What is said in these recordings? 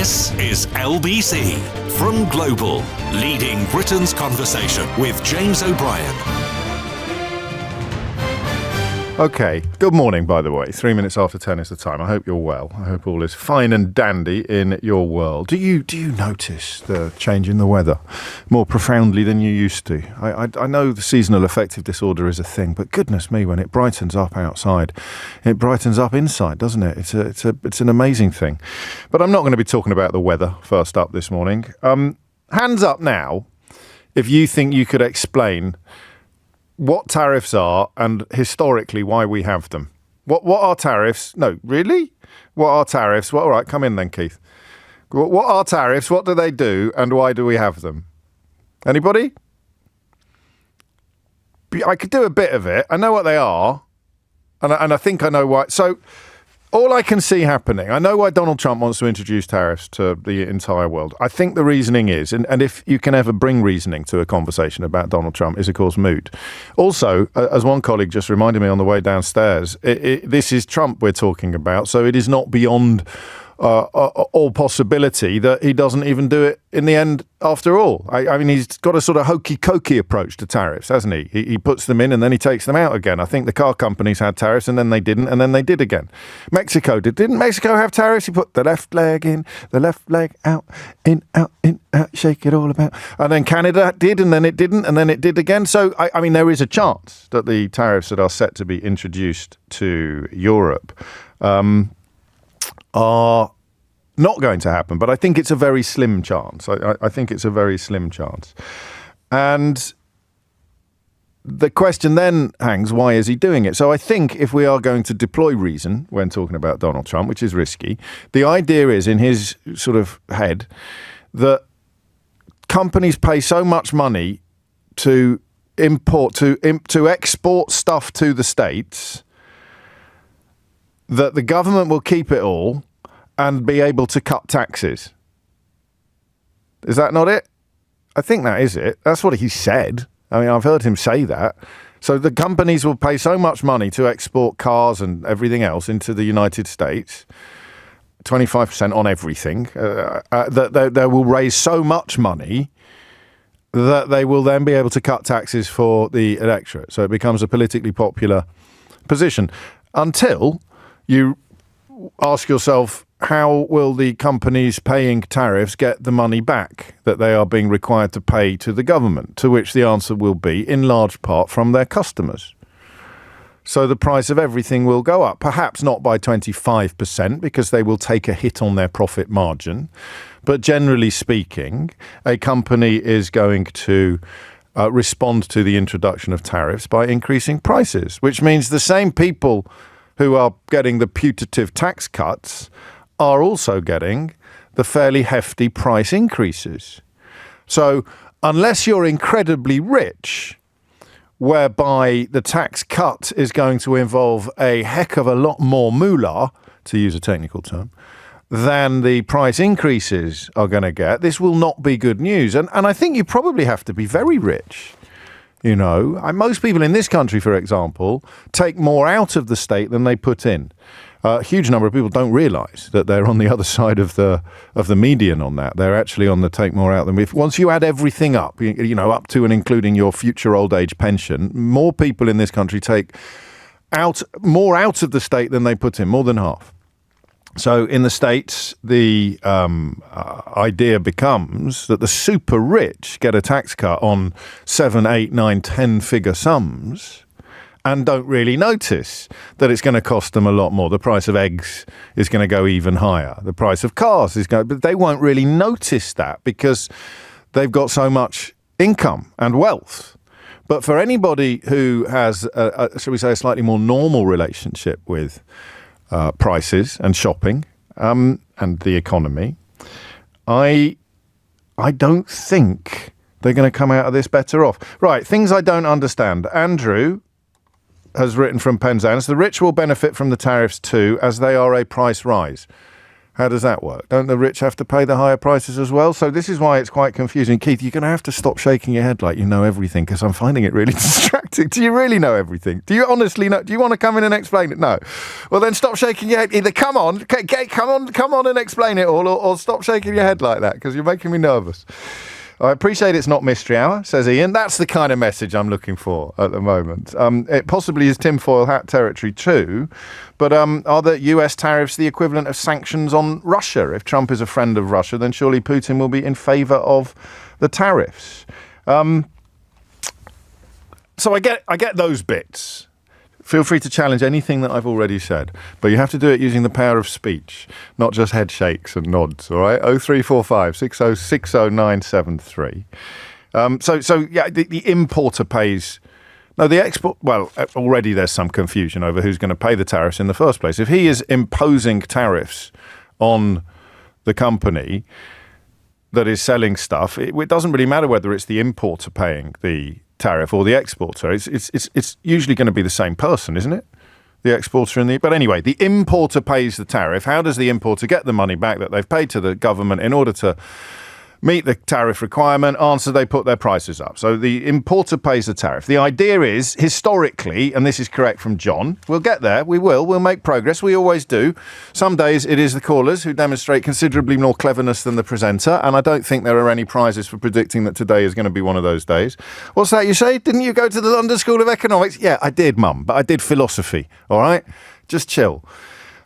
This is LBC from Global, leading Britain's conversation with James O'Brien. Okay, good morning, by the way. 3 minutes after 10 is the time. I hope you're well. I hope all is fine and dandy in your world. Do you notice the change in the weather more profoundly than you used to? I know the seasonal affective disorder is a thing, but goodness me, when it brightens up outside, it brightens up inside, doesn't it? It's an amazing thing. But I'm not going to be talking about the weather first up this morning. Hands up now if you think you could explain what tariffs are and historically why we have them. What are tariffs? No, really? What are tariffs? Well, all right, come in then, Keith. What are tariffs? What do they do? And why do we have them? Anybody? I could do a bit of it. I know what they are. And I think I know why. So all I can see happening, I know why Donald Trump wants to introduce tariffs to the entire world. I think the reasoning is, and if you can ever bring reasoning to a conversation about Donald Trump, is of course moot. Also, as one colleague just reminded me on the way downstairs, this is Trump we're talking about, so it is not beyond all possibility that he doesn't even do it in the end after all. I mean, he's got a sort of hokey-cokey approach to tariffs, hasn't he? He puts them in and then he takes them out again. I think the car companies had tariffs and then they didn't and then they did again. Mexico did. Didn't Mexico have tariffs? He put the left leg in, the left leg out, in, out, shake it all about. And then Canada did and then it didn't and then it did again. So, I mean, there is a chance that the tariffs that are set to be introduced to Europe are not going to happen, but I think it's a very slim chance. I think it's a very slim chance. And the question then hangs, why is he doing it? So I think if we are going to deploy reason when talking about Donald Trump, which is risky, the idea is in his sort of head that companies pay so much money to export stuff to the States that the government will keep it all and be able to cut taxes. Is that not it? I think that is it. That's what he said. I mean, I've heard him say that. So the companies will pay so much money to export cars and everything else into the United States, 25% on everything, that they will raise so much money that they will then be able to cut taxes for the electorate. So it becomes a politically popular position until you ask yourself, how will the companies paying tariffs get the money back that they are being required to pay to the government? To which the answer will be, in large part, from their customers. So the price of everything will go up, perhaps not by 25%, because they will take a hit on their profit margin. But generally speaking, a company is going to respond to the introduction of tariffs by increasing prices, which means the same people who are getting the putative tax cuts are also getting the fairly hefty price increases. So unless you're incredibly rich, whereby the tax cut is going to involve a heck of a lot more moolah, to use a technical term, than the price increases are going to get, this will not be good news. And I think you probably have to be very rich. You know, most people in this country, for example, take more out of the state than they put in. A huge number of people don't realise that they're on the other side of the median on that. They're actually on the take more out than once you add everything up, you know, up to and including your future old age pension, more people in this country take more out of the state than they put in, more than half. So in the States, the idea becomes that the super rich get a tax cut on 7, 8, 9, 10 figure sums and don't really notice that it's going to cost them a lot more. The price of eggs is going to go even higher. The price of cars is going, but they won't really notice that because they've got so much income and wealth. But for anybody who has, shall we say, a slightly more normal relationship with prices and shopping and the economy, I don't think they're going to come out of this better off. Right, things I don't understand. Andrew has written from Penzance, the rich will benefit from the tariffs too, as they are a price rise. How does that work? Don't the rich have to pay the higher prices as well? So this is why it's quite confusing. Keith, you're going to have to stop shaking your head like you know everything, because I'm finding it really distracting. Do you really know everything? Do you honestly know? Do you want to come in and explain it? No. Well, then stop shaking your head. Either come on and explain it all, or stop shaking your head like that, because you're making me nervous. I appreciate it's not mystery hour, says Ian. That's the kind of message I'm looking for at the moment. It possibly is tinfoil hat territory too, but are the US tariffs the equivalent of sanctions on Russia? If Trump is a friend of Russia, then surely Putin will be in favour of the tariffs. So I get those bits. Feel free to challenge anything that I've already said, but you have to do it using the power of speech, not just head shakes and nods, all right? 0345 6060973. So the importer pays... No, the export... Well, already there's some confusion over who's going to pay the tariffs in the first place. If he is imposing tariffs on the company that is selling stuff, it doesn't really matter whether it's the importer paying the tariff or the exporter. It's usually going to be the same person, isn't it? The exporter and but anyway, the importer pays the tariff. How does the importer get the money back that they've paid to the government in order to meet the tariff requirement? Answer, they put their prices up. So the importer pays the tariff. The idea is, historically, and this is correct from John, we'll get there, we'll make progress, we always do. Some days it is the callers who demonstrate considerably more cleverness than the presenter, and I don't think there are any prizes for predicting that today is going to be one of those days. What's that you say? Didn't you go to the London School of Economics? Yeah, I did, Mum, but I did philosophy, all right? Just chill.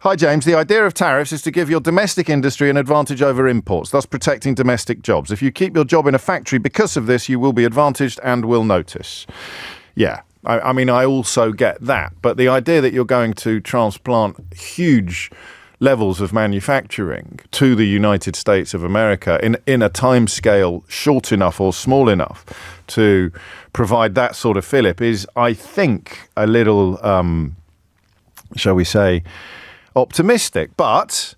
Hi, James. The idea of tariffs is to give your domestic industry an advantage over imports, thus protecting domestic jobs. If you keep your job in a factory because of this, you will be advantaged and will notice. Yeah, I mean, I also get that. But the idea that you're going to transplant huge levels of manufacturing to the United States of America in a time scale short enough or small enough to provide that sort of fillip is, I think, a little, shall we say, optimistic, but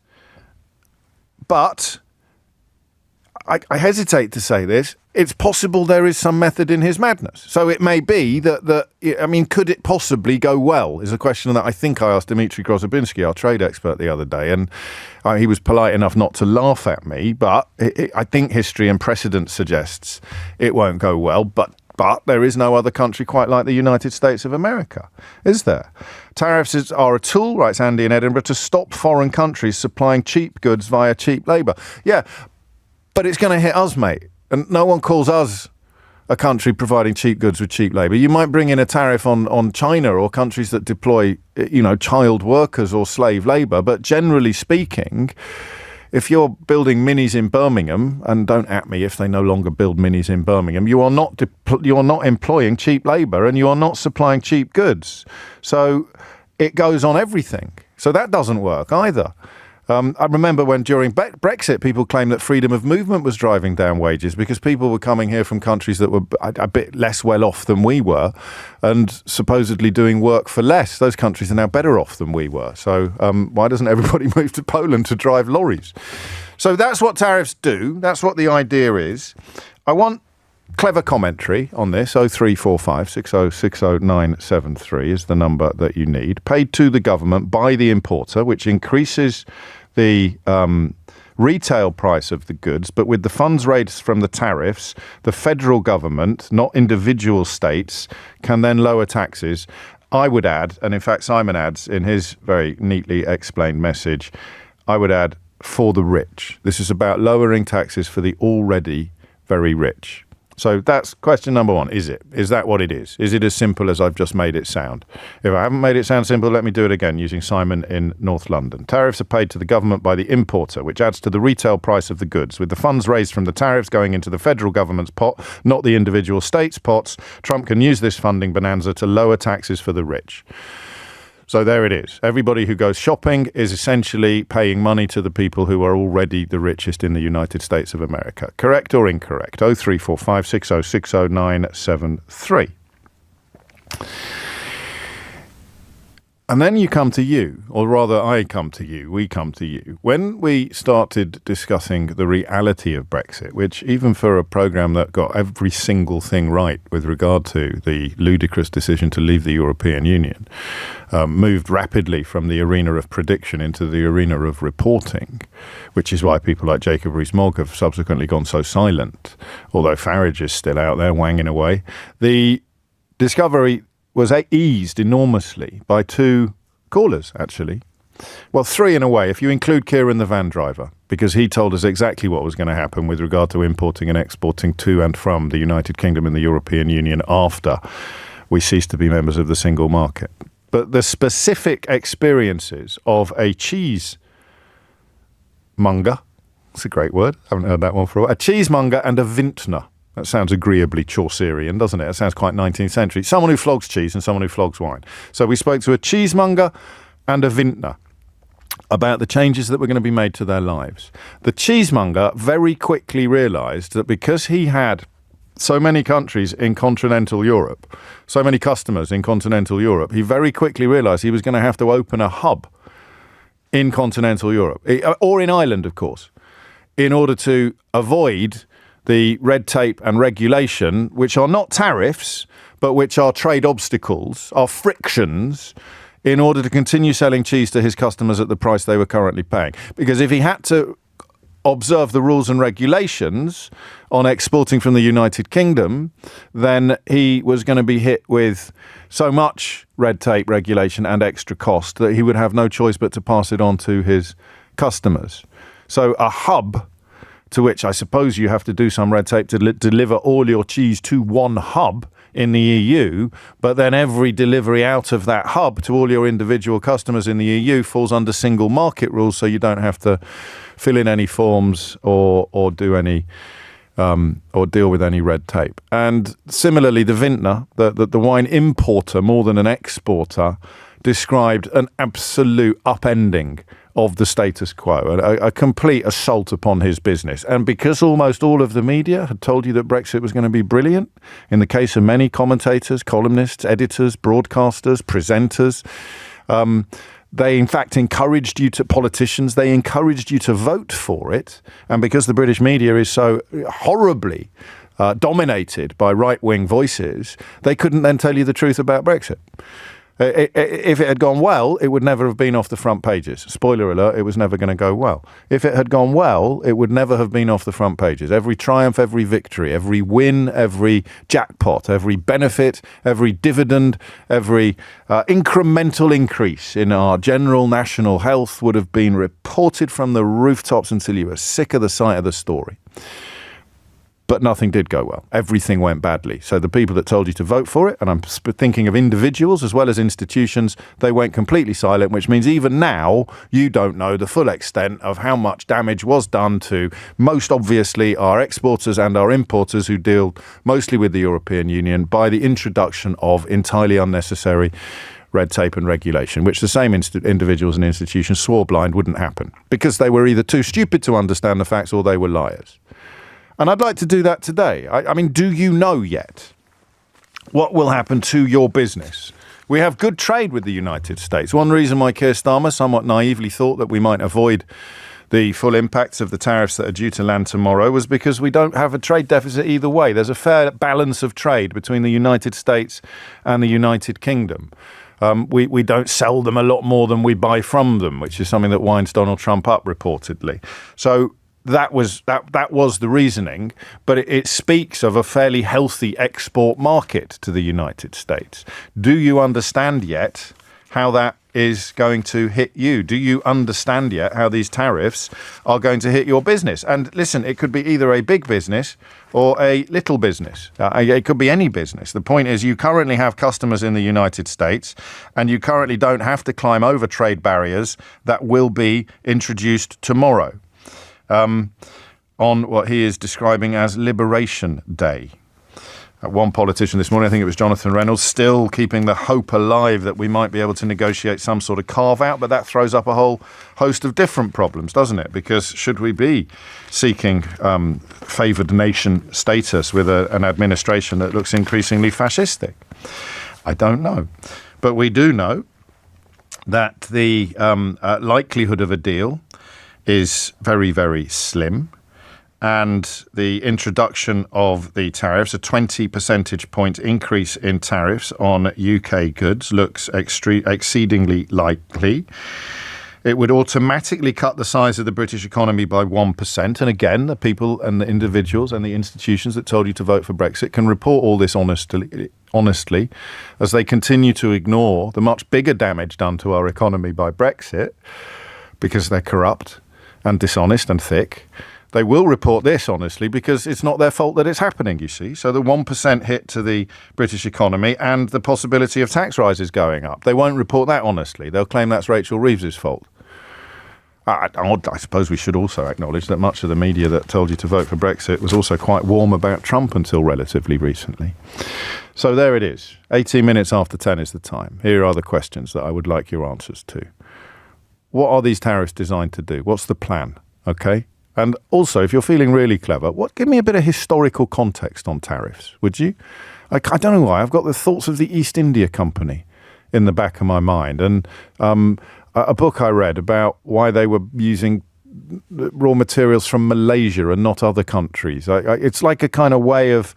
I hesitate to say this. It's possible there is some method in his madness. So it may be that I mean, could it possibly go well is a question that I think I asked Dmitry Grozobinski, our trade expert, the other day, and he was polite enough not to laugh at me, but I think history and precedent suggests it won't go well, but there is no other country quite like the United States of America, is there? Tariffs are a tool, writes Andy in Edinburgh, to stop foreign countries supplying cheap goods via cheap labour. Yeah, but it's going to hit us, mate. And no one calls us a country providing cheap goods with cheap labour. You might bring in a tariff on China or countries that deploy, child workers or slave labour, but generally speaking, if you're building minis in Birmingham, and don't at me if they no longer build minis in Birmingham, you are not employing cheap labour and you are not supplying cheap goods. So it goes on everything. So that doesn't work either. I remember when during Brexit, people claimed that freedom of movement was driving down wages because people were coming here from countries that were a bit less well off than we were and supposedly doing work for less. Those countries are now better off than we were. So why doesn't everybody move to Poland to drive lorries? So that's what tariffs do. That's what the idea is. I want clever commentary on this. 0345 6060973 is the number that you need. Paid to the government by the importer, which increases the retail price of the goods, but with the funds raised from the tariffs, the federal government, not individual states, can then lower taxes. I would add, and in fact Simon adds in his very neatly explained message, I would add, for the rich. This is about lowering taxes for the already very rich. So that's question number one. Is it? Is that what it is? Is it as simple as I've just made it sound? If I haven't made it sound simple, let me do it again using Simon in North London. Tariffs are paid to the government by the importer, which adds to the retail price of the goods. With the funds raised from the tariffs going into the federal government's pot, not the individual states' pots, Trump can use this funding bonanza to lower taxes for the rich. So there it is. Everybody who goes shopping is essentially paying money to the people who are already the richest in the United States of America. Correct or incorrect? 0345 6060973. And then you come to you, or rather I come to you, we come to you. When we started discussing the reality of Brexit, which even for a programme that got every single thing right with regard to the ludicrous decision to leave the European Union, moved rapidly from the arena of prediction into the arena of reporting, which is why people like Jacob Rees-Mogg have subsequently gone so silent, although Farage is still out there wanging away. The discovery was eased enormously by two callers, actually. Well, three in a way, if you include Kieran the van driver, because he told us exactly what was going to happen with regard to importing and exporting to and from the United Kingdom and the European Union after we ceased to be members of the single market. But the specific experiences of a cheesemonger, it's a great word, I haven't heard that one for a while, a cheesemonger and a vintner. That sounds agreeably Chaucerian, doesn't it? It sounds quite 19th century. Someone who flogs cheese and someone who flogs wine. So we spoke to a cheesemonger and a vintner about the changes that were going to be made to their lives. The cheesemonger very quickly realised that because he had so many countries in continental Europe, so many customers in continental Europe, he very quickly realised he was going to have to open a hub in continental Europe, or in Ireland, of course, in order to avoid the red tape and regulation, which are not tariffs, but which are trade obstacles, are frictions, in order to continue selling cheese to his customers at the price they were currently paying. Because if he had to observe the rules and regulations on exporting from the United Kingdom, then he was going to be hit with so much red tape, regulation and extra cost that he would have no choice but to pass it on to his customers. So a hub, to which I suppose you have to do some red tape to deliver all your cheese to one hub in the EU, but then every delivery out of that hub to all your individual customers in the EU falls under single market rules, so you don't have to fill in any forms or do any or deal with any red tape. And similarly, the vintner, the wine importer more than an exporter, described an absolute upending of the status quo, a complete assault upon his business. And because almost all of the media had told you that Brexit was going to be brilliant, in the case of many commentators, columnists, editors, broadcasters, presenters, they in fact encouraged you to, politicians, they encouraged you to vote for it. And because the British media is so horribly dominated by right-wing voices, they couldn't then tell you the truth about Brexit. If it had gone well, it would never have been off the front pages. Spoiler alert, it was never going to go well. If it had gone well, it would never have been off the front pages. Every triumph, every victory, every win, every jackpot, every benefit, every dividend, every incremental increase in our general national health would have been reported from the rooftops until you were sick of the sight of the story. But nothing did go well. Everything went badly. So the people that told you to vote for it, and I'm thinking of individuals as well as institutions, they went completely silent, which means even now you don't know the full extent of how much damage was done to, most obviously, our exporters and our importers who deal mostly with the European Union by the introduction of entirely unnecessary red tape and regulation, which the same individuals and institutions swore blind wouldn't happen because they were either too stupid to understand the facts or they were liars. And I'd like to do that today. I mean, do you know yet what will happen to your business? We have good trade with the United States. One reason why Keir Starmer somewhat naively thought that we might avoid the full impacts of the tariffs that are due to land tomorrow was because we don't have a trade deficit either way. There's a fair balance of trade between the United States and the United Kingdom. We don't sell them a lot more than we buy from them, which is something that winds Donald Trump up reportedly. So that was the reasoning, but it speaks of a fairly healthy export market to the United States. Do you understand yet how that is going to hit you? Do you understand yet how these tariffs are going to hit your business? And listen, it could be either a big business or a little business. It could be any business. The point is you currently have customers in the United States and you currently don't have to climb over trade barriers that will be introduced tomorrow. On what he is describing as Liberation Day. One politician this morning, I think it was Jonathan Reynolds, still keeping the hope alive that we might be able to negotiate some sort of carve-out, but that throws up a whole host of different problems, doesn't it? Because should we be seeking favoured nation status with an administration that looks increasingly fascistic? I don't know. But we do know that the likelihood of a deal is very, very slim. And the introduction of the tariffs, a 20 percentage point increase in tariffs on UK goods, looks exceedingly likely. It would automatically cut the size of the British economy by 1%. And again, the people and the individuals and the institutions that told you to vote for Brexit can report all this honestly as they continue to ignore the much bigger damage done to our economy by Brexit because they're corrupt and dishonest and thick. They will report this honestly because it's not their fault that it's happening, you see. So the 1% hit to the British economy and the possibility of tax rises going up. They won't report that honestly. They'll claim that's Rachel Reeves's fault. I suppose we should also acknowledge that much of the media that told you to vote for Brexit was also quite warm about Trump until relatively recently. So there it is. 18 minutes after 10 is the time. Here are the questions that I would like your answers to. What are these tariffs designed to do? What's the plan? Okay. And also, if you're feeling really clever, give me a bit of historical context on tariffs, would you? I don't know why. I've got the thoughts of the East India Company in the back of my mind. And a book I read about why they were using raw materials from Malaysia and not other countries. It's like a kind of way of...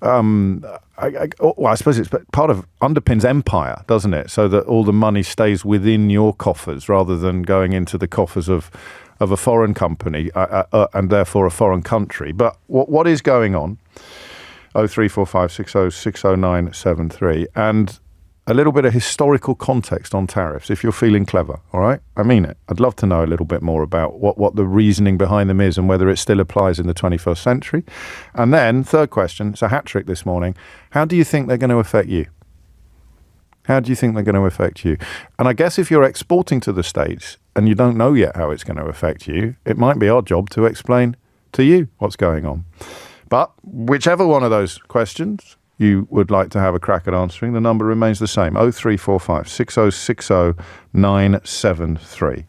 I suppose it's part of underpins empire, doesn't it? So that all the money stays within your coffers rather than going into the coffers of a foreign company and therefore a foreign country. But what is going on? 03456060973 and a little bit of historical context on tariffs if you're feeling clever, all right? I mean it. I'd love to know a little bit more about what the reasoning behind them is and whether it still applies in the 21st century. And then, third question, it's a hat trick this morning. How do you think they're going to affect you? How do you think they're going to affect you? And I guess if you're exporting to the States and you don't know yet how it's going to affect you, it might be our job to explain to you what's going on. But whichever one of those questions you would like to have a crack at answering, the number remains the same, 0345 6060 973.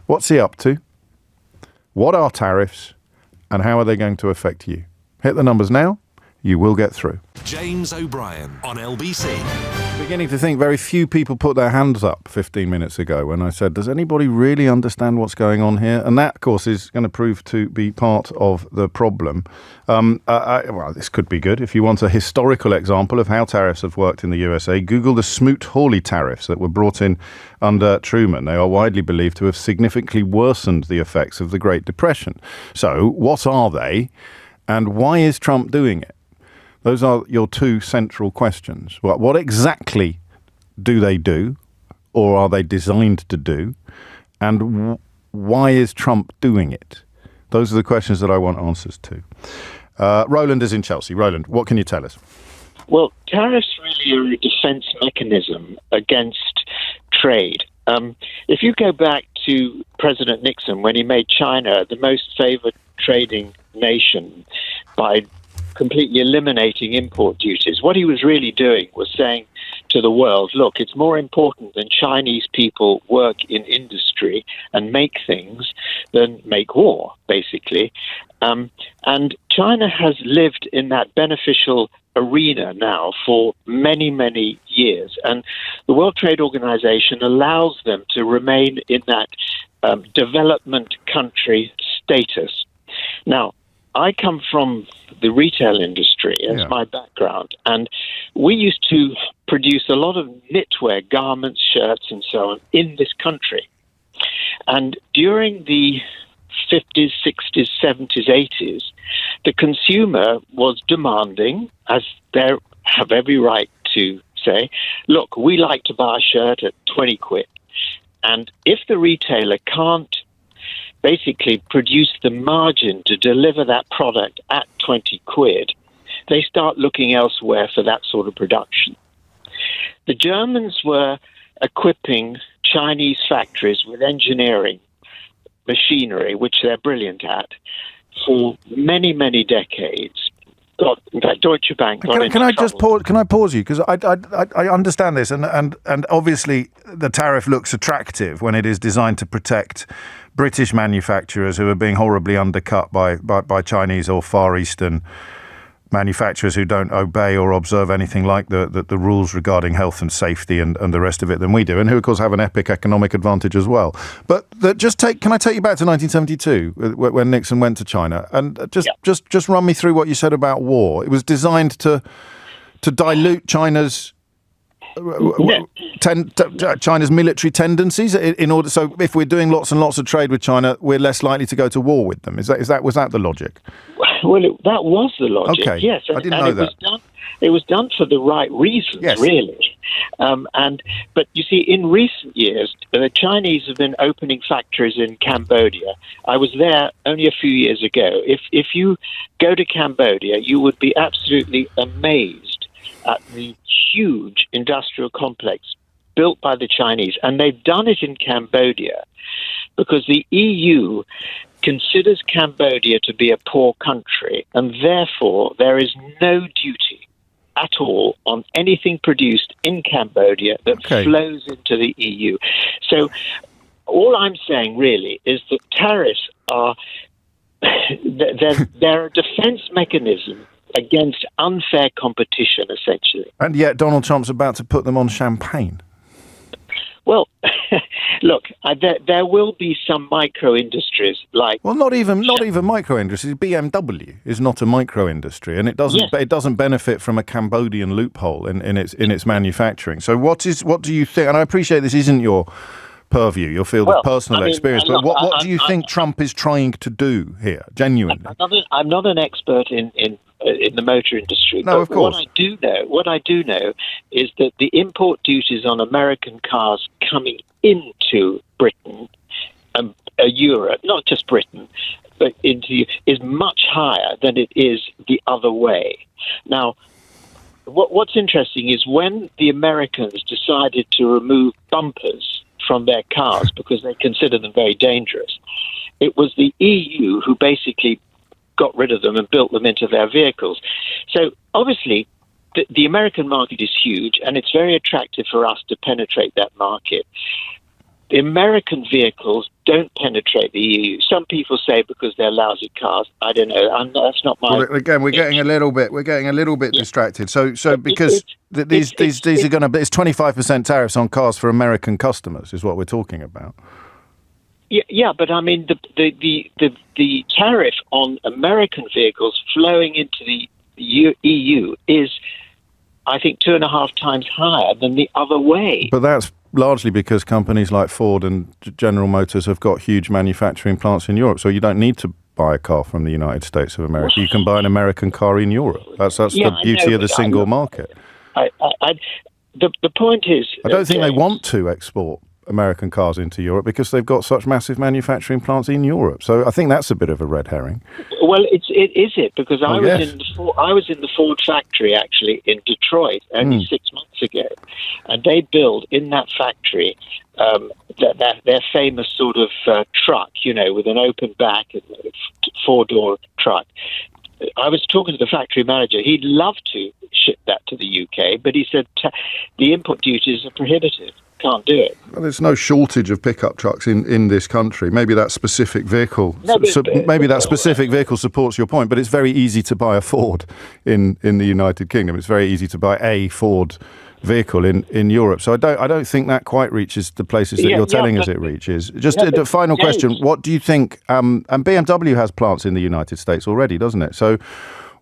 What's he up to? What are tariffs? And how are they going to affect you? Hit the numbers now. You will get through. James O'Brien on LBC. Beginning to think very few people put their hands up 15 minutes ago when I said, does anybody really understand what's going on here? And that, of course, is going to prove to be part of the problem. Well, this could be good. If you want a historical example of how tariffs have worked in the USA, Google the Smoot-Hawley tariffs that were brought in under Truman. They are widely believed to have significantly worsened the effects of the Great Depression. So what are they and why is Trump doing it? Those are your two central questions. What exactly do they do, or are they designed to do? And why is Trump doing it? Those are the questions that I want answers to. Roland is in Chelsea. Roland, what can you tell us? Well, tariffs really are a defense mechanism against trade. If you go back to President Nixon, when he made China the most favored trading nation by completely eliminating import duties, what he was really doing was saying to the world, look, it's more important that Chinese people work in industry and make things than make war, basically. And China has lived in that beneficial arena now for many, many years. And the World Trade Organization allows them to remain in that development country status. Now, I come from the retail industry as my background, and we used to produce a lot of knitwear, garments, shirts, and so on in this country. And during the 50s, 60s, 70s, 80s, the consumer was demanding, as they have every right to say, look, we like to buy a shirt at 20 quid. And if the retailer can't basically produce the margin to deliver that product at 20 quid, they start looking elsewhere for that sort of production. The Germans were equipping Chinese factories with engineering machinery, which they're brilliant at, for many, many decades. In fact, Deutsche Bank got into trouble. Can I pause you? Because I understand this, and obviously the tariff looks attractive when it is designed to protect British manufacturers who are being horribly undercut by Chinese or Far Eastern manufacturers who don't obey or observe anything like the rules regarding health and safety and the rest of it than we do, and who, of course, have an epic economic advantage as well. But can I take you back to 1972 when Nixon went to China, and just run me through what you said about war. It was designed to dilute China's China's military tendencies in order. So if we're doing lots and lots of trade with China, we're less likely to go to war with them. Was that the logic? Well, that was the logic. Okay. Yes, I didn't know that. It was done for the right reasons, yes. Really. But you see, in recent years, the Chinese have been opening factories in Cambodia. I was there only a few years ago. If you go to Cambodia, you would be absolutely amazed at the huge industrial complex built by the Chinese. And they've done it in Cambodia because the EU considers Cambodia to be a poor country, and therefore there is no duty at all on anything produced in Cambodia that flows into the EU. So all I'm saying really is that tariffs are they're a defense mechanism against unfair competition, essentially. And yet Donald Trump's about to put them on champagne. Well, look, there will be some micro industries like. Well, not even micro industries. BMW is not a micro industry, and it doesn't benefit from a Cambodian loophole in its manufacturing. So what do you think? And I appreciate this isn't your purview, your field of personal experience, but what do you think Trump is trying to do here, genuinely? I'm not an expert in the motor industry. No, but of course. What I do know is that the import duties on American cars coming into Britain, Europe, not just Britain, but is much higher than it is the other way. Now, what's interesting is when the Americans decided to remove bumpers from their cars because they consider them very dangerous, it was the EU who basically got rid of them and built them into their vehicles. So obviously the American market is huge, and it's very attractive for us to penetrate that market. The American vehicles don't penetrate the EU. Some people say because they're lousy cars. I don't know. That's not my. Well, again, we're getting a little bit distracted. So because these are going to be, it's 25% tariffs on cars for American customers is what we're talking about. Yeah, but I mean the tariff on American vehicles flowing into the EU is, I think, 2.5 times higher than the other way. But that's largely because companies like Ford and General Motors have got huge manufacturing plants in Europe, so you don't need to buy a car from the United States of America. You can buy an American car in Europe. That's the beauty of the single market. The point is, I don't think they want to export American cars into Europe because they've got such massive manufacturing plants in Europe. So I think that's a bit of a red herring. Well, it is because I was in the Ford factory actually in Detroit only 6 months ago, and they build in that factory their famous sort of truck, with an open back and a 4-door truck. I was talking to the factory manager. He'd love to ship that to the UK, but he said the import duties are prohibitive. Can't do it. Well, there's no shortage of pickup trucks in this country. Maybe that specific vehicle, vehicle supports your point. But it's very easy to buy a Ford in the United Kingdom. It's very easy to buy a Ford vehicle in Europe. So I don't think that quite reaches the places that you're telling us it reaches. Just the final question: what do you think? And BMW has plants in the United States already, doesn't it? So.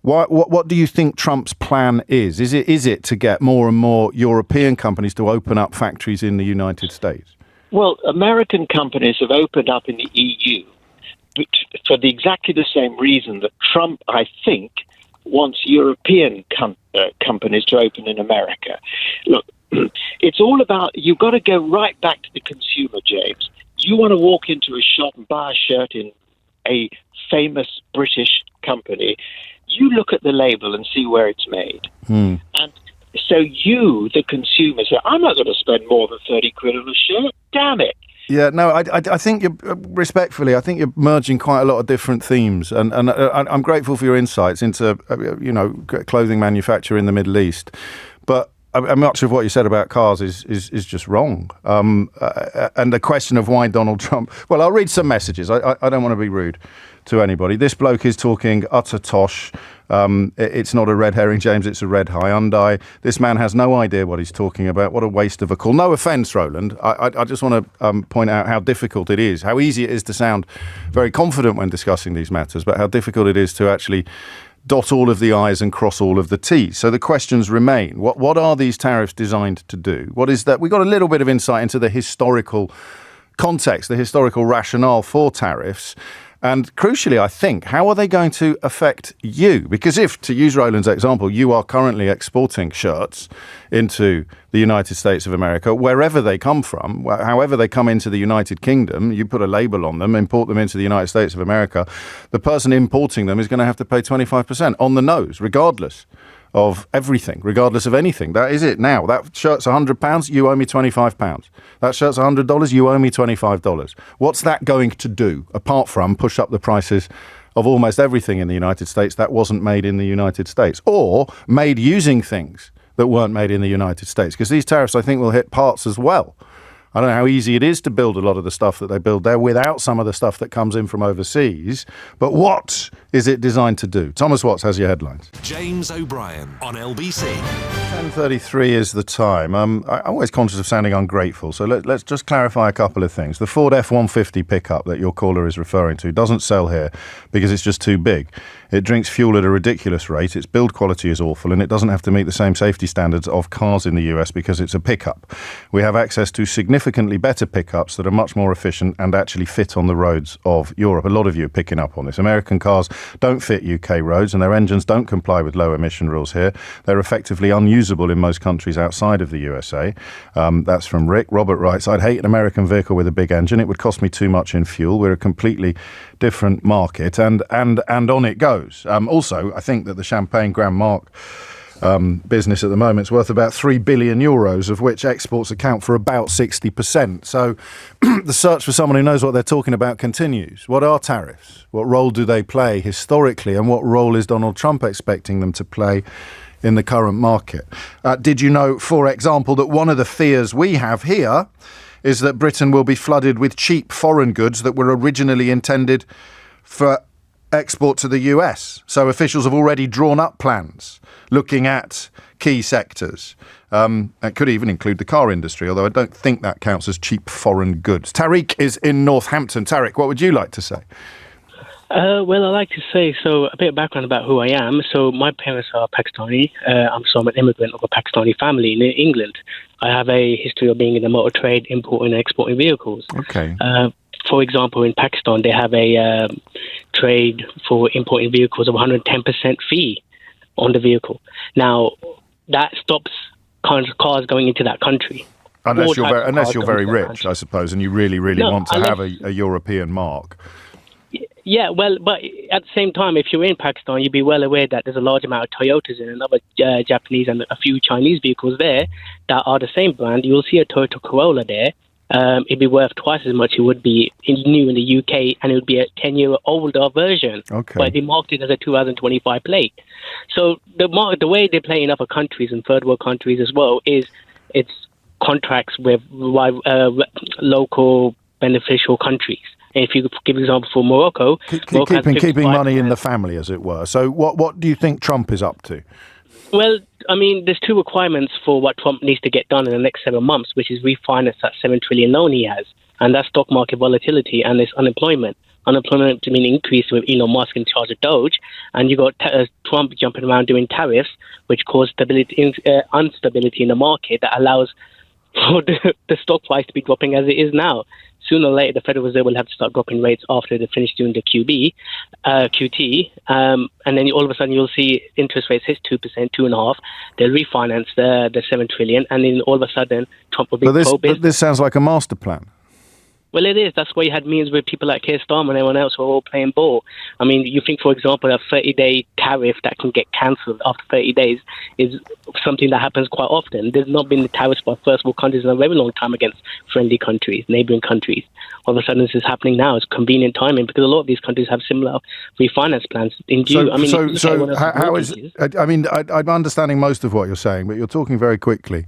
What do you think Trump's plan is? Is it to get more and more European companies to open up factories in the United States? Well, American companies have opened up in the EU for exactly the same reason that Trump, I think, wants European companies to open in America. Look, it's all about, you've got to go right back to the consumer, James. You want to walk into a shop and buy a shirt in a famous British company, you look at the label and see where it's made. And so you, the consumer, say, I'm not going to spend more than 30 quid on a shirt. Damn it. Yeah, no, I think respectfully, I think you're merging quite a lot of different themes, and I'm grateful for your insights into clothing manufacture in the Middle East. But much of what you said about cars is just wrong. And the question of why Donald Trump... Well, I'll read some messages. I don't want to be rude to anybody. This bloke is talking utter tosh. It's not a red herring, James. It's a red Hyundai. This man has no idea what he's talking about. What a waste of a call. No offence, Roland. I just want to point out how difficult it is, how easy it is to sound very confident when discussing these matters, but how difficult it is to actually dot all of the I's and cross all of the T's. So the questions remain. What are these tariffs designed to do? What is that? We got a little bit of insight into the historical context, the historical rationale for tariffs. And crucially, I think, how are they going to affect you? Because if, to use Roland's example, you are currently exporting shirts into the United States of America, wherever they come from, however they come into the United Kingdom, you put a label on them, import them into the United States of America, the person importing them is going to have to pay 25% on the nose, regardless of everything, regardless of anything. That is it now. That shirt's £100, you owe me £25. That shirt's $100, you owe me $25. What's that going to do, apart from push up the prices of almost everything in the United States that wasn't made in the United States, or made using things that weren't made in the United States? Because these tariffs, I think, will hit parts as well. I don't know how easy it is to build a lot of the stuff that they build there without some of the stuff that comes in from overseas. But what is it designed to do? Thomas Watts has your headlines. James O'Brien on LBC. 10:33 is the time. I'm always conscious of sounding ungrateful, so let's just clarify a couple of things. The Ford F-150 pickup that your caller is referring to doesn't sell here because it's just too big. It drinks fuel at a ridiculous rate, its build quality is awful, and it doesn't have to meet the same safety standards of cars in the US because it's a pickup. We have access to significantly better pickups that are much more efficient and actually fit on the roads of Europe. A lot of you are picking up on this. American cars don't fit UK roads, and their engines don't comply with low emission rules here. They're effectively unusable in most countries outside of the USA. That's from Rick. Robert writes, I'd hate an American vehicle with a big engine. It would cost me too much in fuel. We're a completely different market, and on it goes. Also, I think that the Champagne Grand Marque business at the moment is worth about 3 billion euros, of which exports account for about 60%. So the search for someone who knows what they're talking about continues. What are tariffs? What role do they play historically? And what role is Donald Trump expecting them to play in the current market? Did you know, for example, that one of the fears we have here is that Britain will be flooded with cheap foreign goods that were originally intended for export to the US. So officials have already drawn up plans looking at key sectors. That could even include the car industry, although I don't think that counts as cheap foreign goods. Tariq is in Northampton. Tariq, what would you like to say? Well, I like to say, so a bit of background about who I am. So my parents are Pakistani. I'm an immigrant of a Pakistani family in England. I have a history of being in the motor trade, importing and exporting vehicles. Okay. For example, in Pakistan, they have a trade for importing vehicles of 110% fee on the vehicle. Now, that stops cars going into that country. Unless you're very rich, I suppose, and you really want to have a European mark. Yeah, well, but at the same time, if you're in Pakistan, you'd be well aware that there's a large amount of Toyotas and other Japanese and a few Chinese vehicles there that are the same brand. You'll see a Toyota Corolla there. It'd be worth twice as much it would be new in the UK, and it would be a 10-year older version. Okay. But it'd be marketed as a 2025 plate. So the way they play in other countries and third world countries as well is it's contracts with local beneficial countries. And if you give an example for Morocco, keeping money in the family, as it were. So what do you think Trump is up to? Well, I mean, there's two requirements for what Trump needs to get done in the next 7 months, which is refinance that $7 trillion loan he has, and that's stock market volatility and this unemployment. Unemployment to mean increase with Elon Musk in charge of Doge, and you got Trump jumping around doing tariffs, which cause instability in the market that allows for the stock price to be dropping as it is now. Sooner or later, the Federal Reserve will have to start dropping rates after they finish doing the QT, and then all of a sudden you'll see interest rates hit 2%, 2.5%. They'll refinance the $7 trillion, and then all of a sudden Trump will be pro-business. But this sounds like a master plan. Well, it is. That's why you had meetings with people like Keir Starmer and everyone else who are all playing ball. I mean, you think, for example, a 30-day tariff that can get cancelled after 30 days is something that happens quite often. There's not been tariffs by first world countries in a very long time against friendly countries, neighbouring countries. All of a sudden, this is happening now. It's convenient timing because a lot of these countries have similar refinance plans. I'm understanding most of what you're saying, but you're talking very quickly.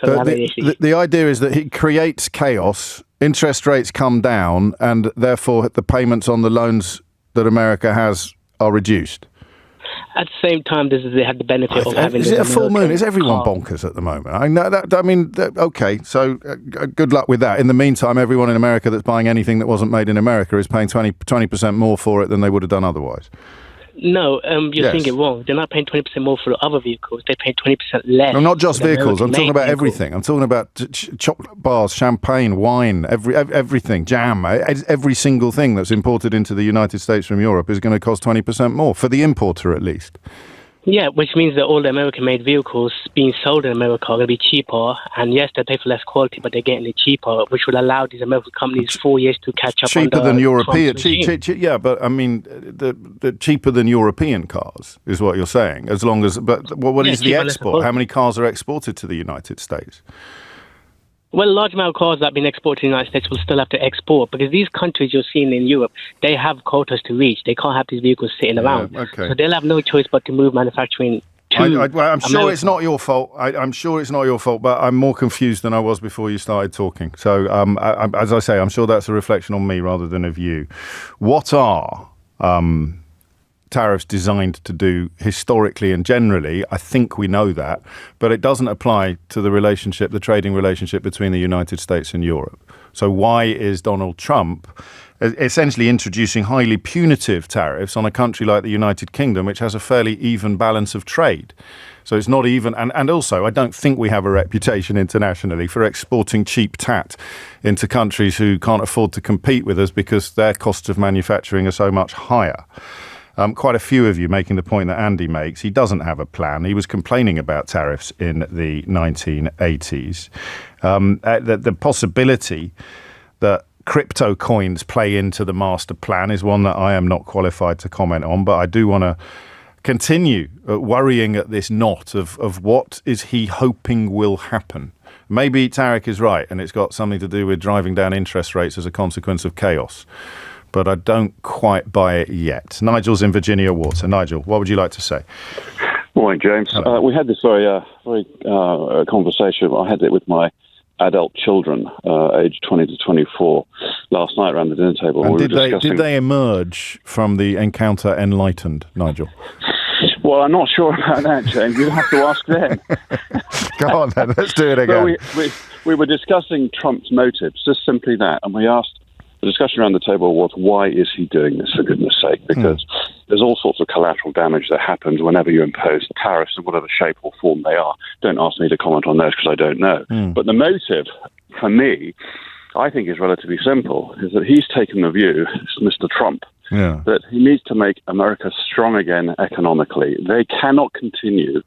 So the idea is that he creates chaos. Interest rates come down, and therefore the payments on the loans that America has are reduced. At the same time, they have the benefit of having... Is it a full moon? Is everyone bonkers at the moment? I know that. I mean, okay, so good luck with that. In the meantime, everyone in America that's buying anything that wasn't made in America is paying 20% more for it than they would have done otherwise. No, you're seeing it wrong. They're not paying 20% more for other vehicles. They're paying 20% less. No, not just vehicles. I'm talking about everything. I'm talking about chocolate bars, champagne, wine, everything, jam. Every single thing that's imported into the United States from Europe is going to cost 20% more, for the importer at least. Yeah, which means that all the American-made vehicles being sold in America are going to be cheaper. And yes, they pay for less quality, but they're getting it cheaper, which will allow these American companies 4 years to catch up. Cheaper than European. Yeah, but I mean, the cheaper than European cars is what you're saying. As long as, but what is the export? How many cars are exported to the United States? Well, a large amount of cars that have been exported to the United States will still have to export because these countries you're seeing in Europe, they have quotas to reach. They can't have these vehicles sitting around. Okay. So they'll have no choice but to move manufacturing to I'm sure it's not your fault. I'm sure it's not your fault, but I'm more confused than I was before you started talking. So, as I say, I'm sure that's a reflection on me rather than of you. What are tariffs designed to do historically and generally? I think we know that, but it doesn't apply to the trading relationship between the United States and Europe. So why is Donald Trump essentially introducing highly punitive tariffs on a country like the United Kingdom, which has a fairly even balance of trade? So it's not even, and also I don't think we have a reputation internationally for exporting cheap tat into countries who can't afford to compete with us because their costs of manufacturing are so much higher. Quite a few of you making the point that Andy makes. He doesn't have a plan. He was complaining about tariffs in the 1980s. The possibility that crypto coins play into the master plan is one that I am not qualified to comment on, but I do want to continue worrying at this knot of what is he hoping will happen. Maybe Tarek is right, and it's got something to do with driving down interest rates as a consequence of chaos. But I don't quite buy it yet. Nigel's in Virginia Water. Nigel, what would you like to say? Morning, James. We had this very conversation. I had it with my adult children, aged 20 to 24, last night around the dinner table. And did they emerge from the encounter enlightened, Nigel? Well, I'm not sure about that, James. You'll have to ask them. Go on then, let's do it again. Well, we were discussing Trump's motives, just simply that, and we asked. The discussion around the table was, why is he doing this, for goodness sake? Because there's all sorts of collateral damage that happens whenever you impose tariffs in whatever shape or form they are. Don't ask me to comment on those because I don't know. But the motive, for me, I think is relatively simple, is that he's taken the view, Mr. Trump, that he needs to make America strong again economically. They cannot continue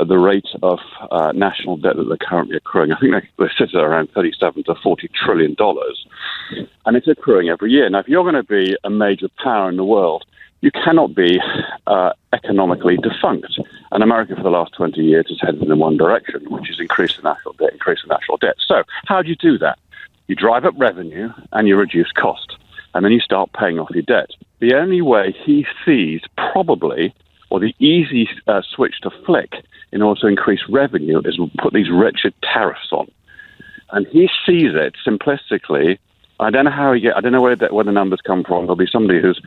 at the rate of national debt that they're currently accruing. I think they sit at around $37 to $40 trillion, and it's accruing every year. Now, if you're going to be a major power in the world, you cannot be economically defunct. And America, for the last 20 years, has headed in one direction, which is increase the national debt. So how do you do that? You drive up revenue and you reduce cost, and then you start paying off your debt. The only way he sees probably, or the easy switch to flick in order to increase revenue, is put these wretched tariffs on. And he sees it simplistically. I don't know where the numbers come from. There'll be somebody who's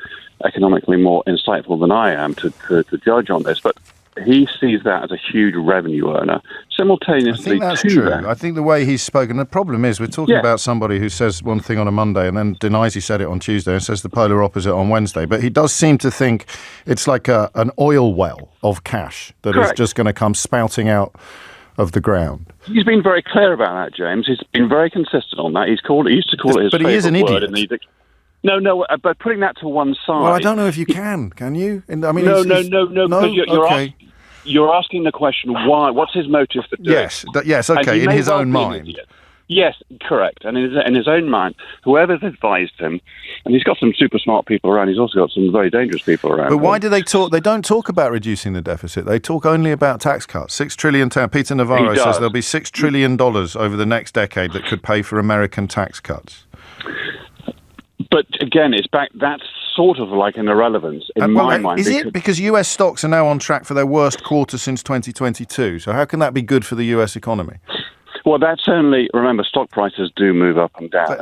economically more insightful than I am to judge on this, but he sees that as a huge revenue earner. Simultaneously, I think that's true. I think the way he's spoken, the problem is we're talking about somebody who says one thing on a Monday and then denies he said it on Tuesday and says the polar opposite on Wednesday. But he does seem to think it's like an oil well of cash that is just going to come spouting out of the ground. He's been very clear about that, James. He's been very consistent on that. He used to call it his favourite word. But he is an idiot. No, but putting that to one side... Well, I don't know if you can you? No, because you're asking the question, why? What's his motive for doing it? Yes, okay, in his own mind. Yes, correct. And in his own mind, whoever's advised him, and he's got some super smart people around, he's also got some very dangerous people around. But why do they talk? They don't talk about reducing the deficit. They talk only about tax cuts. $6 trillion. Peter Navarro says there'll be $6 trillion over the next decade that could pay for American tax cuts. But again, it's back. That's sort of like an irrelevance in my mind. Is it? Because US stocks are now on track for their worst quarter since 2022. So how can that be good for the US economy? Well, that's only, remember, stock prices do move up and down.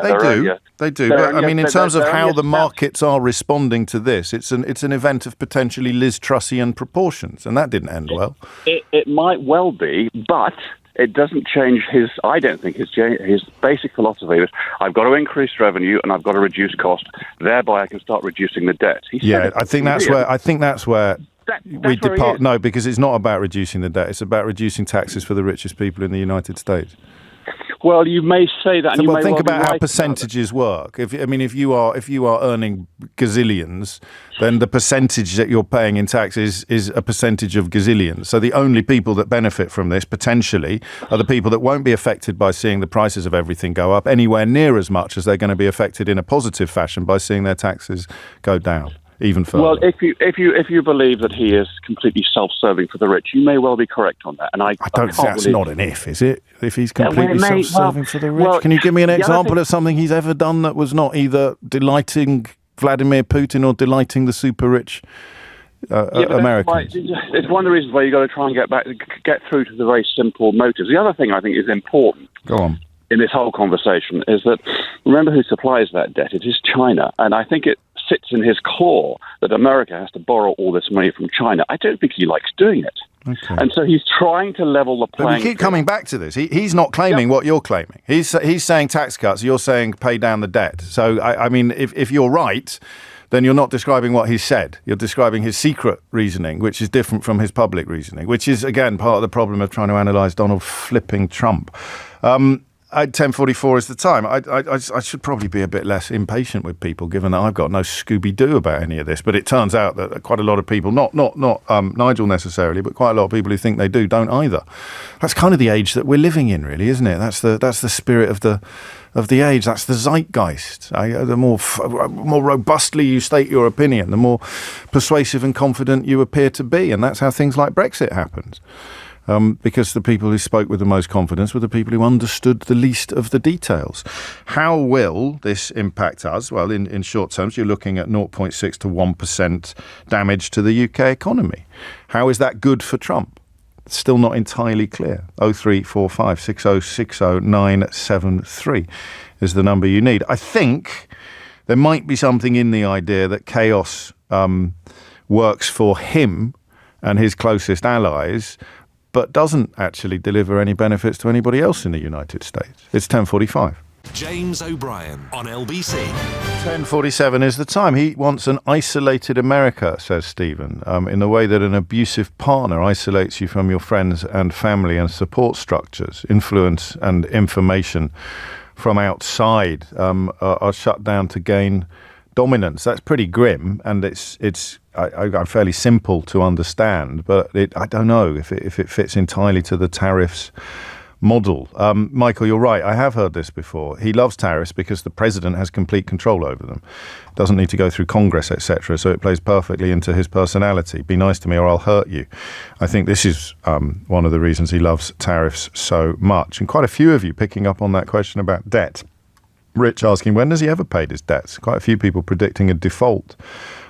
They do. But I mean, in terms of how the markets are responding to this, it's an event of potentially Liz Trussian proportions, and that didn't end well. It might well be, but it doesn't change I don't think his basic philosophy is, I've got to increase revenue and I've got to reduce cost, thereby I can start reducing the debt. I think that's where we depart. No, because it's not about reducing the debt. It's about reducing taxes for the richest people in the United States. Well, you may say that. So, think about how percentages work. If you are earning gazillions, then the percentage that you're paying in taxes is a percentage of gazillions. So the only people that benefit from this potentially are the people that won't be affected by seeing the prices of everything go up anywhere near as much as they're going to be affected in a positive fashion by seeing their taxes go down even further. Well, if you believe that he is completely self-serving for the rich, you may well be correct on that. And I don't think that's not an if, is it? If he's completely self-serving for the rich, can you give me an example of something he's ever done that was not either delighting Vladimir Putin or delighting the super rich Americans? It's one of the reasons why you've got to try and get through to the very simple motives. The other thing I think is important. Go on. In this whole conversation is that, remember who supplies that debt? It is China. And I think it sits in his claw that America has to borrow all this money from China. I don't think he likes doing it. Okay. And so he's trying to level the playing field. We keep coming back to this. He's not claiming what you're claiming. He's saying tax cuts. You're saying pay down the debt. So, I mean, if you're right, then you're not describing what he said. You're describing his secret reasoning, which is different from his public reasoning, which is, again, part of the problem of trying to analyse Donald flipping Trump. 10:44 is the time. I should probably be a bit less impatient with people, given that I've got no Scooby-Doo about any of this. But it turns out that quite a lot of people, not Nigel necessarily, but quite a lot of people who think they do, don't either. That's kind of the age that we're living in, really, isn't it? That's the spirit of the age. That's the zeitgeist. The more robustly you state your opinion, the more persuasive and confident you appear to be, and that's how things like Brexit happened. Because the people who spoke with the most confidence were the people who understood the least of the details. How will this impact us? Well, in short terms, you're looking at 0.6 to 1% damage to the UK economy. How is that good for Trump? It's still not entirely clear. 0345 6060 973 is the number you need. I think there might be something in the idea that chaos works for him and his closest allies, but doesn't actually deliver any benefits to anybody else in the United States. It's 10:45. James O'Brien on LBC. 10:47 is the time. He wants an isolated America, says Stephen, in the way that an abusive partner isolates you from your friends and family and support structures. Influence and information from outside are shut down to gain dominance. That's pretty grim, and it's fairly simple to understand, but I don't know if it fits entirely to the tariffs model. Michael, you're right. I have heard this before. He loves tariffs because the president has complete control over them. Doesn't need to go through Congress, etc. So it plays perfectly into his personality. Be nice to me or I'll hurt you. I think this is one of the reasons he loves tariffs so much. And quite a few of you picking up on that question about debt. Rich asking, when has he ever paid his debts? Quite a few people predicting a default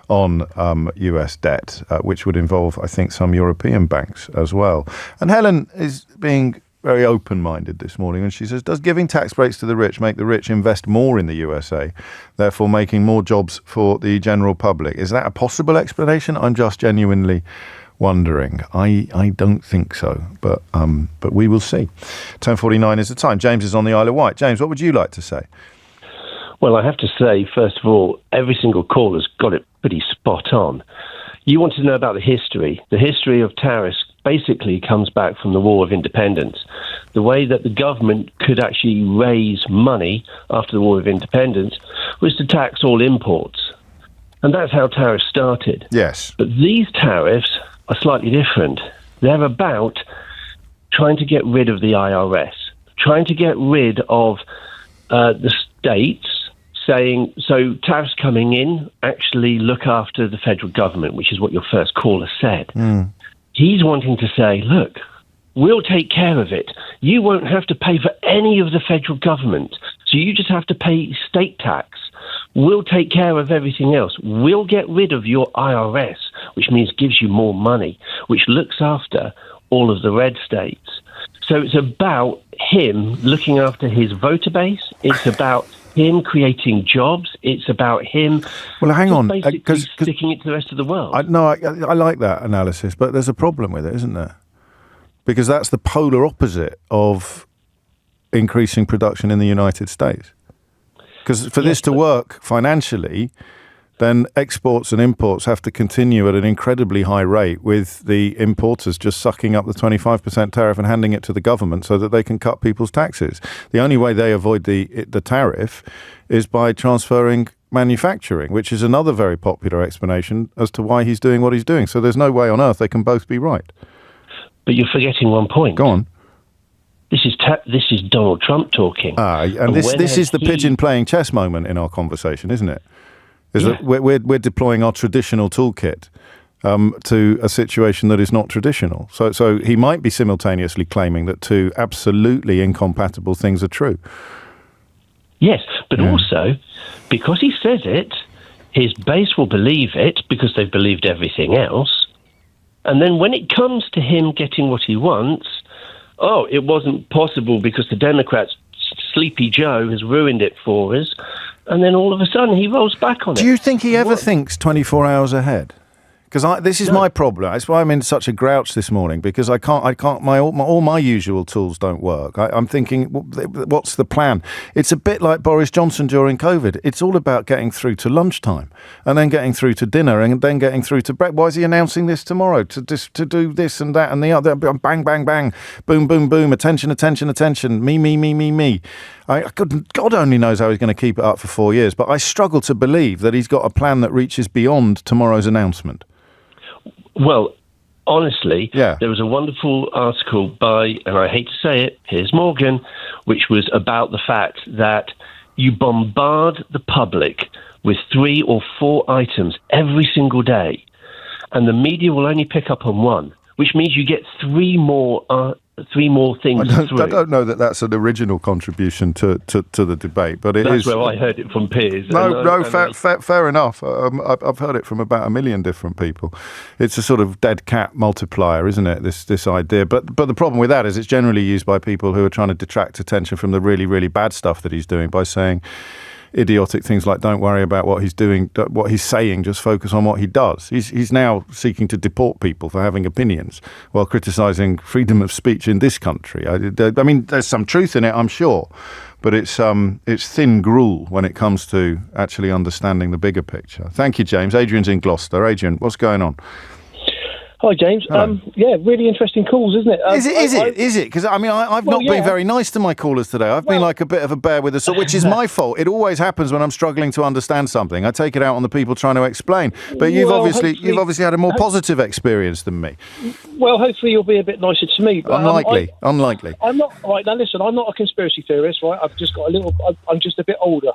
on US debt, which would involve, I think, some European banks as well. And Helen is being very open-minded this morning, and she says, does giving tax breaks to the rich make the rich invest more in the USA, therefore making more jobs for the general public? Is that a possible explanation? I'm just genuinely wondering. I don't think so, but we will see. 10:49 is the time. James is on the Isle of Wight. James, what would you like to say? Well, I have to say, first of all, every single caller's got it pretty spot on. You want to know about the history. The history of tariffs basically comes back from the War of Independence. The way that the government could actually raise money after the War of Independence was to tax all imports. And that's how tariffs started. Yes. But these tariffs are slightly different. They're about trying to get rid of the IRS, trying to get rid of the states, saying, so tariffs coming in actually look after the federal government, which is what your first caller said. He's wanting to say, look, we'll take care of it. You won't have to pay for any of the federal government. So you just have to pay state tax. We'll take care of everything else. We'll get rid of your IRS, which means gives you more money, which looks after all of the red states. So it's about him looking after his voter base. It's about him creating jobs. It's about him. Well, hang on, basically sticking it to the rest of the world. I like that analysis, but there's a problem with it, isn't there? Because that's the polar opposite of increasing production in the United States. Because for this to work financially, then exports and imports have to continue at an incredibly high rate, with the importers just sucking up the 25% tariff and handing it to the government so that they can cut people's taxes. The only way they avoid the tariff is by transferring manufacturing, which is another very popular explanation as to why he's doing what he's doing. So there's no way on earth they can both be right. But you're forgetting one point. Go on. This is Donald Trump talking. And this is the pigeon playing chess moment in our conversation, isn't it? That we're deploying our traditional toolkit to a situation that is not traditional. So he might be simultaneously claiming that two absolutely incompatible things are true. Yes, but also, because he says it, his base will believe it because they've believed everything else. And then when it comes to him getting what he wants, it wasn't possible because the Democrats, Sleepy Joe, has ruined it for us. And then all of a sudden he rolls back on it. Do you think he ever thinks 24 hours ahead? Because this is my problem. That's why I'm in such a grouch this morning, because I can't. All my usual tools don't work. I'm thinking, what's the plan? It's a bit like Boris Johnson during COVID. It's all about getting through to lunchtime, and then getting through to dinner, and then getting through to breakfast. Why is he announcing this tomorrow? To do this and that and the other. Bang, bang, bang. Boom, boom, boom. Attention, attention, attention. Me. God only knows how he's going to keep it up for 4 years. But I struggle to believe that he's got a plan that reaches beyond tomorrow's announcement. Well, honestly, there was a wonderful article by, and I hate to say it, Piers Morgan, which was about the fact that you bombard the public with 3 or 4 items every single day, and the media will only pick up on one, which means you get 3 more things through. I don't know that that's an original contribution to the debate, but it is. That's where I heard it from Piers. Fair enough. I've heard it from about 1 million different people. It's a sort of dead cat multiplier, isn't it, this idea? But the problem with that is it's generally used by people who are trying to detract attention from the really, really bad stuff that he's doing by saying idiotic things like don't worry about what he's doing, what he's saying, just focus on what he does. He's now seeking to deport people for having opinions while criticising freedom of speech in this country. I mean, there's some truth in it, I'm sure, but it's thin gruel when it comes to actually understanding the bigger picture. Thank you, James. Adrian's in Gloucester. Adrian, what's going on? Hi, James. Really interesting calls, isn't it? Is it? Because, I mean, I've not been very nice to my callers today. I've been like a bit of a bear with a sword, which is my fault. It always happens when I'm struggling to understand something. I take it out on the people trying to explain. But you've obviously had a more positive experience than me. Well, hopefully you'll be a bit nicer to me. But, Unlikely. I'm not, right, now listen, I'm not a conspiracy theorist, right? I've just got I'm just a bit older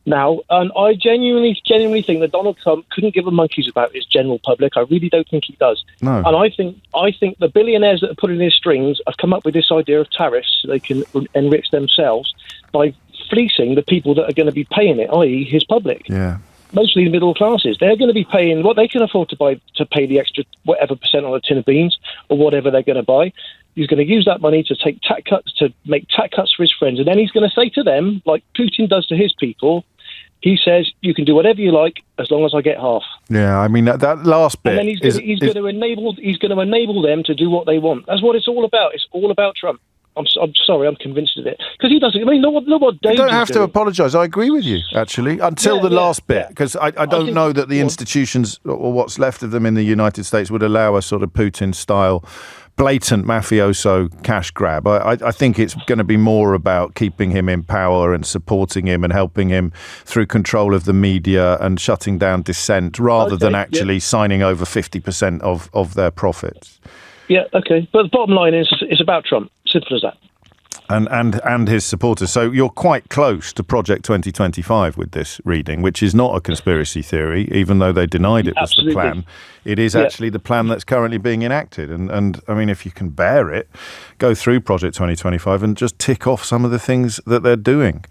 now, and I genuinely think that Donald Trump couldn't give a monkey's about his general public. I really don't think he does. No. And I think the billionaires that are pulling his strings have come up with this idea of tariffs so they can enrich themselves by fleecing the people that are going to be paying it, i.e. his public. Yeah. Mostly the middle classes. They're going to be paying what they can afford to pay the extra whatever percent on a tin of beans or whatever they're going to buy. He's going to use that money to make tax cuts for his friends, and then he's going to say to them, like Putin does to his people, he says, you can do whatever you like as long as I get half. Yeah, I mean, that last bit. And then he's going to enable them to do what they want. That's what it's all about. It's all about Trump. I'm sorry, I'm convinced of it. Because he doesn't. I mean, look what Dave. You don't have to apologise. I agree with you, actually, until the last bit. Because I don't know that the institutions or what's left of them in the United States would allow a sort of Putin-style blatant mafioso cash grab. I think it's going to be more about keeping him in power and supporting him and helping him through control of the media and shutting down dissent rather than actually signing over 50% of their profits. Yeah, okay. But the bottom line is it's about Trump. Simple as that. And his supporters. So you're quite close to Project 2025 with this reading, which is not a conspiracy theory, even though they denied it was the plan. It is actually the plan that's currently being enacted. And I mean, if you can bear it, go through Project 2025 and just tick off some of the things that they're doing.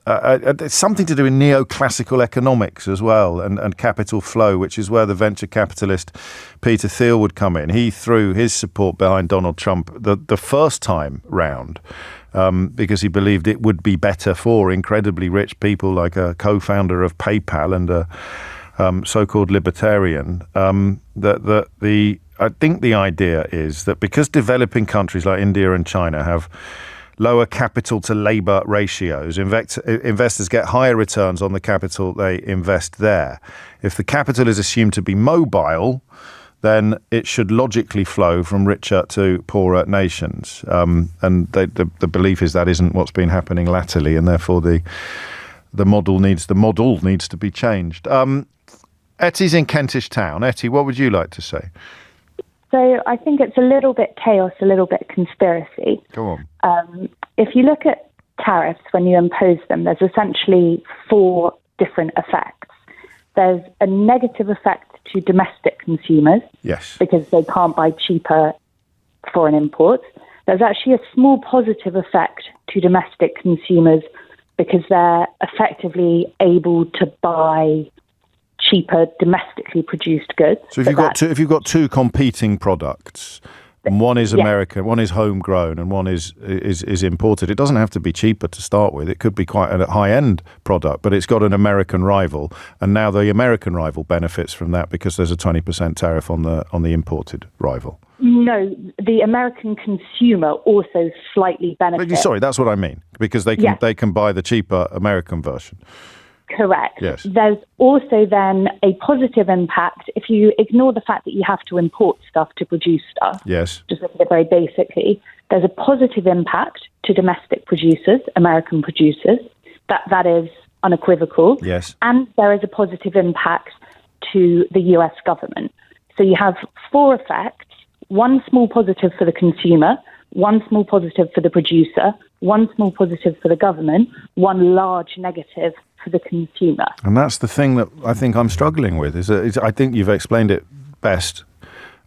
It's something to do with neoclassical economics as well, and capital flow, which is where the venture capitalist Peter Thiel would come in. He threw his support behind Donald Trump the first time round because he believed it would be better for incredibly rich people like a co-founder of PayPal and a so-called libertarian. I think the idea is that because developing countries like India and China have lower capital to labour ratios, investors get higher returns on the capital they invest there. If the capital is assumed to be mobile, then it should logically flow from richer to poorer nations. And the belief is that isn't what's been happening latterly, and therefore the model needs to be changed. Etty's in Kentish Town. Etty, what would you like to say? So I think it's a little bit chaos, a little bit conspiracy. Go on. If you look at tariffs, when you impose them, there's essentially 4 different effects. There's a negative effect to domestic consumers, yes, because they can't buy cheaper foreign imports. There's actually a small positive effect to domestic consumers because they're effectively able to buy cheaper domestically produced goods. So if you've got two competing products, and one is American, one is homegrown, and one is imported, it doesn't have to be cheaper to start with. It could be quite a high-end product, but it's got an American rival, and now the American rival benefits from that because there's a 20% tariff on the imported rival. No, the American consumer also slightly benefits. Sorry, that's what I mean, because they can buy the cheaper American version. Correct. Yes. There's also then a positive impact if you ignore the fact that you have to import stuff to produce stuff. Yes. Just look at it very basically. There's a positive impact to domestic producers, American producers. That is unequivocal. Yes. And there is a positive impact to the US government. So you have 4 effects, one small positive for the consumer, one small positive for the producer, one small positive for the government, one large negative for the consumer. And that's the thing that I think I'm struggling with. I think you've explained it best.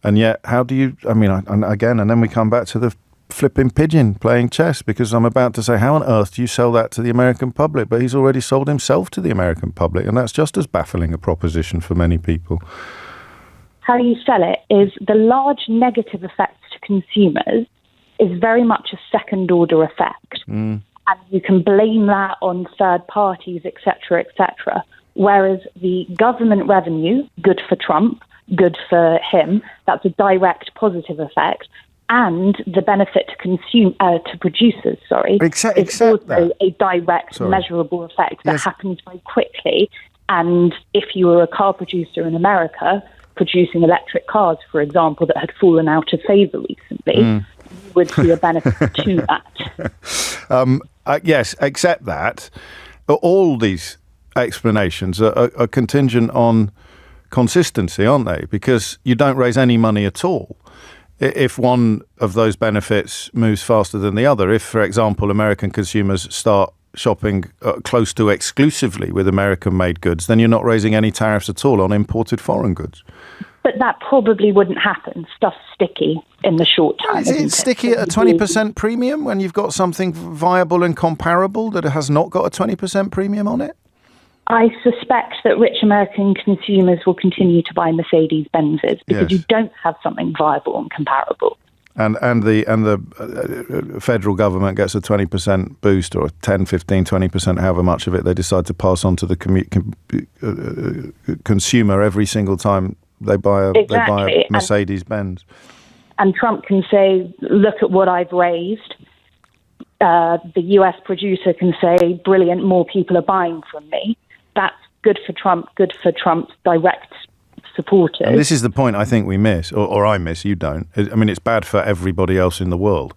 And yet, how do you... I mean, and then we come back to the flipping pigeon playing chess, because I'm about to say, how on earth do you sell that to the American public? But he's already sold himself to the American public, and that's just as baffling a proposition for many people. How you sell it is the large negative effects to consumers is very much a second-order effect. And you can blame that on third parties, et cetera, whereas the government revenue, good for Trump, good for him, that's a direct positive effect, and the benefit to producers, is also a direct, measurable effect that happens very quickly. And if you were a car producer in America, producing electric cars, for example, that had fallen out of favour recently, you would see a benefit to that. Yes, except that all these explanations are contingent on consistency, aren't they? Because you don't raise any money at all if one of those benefits moves faster than the other. If, for example, American consumers start shopping close to exclusively with American-made goods, then you're not raising any tariffs at all on imported foreign goods. But that probably wouldn't happen. Stuff's sticky in the short term. Is it sticky at a 20% premium when you've got something viable and comparable that has not got a 20% premium on it? I suspect that rich American consumers will continue to buy Mercedes-Benzes because you don't have something viable and comparable. And the federal government gets a 20% boost, or 10, 15, 20%, however much of it they decide to pass on to the consumer every single time they buy a Mercedes-Benz. And Trump can say, look at what I've raised. The US producer can say, brilliant, more people are buying from me. That's good for Trump's direct supporters. And this is the point I think we miss, or I miss, you don't. I mean, it's bad for everybody else in the world.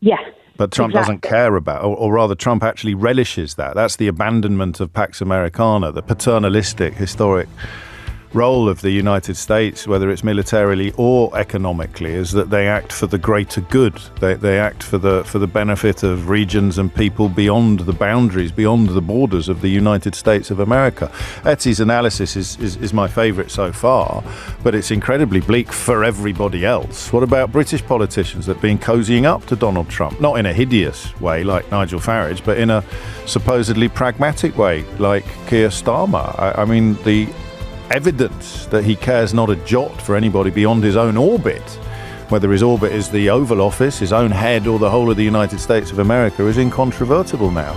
Yeah. But Trump doesn't care about, or rather Trump actually relishes that. That's the abandonment of Pax Americana, the paternalistic, historic role of the United States, whether it's militarily or economically, is that they act for the greater good. They act for the benefit of regions and people beyond the boundaries, beyond the borders of the United States of America. Etsy's analysis is my favourite so far, but it's incredibly bleak for everybody else. What about British politicians that have been cozying up to Donald Trump? Not in a hideous way like Nigel Farage, but in a supposedly pragmatic way like Keir Starmer. I mean, the evidence that he cares not a jot for anybody beyond his own orbit, whether his orbit is the Oval Office, his own head, or the whole of the United States of America, is incontrovertible now.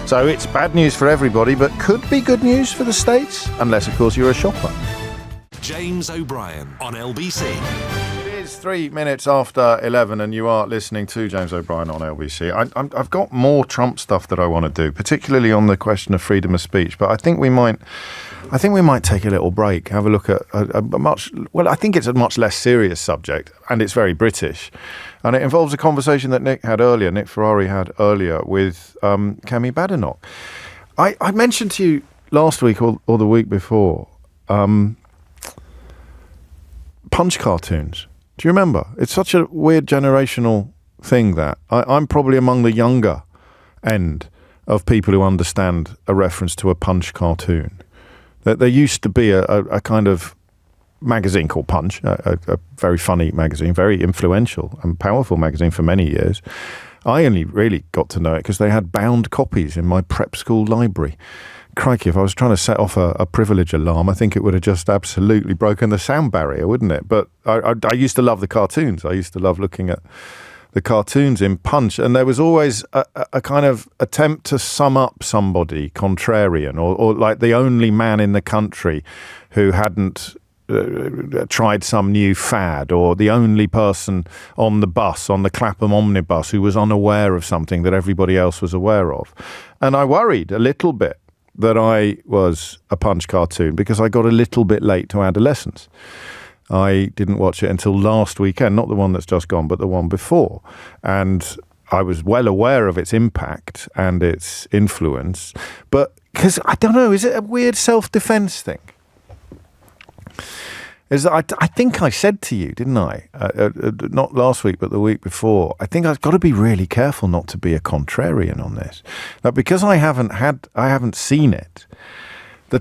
So it's bad news for everybody, but could be good news for the States, unless, of course, you're a shopper. James O'Brien on LBC. It is 3 minutes after 11, and you are listening to James O'Brien on LBC. I've got more Trump stuff that I want to do, particularly on the question of freedom of speech, but I think we might take a little break, have a look at I think it's a much less serious subject, and it's very British. And it involves a conversation that Nick Ferrari had earlier with Kemi Badenoch. I mentioned to you last week or the week before, punch cartoons. Do you remember? It's such a weird generational thing that I'm probably among the younger end of people who understand a reference to a punch cartoon. There used to be a kind of magazine called Punch, a very funny magazine, very influential and powerful magazine for many years. I only really got to know it because they had bound copies in my prep school library. Crikey, if I was trying to set off a privilege alarm, I think it would have just absolutely broken the sound barrier, wouldn't it? But I used to love the cartoons. I used to love looking at the cartoons in Punch, and there was always a kind of attempt to sum up somebody contrarian or like the only man in the country who hadn't tried some new fad, or the only person on the bus, on the Clapham omnibus, who was unaware of something that everybody else was aware of. And I worried a little bit that I was a Punch cartoon because I got a little bit late to Adolescence. I didn't watch it until last weekend, not the one that's just gone, but the one before. And I was well aware of its impact and its influence. But because, I don't know, is it a weird self-defense thing? Is that I think I said to you, didn't I? Not last week, but the week before. I think I've got to be really careful not to be a contrarian on this. Now, because I haven't seen it, the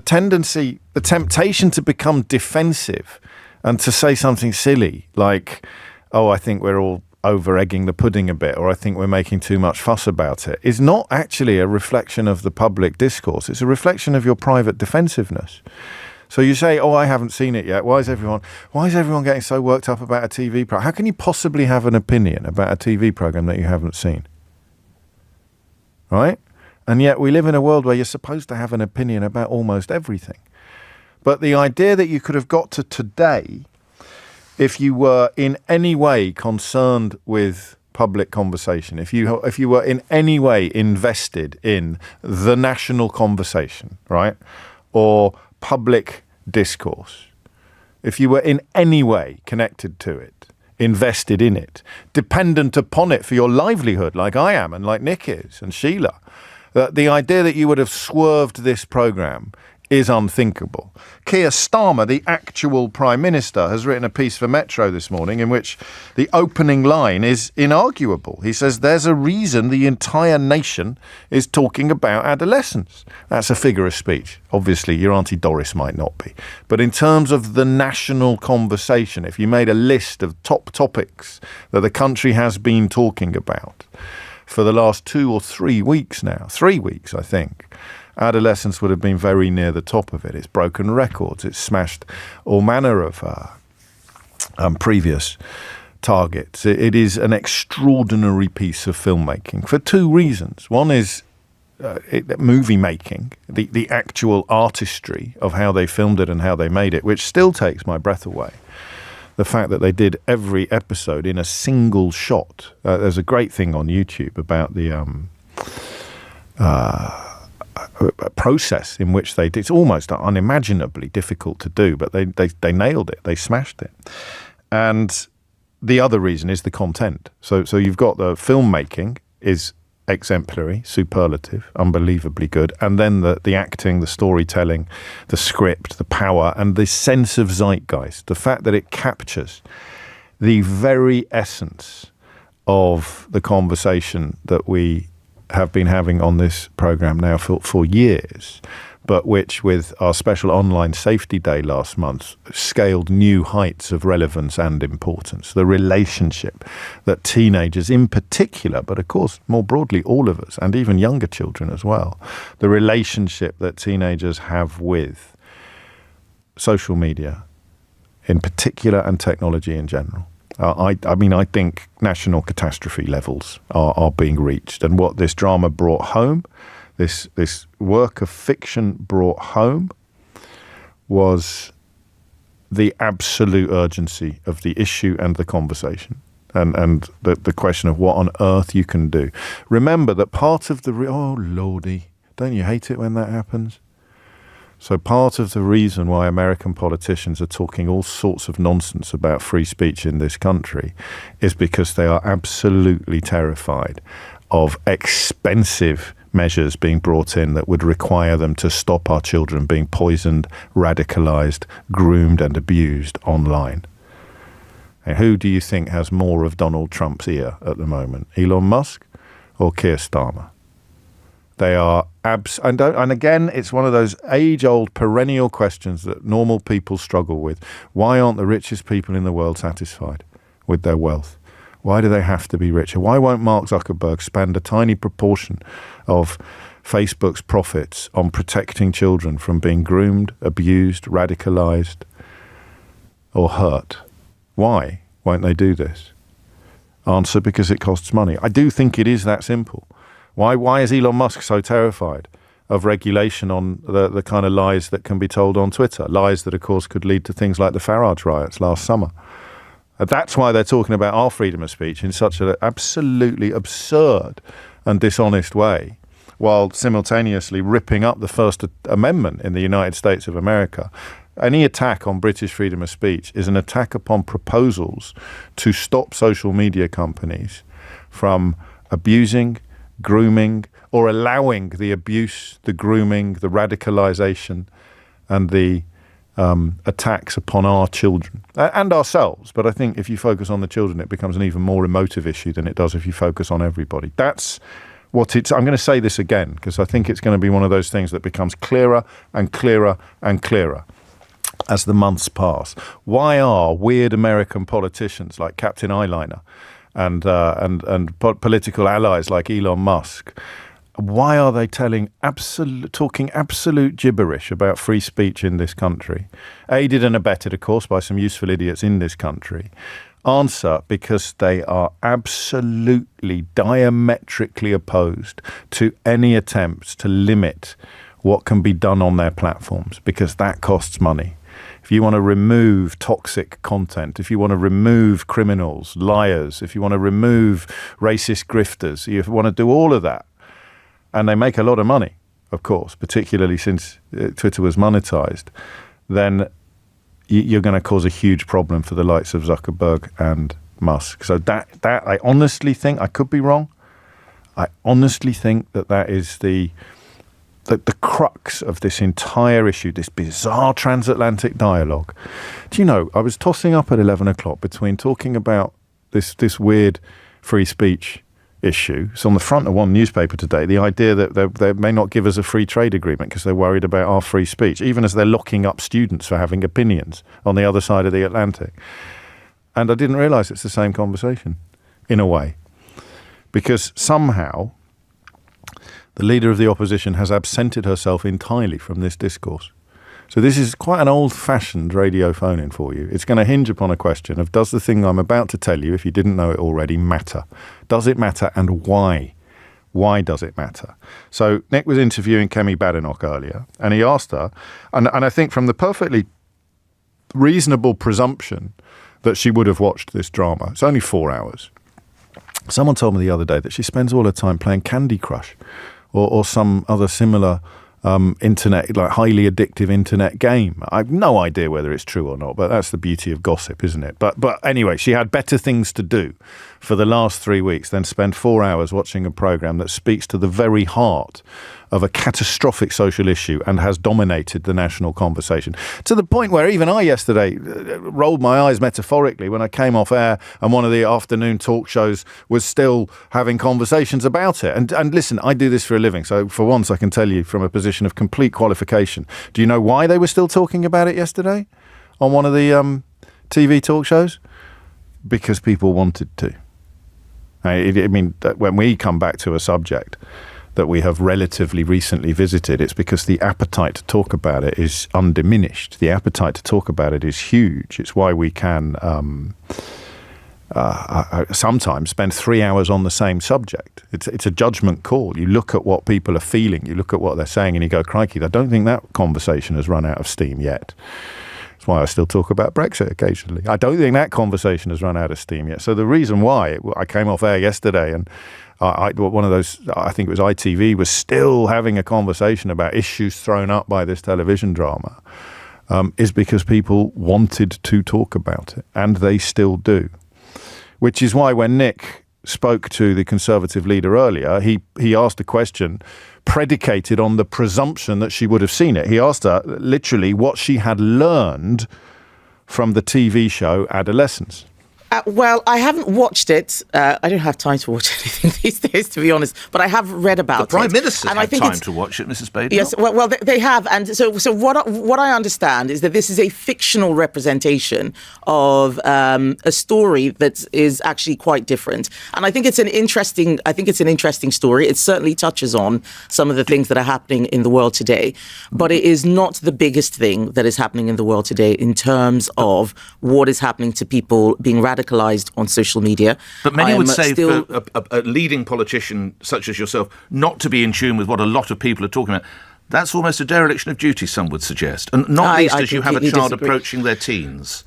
temptation to become defensive and to say something silly like, oh, I think we're all over-egging the pudding a bit, or I think we're making too much fuss about it, is not actually a reflection of the public discourse. It's a reflection of your private defensiveness. So you say, oh, I haven't seen it yet. Why is everyone getting so worked up about a TV program? How can you possibly have an opinion about a TV program that you haven't seen? Right? And yet we live in a world where you're supposed to have an opinion about almost everything. But the idea that you could have got to today if you were in any way concerned with public conversation, if you were in any way invested in the national conversation, right, or public discourse, if you were in any way connected to it, invested in it, dependent upon it for your livelihood, like I am and like Nick is and Sheila, the idea that you would have swerved this programme is unthinkable. Keir Starmer, the actual Prime Minister, has written a piece for Metro this morning in which the opening line is inarguable. He says, there's a reason the entire nation is talking about adolescence. That's a figure of speech. Obviously, your Auntie Doris might not be. But in terms of the national conversation, if you made a list of top topics that the country has been talking about for the last 2 or 3 weeks now, 3 weeks, I think, Adolescence would have been very near the top of it. It's broken records. It's smashed all manner of previous targets. It is an extraordinary piece of filmmaking for 2 reasons. One is movie making, the actual artistry of how they filmed it and how they made it, which still takes my breath away. The fact that they did every episode in a single shot. There's a great thing on YouTube about the process in which they did. It's almost unimaginably difficult to do, but they nailed it. They smashed it. And the other reason is the content. So you've got the filmmaking is exemplary, superlative, unbelievably good. And then the acting, the storytelling, the script, the power, and the sense of zeitgeist, the fact that it captures the very essence of the conversation that we have been having on this program now for years, but which, with our special online safety day last month, scaled new heights of relevance and importance. The relationship that teenagers in particular, but of course more broadly all of us, and even younger children as well, the relationship that teenagers have with social media in particular and technology in general. I mean, I think national catastrophe levels are being reached. And what this drama brought home, this work of fiction brought home, was the absolute urgency of the issue and the conversation. And the question of what on earth you can do. Remember that part of the... oh, Lordy, don't you hate it when that happens? So part of the reason why American politicians are talking all sorts of nonsense about free speech in this country is because they are absolutely terrified of expensive measures being brought in that would require them to stop our children being poisoned, radicalized, groomed and abused online. And who do you think has more of Donald Trump's ear at the moment, Elon Musk or Keir Starmer? They are and again, it's one of those age-old perennial questions that normal people struggle with. Why aren't the richest people in the world satisfied with their wealth? Why do they have to be richer? Why won't Mark Zuckerberg spend a tiny proportion of Facebook's profits on protecting children from being groomed, abused, radicalized, or hurt? Why won't they do this? Answer: because it costs money. I do think it is that simple. Why is Elon Musk so terrified of regulation on the kind of lies that can be told on Twitter? Lies that, of course, could lead to things like the Farage riots last summer. That's why they're talking about our freedom of speech in such an absolutely absurd and dishonest way, while simultaneously ripping up the First Amendment in the United States of America. Any attack on British freedom of speech is an attack upon proposals to stop social media companies from abusing, grooming, or allowing the abuse, the grooming, the radicalization, and the attacks upon our children and ourselves. But I think if you focus on the children, it becomes an even more emotive issue than it does if you focus on everybody. That's what it's... I'm going to say this again because I think it's going to be one of those things that becomes clearer and clearer and clearer as the months pass. Why are weird American politicians like Captain Eyeliner and political allies like Elon Musk, why are they talking absolute gibberish about free speech in this country? Aided and abetted, of course, by some useful idiots in this country. Answer: because they are absolutely diametrically opposed to any attempts to limit what can be done on their platforms, because that costs money. If you want to remove toxic content, if you want to remove criminals, liars, if you want to remove racist grifters, if you want to do all of that, and they make a lot of money, of course, particularly since Twitter was monetized, then you're going to cause a huge problem for the likes of Zuckerberg and Musk. So that I honestly think, I could be wrong, I honestly think that is the crux of this entire issue, this bizarre transatlantic dialogue. Do you know, I was tossing up at 11 o'clock between talking about this weird free speech issue. It's on the front of one newspaper today, the idea that they may not give us a free trade agreement because they're worried about our free speech, even as they're locking up students for having opinions on the other side of the Atlantic. And I didn't realise it's the same conversation, in a way. Because somehow the leader of the opposition has absented herself entirely from this discourse. So this is quite an old-fashioned radio phone-in for you. It's going to hinge upon a question of, does the thing I'm about to tell you, if you didn't know it already, matter? Does it matter, and why? Why does it matter? So Nick was interviewing Kemi Badenoch earlier, and he asked her, and I think from the perfectly reasonable presumption that she would have watched this drama. It's only 4 hours. Someone told me the other day that she spends all her time playing Candy Crush or some other similar internet, like highly addictive internet game. I have no idea whether it's true or not, but that's the beauty of gossip, isn't it? But anyway, she had better things to do for the last 3 weeks than spend 4 hours watching a programme that speaks to the very heart of a catastrophic social issue and has dominated the national conversation, to the point where even I yesterday rolled my eyes metaphorically when I came off air and one of the afternoon talk shows was still having conversations about it. And listen, I do this for a living, so for once I can tell you from a position of complete qualification. Do you know why they were still talking about it yesterday on one of the TV talk shows? Because people wanted to. I mean, when we come back to a subject that we have relatively recently visited, it's because the appetite to talk about it is undiminished. The appetite to talk about it is huge. It's why we can sometimes spend 3 hours on the same subject. It's a judgment call. You look at what people are feeling, you look at what they're saying, and you go, crikey, I don't think that conversation has run out of steam yet. That's why I still talk about Brexit occasionally. I don't think that conversation has run out of steam yet. So the reason why I came off air yesterday and one of those, I think it was ITV, was still having a conversation about issues thrown up by this television drama, is because people wanted to talk about it, and they still do. Which is why when Nick spoke to the Conservative leader earlier, he asked a question predicated on the presumption that she would have seen it. He asked her literally what she had learned from the TV show Adolescence. Well, I haven't watched it. I don't have time to watch anything these days, to be honest. But I have read about it. The Prime Minister had time to watch it, Mrs. Badenoch. Yes, well, they have. And so what I understand is that this is a fictional representation of a story that is actually quite different. And I think it's an interesting story. It certainly touches on some of the things that are happening in the world today. But it is not the biggest thing that is happening in the world today in terms of what is happening to people being radicalized on social media. But many would say for a leading politician such as yourself not to be in tune with what a lot of people are talking about, that's almost a dereliction of duty, some would suggest. And not least as you have a child approaching their teens.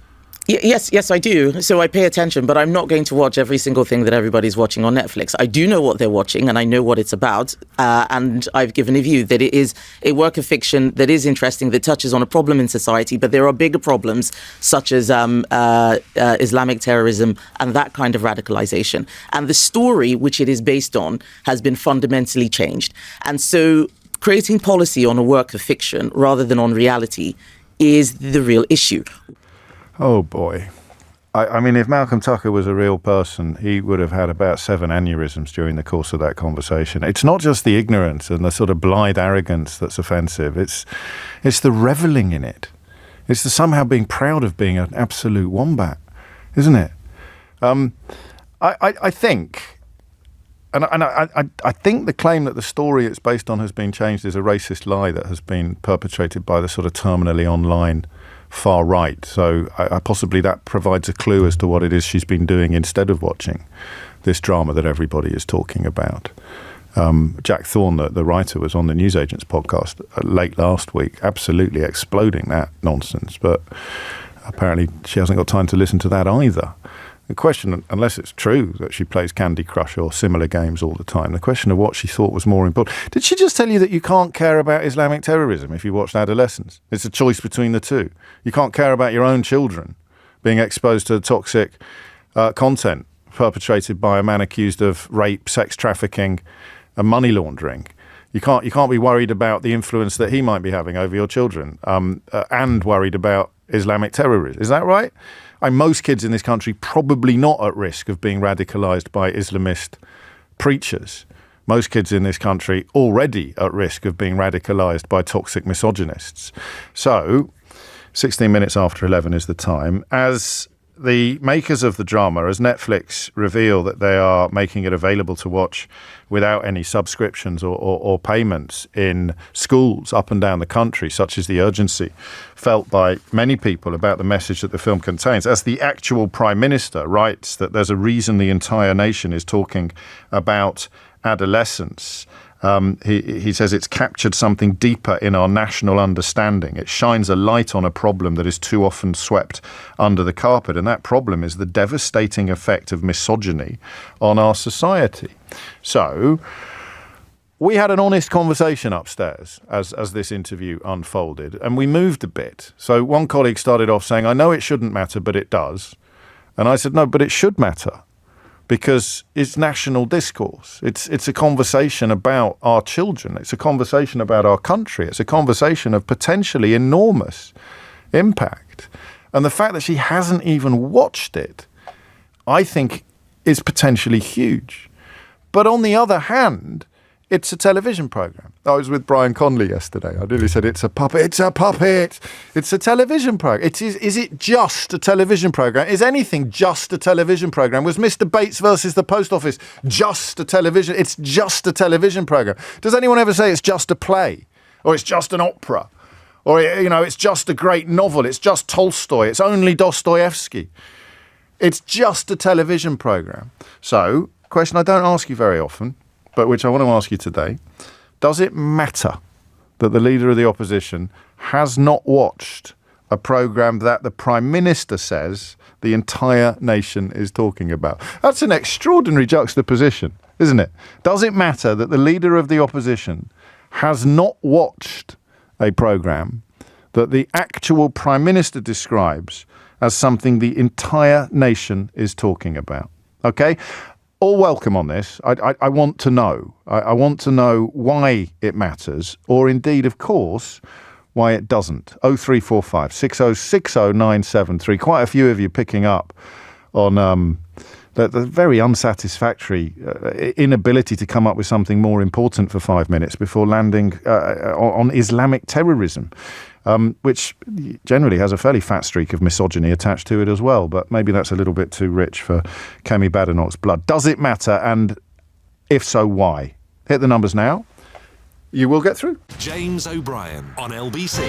Yes, I do. So I pay attention, but I'm not going to watch every single thing that everybody's watching on Netflix. I do know what they're watching, and I know what it's about, and I've given a view that it is a work of fiction that is interesting, that touches on a problem in society, but there are bigger problems, such as Islamic terrorism and that kind of radicalization. And the story which it is based on has been fundamentally changed. And so creating policy on a work of fiction rather than on reality is the real issue. Oh, boy. I mean, if Malcolm Tucker was a real person, he would have had about 7 aneurysms during the course of that conversation. It's not just the ignorance and the sort of blithe arrogance that's offensive. It's the revelling in it. It's the somehow being proud of being an absolute wombat, isn't it? I think... And I think the claim that the story it's based on has been changed is a racist lie that has been perpetrated by the sort of terminally online far right. So possibly that provides a clue as to what it is she's been doing instead of watching this drama that everybody is talking about. Jack Thorne, the writer, was on the Newsagents podcast late last week, absolutely exploding that nonsense. But apparently she hasn't got time to listen to that either. The question, unless it's true that she plays Candy Crush or similar games all the time, the question of what she thought was more important. Did she just tell you that you can't care about Islamic terrorism if you watched Adolescence? It's a choice between the two. You can't care about your own children being exposed to toxic content perpetrated by a man accused of rape, sex trafficking and money laundering. You can't be worried about the influence that he might be having over your children and worried about Islamic terrorism. Is that right? Most kids in this country probably not at risk of being radicalised by Islamist preachers. Most kids in this country already at risk of being radicalised by toxic misogynists. So, 16 minutes after 11 is the time. As the makers of the drama, as Netflix reveal that they are making it available to watch without any subscriptions or payments in schools up and down the country, such as the urgency felt by many people about the message that the film contains, as the actual Prime Minister writes that there's a reason the entire nation is talking about adolescence. He says it's captured something deeper in our national understanding. It shines a light on a problem that is too often swept under the carpet, and that problem is the devastating effect of misogyny on our society. So, we had an honest conversation upstairs as this interview unfolded, and we moved a bit. So one colleague started off saying, I know it shouldn't matter, but it does. And I said, no, but it should matter, because it's national discourse. It's a conversation about our children. It's a conversation about our country. It's a conversation of potentially enormous impact. And the fact that she hasn't even watched it, I think, is potentially huge. But on the other hand, it's a television programme. I was with Brian Conley yesterday. I nearly said it's a puppet. It's a puppet. It's a television programme. Is it just a television programme? Is anything just a television programme? Was Mr. Bates versus the Post Office just a television? It's just a television programme. Does anyone ever say it's just a play? Or it's just an opera? Or, it's just a great novel. It's just Tolstoy. It's only Dostoevsky. It's just a television programme. So, question I don't ask you very often, but which I want to ask you today. Does it matter that the leader of the opposition has not watched a programme that the Prime Minister says the entire nation is talking about? That's an extraordinary juxtaposition, isn't it? Does it matter that the leader of the opposition has not watched a programme that the actual Prime Minister describes as something the entire nation is talking about? Okay? All welcome on this. I want to know. I want to know why it matters, or indeed, of course, why it doesn't. 0345 6060 973. Quite a few of you picking up on the very unsatisfactory inability to come up with something more important for 5 minutes before landing on Islamic terrorism. Which generally has a fairly fat streak of misogyny attached to it as well. But maybe that's a little bit too rich for Kemi Badenoch's blood. Does it matter? And if so, why? Hit the numbers now. You will get through. James O'Brien on LBC.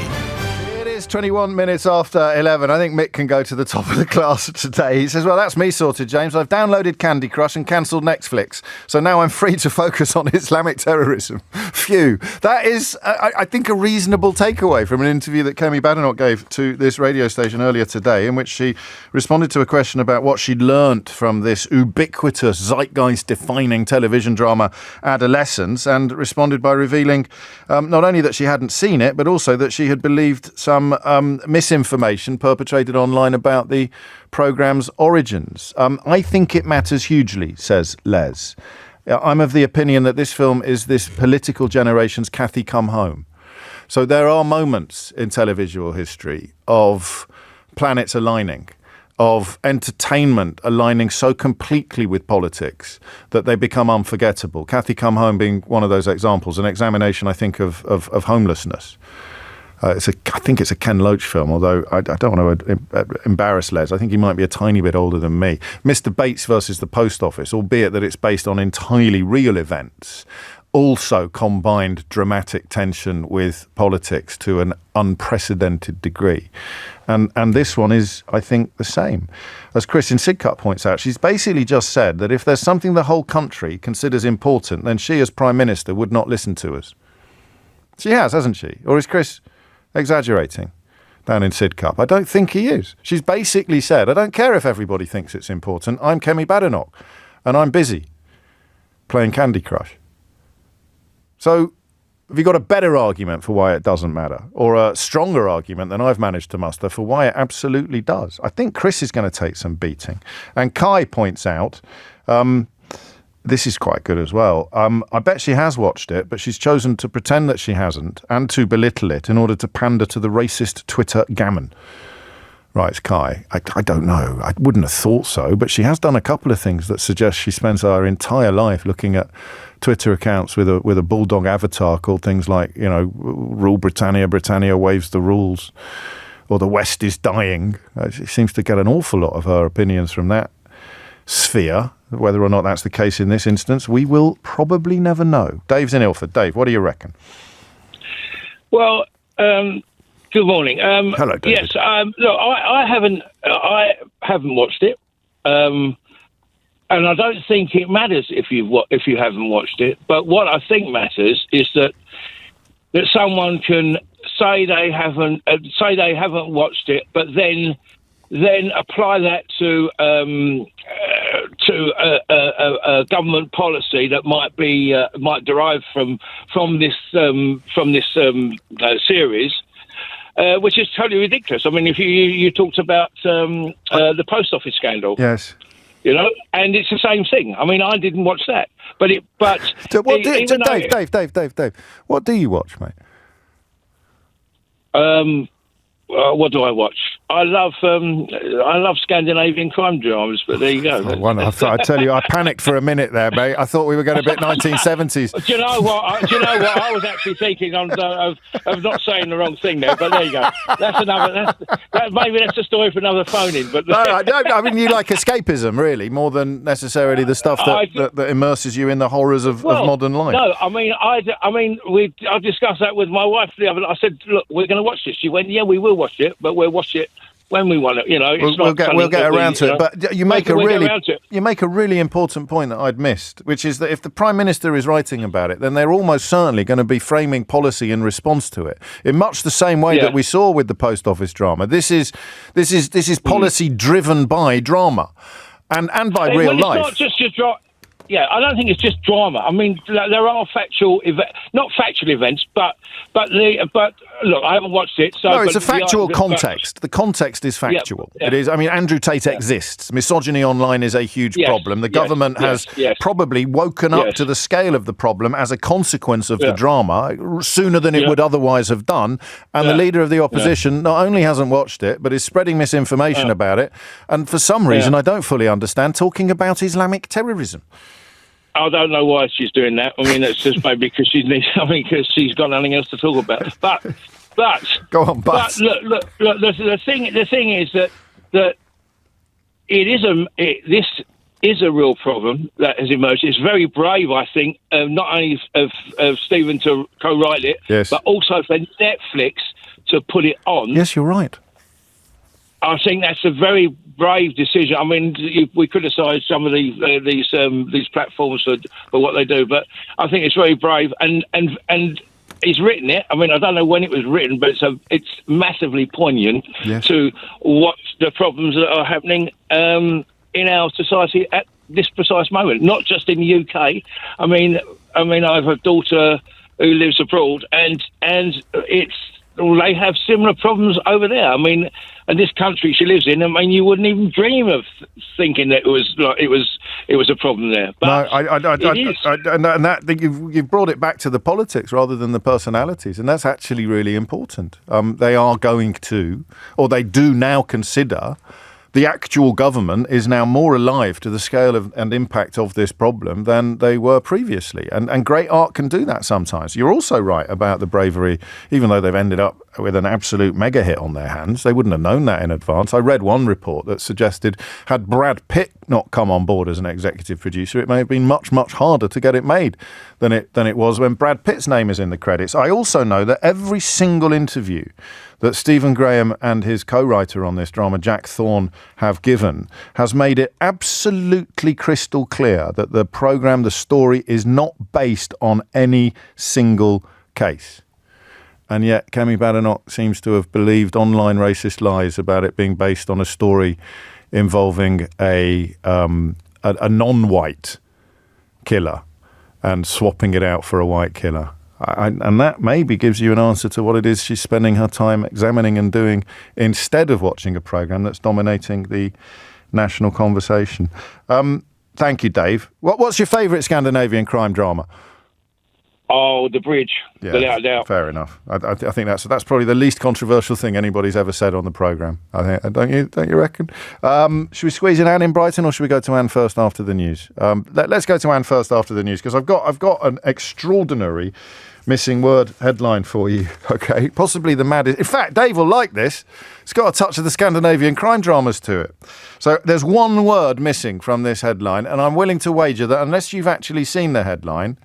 It is 21 minutes after 11. I think Mick can go to the top of the class today. He says, well, that's me sorted, James. I've downloaded Candy Crush and cancelled Netflix. So now I'm free to focus on Islamic terrorism. Phew. That is, I think, a reasonable takeaway from an interview that Kemi Badenoch gave to this radio station earlier today, in which she responded to a question about what she'd learnt from this ubiquitous, zeitgeist-defining television drama, Adolescence, and responded by revealing not only that she hadn't seen it, but also that she had believed some misinformation perpetrated online about the programme's origins. I think it matters hugely, says Les. I'm of the opinion that this film is this political generation's Cathy Come Home. So there are moments in televisual history of planets aligning, of entertainment aligning so completely with politics that they become unforgettable. Cathy Come Home being one of those examples, an examination, I think, of homelessness. I think it's a Ken Loach film, although I don't want to embarrass Les. I think he might be a tiny bit older than me. Mr. Bates versus the Post Office, albeit that it's based on entirely real events, also combined dramatic tension with politics to an unprecedented degree. And this one is, I think, the same. As Chris in Sidcup points out, she's basically just said that if there's something the whole country considers important, then she as Prime Minister would not listen to us. She has, hasn't she? Or is Chris exaggerating down in Sidcup? I don't think he is. She's basically said, I don't care if everybody thinks it's important. I'm Kemi Badenoch, and I'm busy playing Candy Crush. So have you got a better argument for why it doesn't matter, or a stronger argument than I've managed to muster for why it absolutely does? I think Chris is going to take some beating. And Kai points out, this is quite good as well. I bet she has watched it, but she's chosen to pretend that she hasn't and to belittle it in order to pander to the racist Twitter gammon. Writes Kai. I don't know. I wouldn't have thought so, but she has done a couple of things that suggest she spends her entire life looking at Twitter accounts with a bulldog avatar called things like, Rule Britannia, Britannia waves the rules, or the West is dying. She seems to get an awful lot of her opinions from that sphere. Whether or not that's the case in this instance, we will probably never know. Dave's in Ilford. Dave, what do you reckon? Well, good morning. Hello, David. Yes, look, I haven't watched it, and I don't think it matters if you haven't watched it. But what I think matters is that someone can say they haven't watched it, but then apply that to a government policy that might derive from this series, which is totally ridiculous. I mean, if you talked about the post office scandal, yes, and it's the same thing. I mean, I didn't watch that, Dave, what do you watch, mate? What do I watch? I love Scandinavian crime dramas, but there you go. I tell you, I panicked for a minute there, mate. I thought we were going a bit 1970s. Do you know what? I was actually thinking of not saying the wrong thing there, but there you go. Maybe that's a story for another phone-in. But no, I mean, you like escapism, really, more than necessarily the stuff that immerses you in the horrors of modern life. No, I mean, I discussed that with my wife the other night. I said, look, we're going to watch this. She went, yeah, we will watch it, but we'll watch it when we want it. We'll get around to it. But you make a really important point that I'd missed, which is that if the Prime Minister is writing about it, then they're almost certainly going to be framing policy in response to it, in much the same way that we saw with the post office drama. This is policy driven by drama, and by real life. It's not just your drama. Yeah, I don't think it's just drama. I mean, there are not factual events, but look, I haven't watched it. So no, it's a factual context. The context is factual. Yeah. It is. I mean, Andrew Tate exists. Misogyny online is a huge problem. The government has probably woken up to the scale of the problem as a consequence of the drama sooner than it would otherwise have done. And the leader of the opposition not only hasn't watched it, but is spreading misinformation about it. And for some reason, I don't fully understand, talking about Islamic terrorism. I don't know why she's doing that. I mean, it's just maybe because because she's got nothing else to talk about. But go on, but look. The thing is that this is a real problem that has emerged. It's very brave, I think, not only of Stephen to co-write it, but also for Netflix to put it on. Yes, you're right. I think that's a very brave decision. I mean, we criticise some of these platforms for what they do, but I think it's very brave. And he's written it. I mean, I don't know when it was written, but it's massively poignant to what the problems that are happening in our society at this precise moment. Not just in the UK. I mean, I have a daughter who lives abroad, and they have similar problems over there. I mean, in this country she lives in, I mean, you wouldn't even dream of thinking that it was a problem there. But you've brought it back to the politics rather than the personalities, and that's actually really important. They are going to, or they do now consider, the actual government is now more alive to the scale and impact of this problem than they were previously. And great art can do that sometimes. You're also right about the bravery, even though they've ended up with an absolute mega hit on their hands. They wouldn't have known that in advance. I read one report that suggested had Brad Pitt not come on board as an executive producer, it may have been much, much harder to get it made than it was when Brad Pitt's name is in the credits. I also know that every single interview that Stephen Graham and his co-writer on this drama, Jack Thorne, have given has made it absolutely crystal clear that the programme, the story, is not based on any single case. And yet Kemi Badenoch seems to have believed online racist lies about it being based on a story involving a non-white killer and swapping it out for a white killer. And that maybe gives you an answer to what it is she's spending her time examining and doing instead of watching a programme that's dominating the national conversation. Thank you, Dave. What's your favourite Scandinavian crime drama? Oh, The Bridge, without a doubt. Fair enough. I think that's probably the least controversial thing anybody's ever said on the programme. Don't you reckon? Should we squeeze in Anne in Brighton, or should we go to Anne first after the news? Let's go to Anne first after the news, because I've got an extraordinary missing word headline for you. Okay, possibly the maddest. In fact, Dave will like this. It's got a touch of the Scandinavian crime dramas to it. So there's one word missing from this headline, and I'm willing to wager that unless you've actually seen the headline,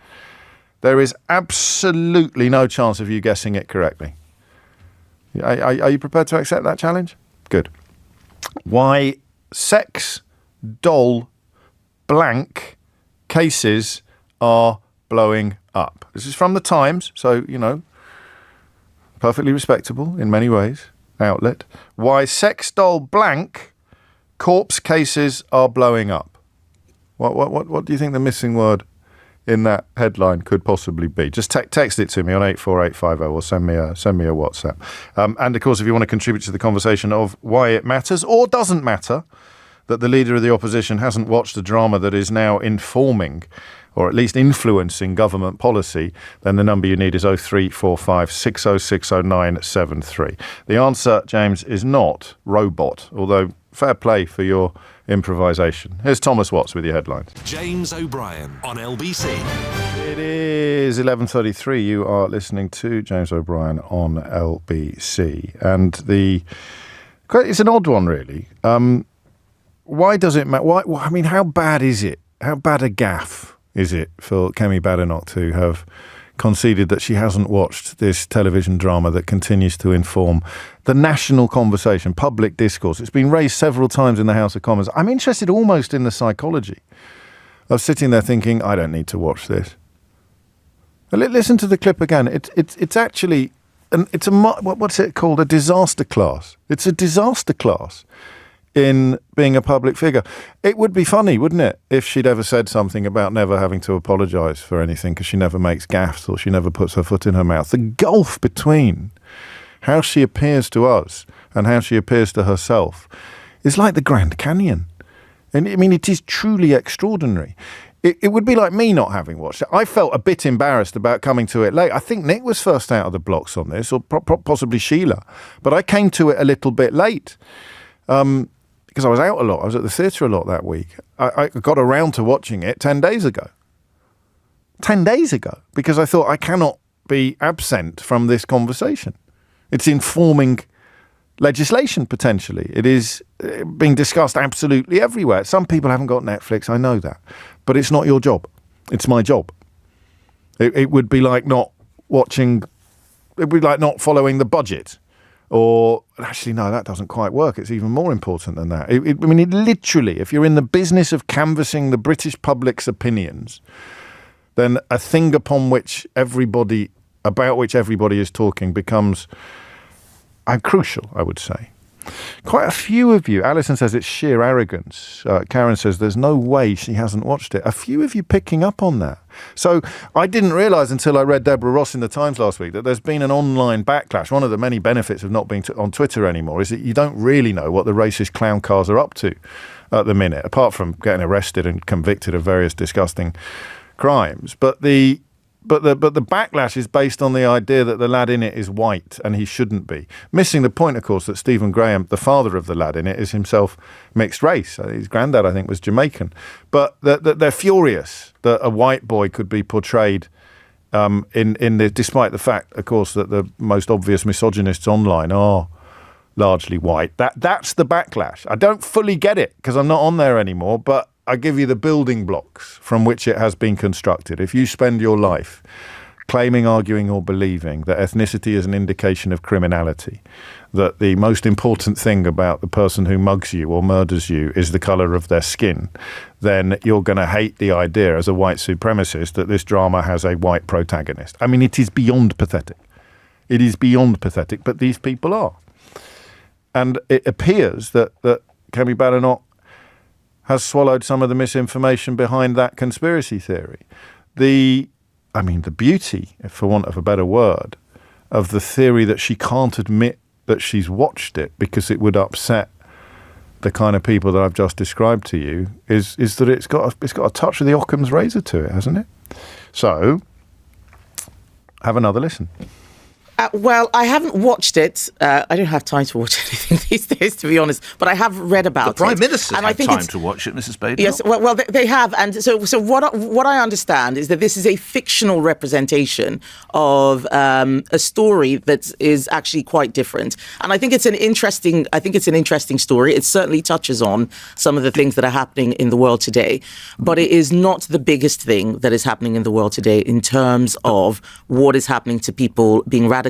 there is absolutely no chance of you guessing it correctly. Are you prepared to accept that challenge? Good. Why sex doll blank cases are blowing up. This is from the Times, so, perfectly respectable in many ways, outlet. Why sex doll blank corpse cases are blowing up. What do you think the missing word in that headline could possibly be? Just text it to me on 84850 or send me a WhatsApp. And of course, if you want to contribute to the conversation of why it matters or doesn't matter that the leader of the opposition hasn't watched a drama that is now informing or at least influencing government policy, then the number you need is 0345 6060973. The answer, James, is not robot, although fair play for your improvisation. Here's Thomas Watts with your headlines. James O'Brien on LBC. It is 11:33. You are listening to James O'Brien on LBC. And it's an odd one, really. Why does it matter? I mean, how bad is it? How bad a gaffe is it for Kemi Badenoch to have conceded that she hasn't watched this television drama that continues to inform the national conversation, public discourse? It's been raised several times in the House of Commons. I'm interested almost in the psychology of sitting there thinking, I don't need to watch this. Listen to the clip again. It's actually, what's it called? A disaster class. It's a disaster class in being a public figure. It would be funny, wouldn't it, if she'd ever said something about never having to apologise for anything because she never makes gaffes or she never puts her foot in her mouth. The gulf between how she appears to us and how she appears to herself is like the Grand Canyon. And I mean, it is truly extraordinary. It would be like me not having watched it. I felt a bit embarrassed about coming to it late. I think Nick was first out of the blocks on this, or possibly Sheila. But I came to it a little bit late. Because I was out a lot. I was at the theatre a lot that week. I got around to watching it 10 days ago. 10 days ago. Because I thought I cannot be absent from this conversation. It's informing legislation, potentially. It is being discussed absolutely everywhere. Some people haven't got Netflix, I know that. But it's not your job. It's my job. It would be like not watching... It would be like not following the budget. Or, actually, no, that doesn't quite work. It's even more important than that. It literally, if you're in the business of canvassing the British public's opinions, then a thing about which everybody is talking becomes crucial, I would say. Quite a few of you, Alison says it's sheer arrogance. Karen says there's no way she hasn't watched it. A few of you picking up on that. So I didn't realise until I read Deborah Ross in the Times last week that there's been an online backlash. One of the many benefits of not being on Twitter anymore is that you don't really know what the racist clown cars are up to at the minute, apart from getting arrested and convicted of various disgusting crimes. But the backlash is based on the idea that the lad in it is white and he shouldn't be. Missing the point, of course, that Stephen Graham, the father of the lad in it, is himself mixed race. His granddad, I think, was Jamaican. But they're furious that a white boy could be portrayed despite the fact, of course, that the most obvious misogynists online are largely white. That's the backlash. I don't fully get it because I'm not on there anymore, but I give you the building blocks from which it has been constructed. If you spend your life claiming, arguing or believing that ethnicity is an indication of criminality, that the most important thing about the person who mugs you or murders you is the colour of their skin, then you're going to hate the idea as a white supremacist that this drama has a white protagonist. I mean, it is beyond pathetic. It is beyond pathetic, but these people are. And it appears that Kemi Badenoch has swallowed some of the misinformation behind that conspiracy theory. The beauty, for want of a better word, of the theory that she can't admit that she's watched it because it would upset the kind of people that I've just described to you is that it's got a touch of the Occam's razor to it, hasn't it? So, have another listen. Well, I haven't watched it. I don't have time to watch anything these days, to be honest. But I have read about it. The Prime Minister's had time to watch it, Mrs. Badenoch. Yes, well, they have. And so what I understand is that this is a fictional representation of a story that is actually quite different. And I think it's an interesting story. It certainly touches on some of the things that are happening in the world today. But it is not the biggest thing that is happening in the world today in terms of what is happening to people being radicalized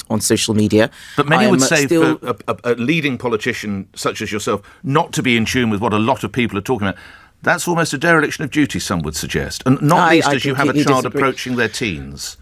on social media. But many would say for a leading politician such as yourself not to be in tune with what a lot of people are talking about, that's almost a dereliction of duty, some would suggest. And not least as you have a child approaching their teens.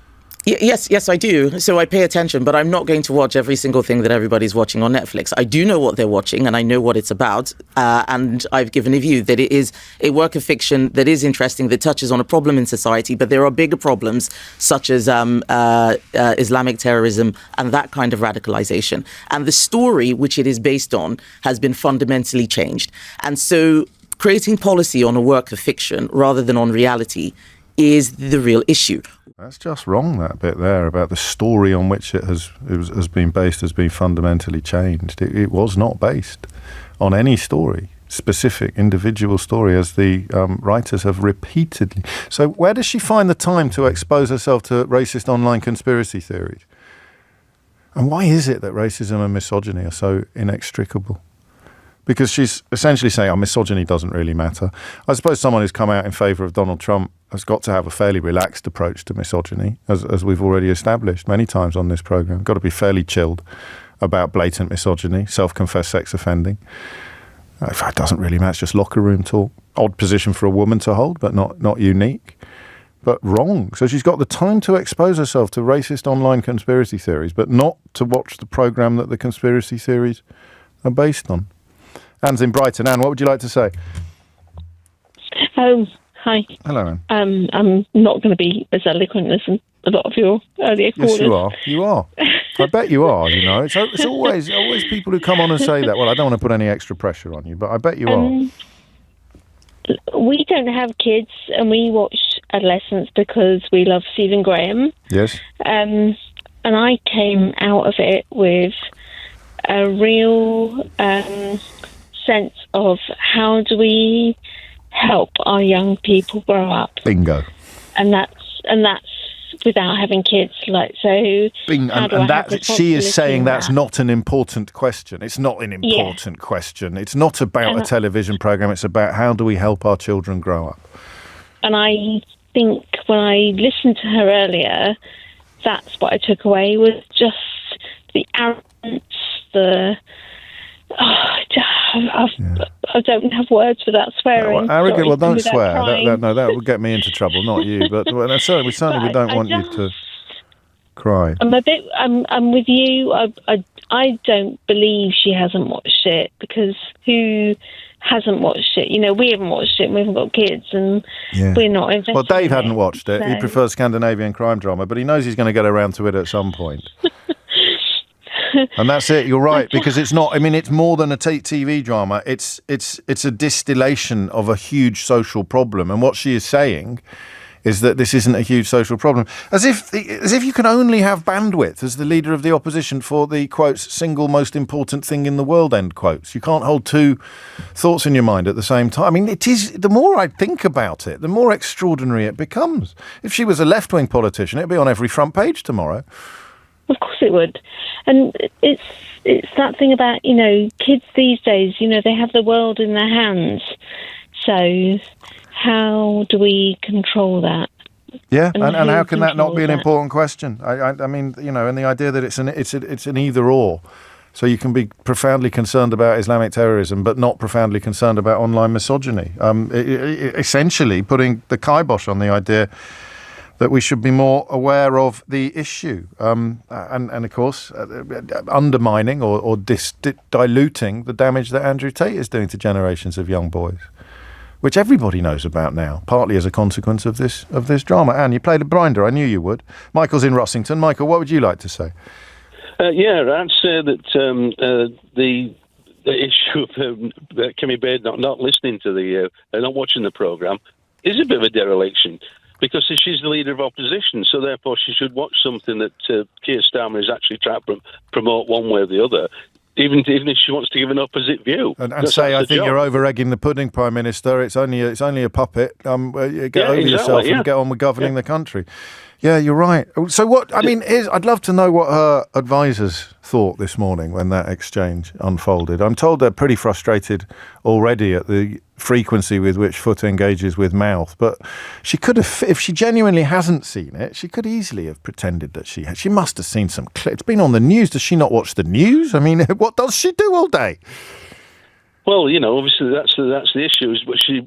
Yes, I do. So I pay attention, but I'm not going to watch every single thing that everybody's watching on Netflix. I do know what they're watching, and I know what it's about. And I've given a view that it is a work of fiction that is interesting, that touches on a problem in society. But there are bigger problems, such as Islamic terrorism and that kind of radicalization. And the story which it is based on has been fundamentally changed. And so creating policy on a work of fiction rather than on reality is the real issue. That's just wrong, that bit there about the story on which it has been based has been fundamentally changed. It was not based on any story, specific individual story, as the writers have repeatedly. So where does she find the time to expose herself to racist online conspiracy theories? And why is it that racism and misogyny are so inextricable? Because she's essentially saying, misogyny doesn't really matter. I suppose someone who's come out in favour of Donald Trump has got to have a fairly relaxed approach to misogyny, as we've already established many times on this programme. Got to be fairly chilled about blatant misogyny, self-confessed sex offending. It doesn't really matter, it's just locker room talk. Odd position for a woman to hold, but not unique. But wrong. So she's got the time to expose herself to racist online conspiracy theories, but not to watch the programme that the conspiracy theories are based on. Anne's in Brighton. Anne, what would you like to say? Hi. Hello, Anne. I'm not going to be as eloquent as a lot of your earlier callers. Yes, you are. You are. I bet you are, you know. It's always people who come on and say that. Well, I don't want to put any extra pressure on you, but I bet you are. We don't have kids, and we watch Adolescence because we love Stephen Graham. Yes. And I came out of it with a real sense of how do we help our young people grow up. Bingo. And that's without having kids. Like, so she is saying that's not an important question. It's not an important question. It's not about a television programme. It's about how do we help our children grow up. And I think when I listened to her earlier, that's what I took away, was just the arrogance, I don't have words for that swearing. Arrogant. Well, don't swear. That would get me into trouble, not you. But certainly we don't want you to cry. I'm with you. I don't believe she hasn't watched it, because who hasn't watched it? You know, we haven't watched it and we haven't got kids, and we're not invested. Well, Dave hadn't watched it. He prefers Scandinavian crime drama, but he knows he's going to get around to it at some point. And that's it. You're right, because it's not. I mean, it's more than a TV drama. It's a distillation of a huge social problem. And what she is saying is that this isn't a huge social problem. As if you can only have bandwidth as the leader of the opposition for the, quotes, single most important thing in the world, end quotes. You can't hold two thoughts in your mind at the same time. I mean, it is. The more I think about it, the more extraordinary it becomes. If she was a left-wing politician, it'd be on every front page tomorrow. Of course it would. And it's that thing about, you know, kids these days, you know, they have the world in their hands. So how do we control that? Yeah, and how can that not be an important question? I mean, you know, and the idea that it's an either or. So you can be profoundly concerned about Islamic terrorism, but not profoundly concerned about online misogyny. Essentially putting the kibosh on the idea that we should be more aware of the issue, and of course undermining or diluting the damage that Andrew Tate is doing to generations of young boys, which everybody knows about now, partly as a consequence of this drama. Anne, you played a blinder. I knew you would. Michael's in Rossington. Michael, what would you like to say? I'd say that the issue of Kemi Badenoch not listening to not watching the programme is a bit of a dereliction. Because she's the leader of opposition, so therefore she should watch something that Keir Starmer is actually trying to promote one way or the other, even if she wants to give an opposite view. And say, I think you're over-egging the pudding, Prime Minister. It's only a puppet. Get over yourself and get on with governing the country. Yeah, you're right. So what, I mean, I'd love to know what her advisors thought this morning when that exchange unfolded. I'm told they're pretty frustrated already at the frequency with which Foot engages with mouth, but she could have, if she genuinely hasn't seen it, she could easily have pretended that she had. She must have seen some clips. It's been on the news. Does she not watch the news? I mean, what does she do all day? Well, obviously that's the issue. Is what she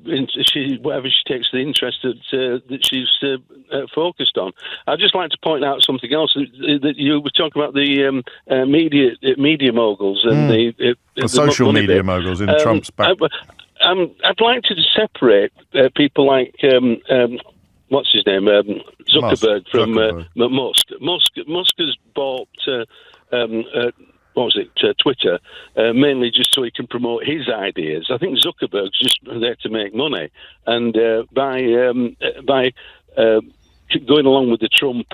whatever she takes the interest that she's focused on. I'd just like to point out something else that you were talking about the media moguls and the social media moguls in Trump's back. I'd like to separate people like what's his name, Zuckerberg from Musk. Musk has bought. Twitter, mainly just so he can promote his ideas. I think Zuckerberg's just there to make money, and by going along with the Trump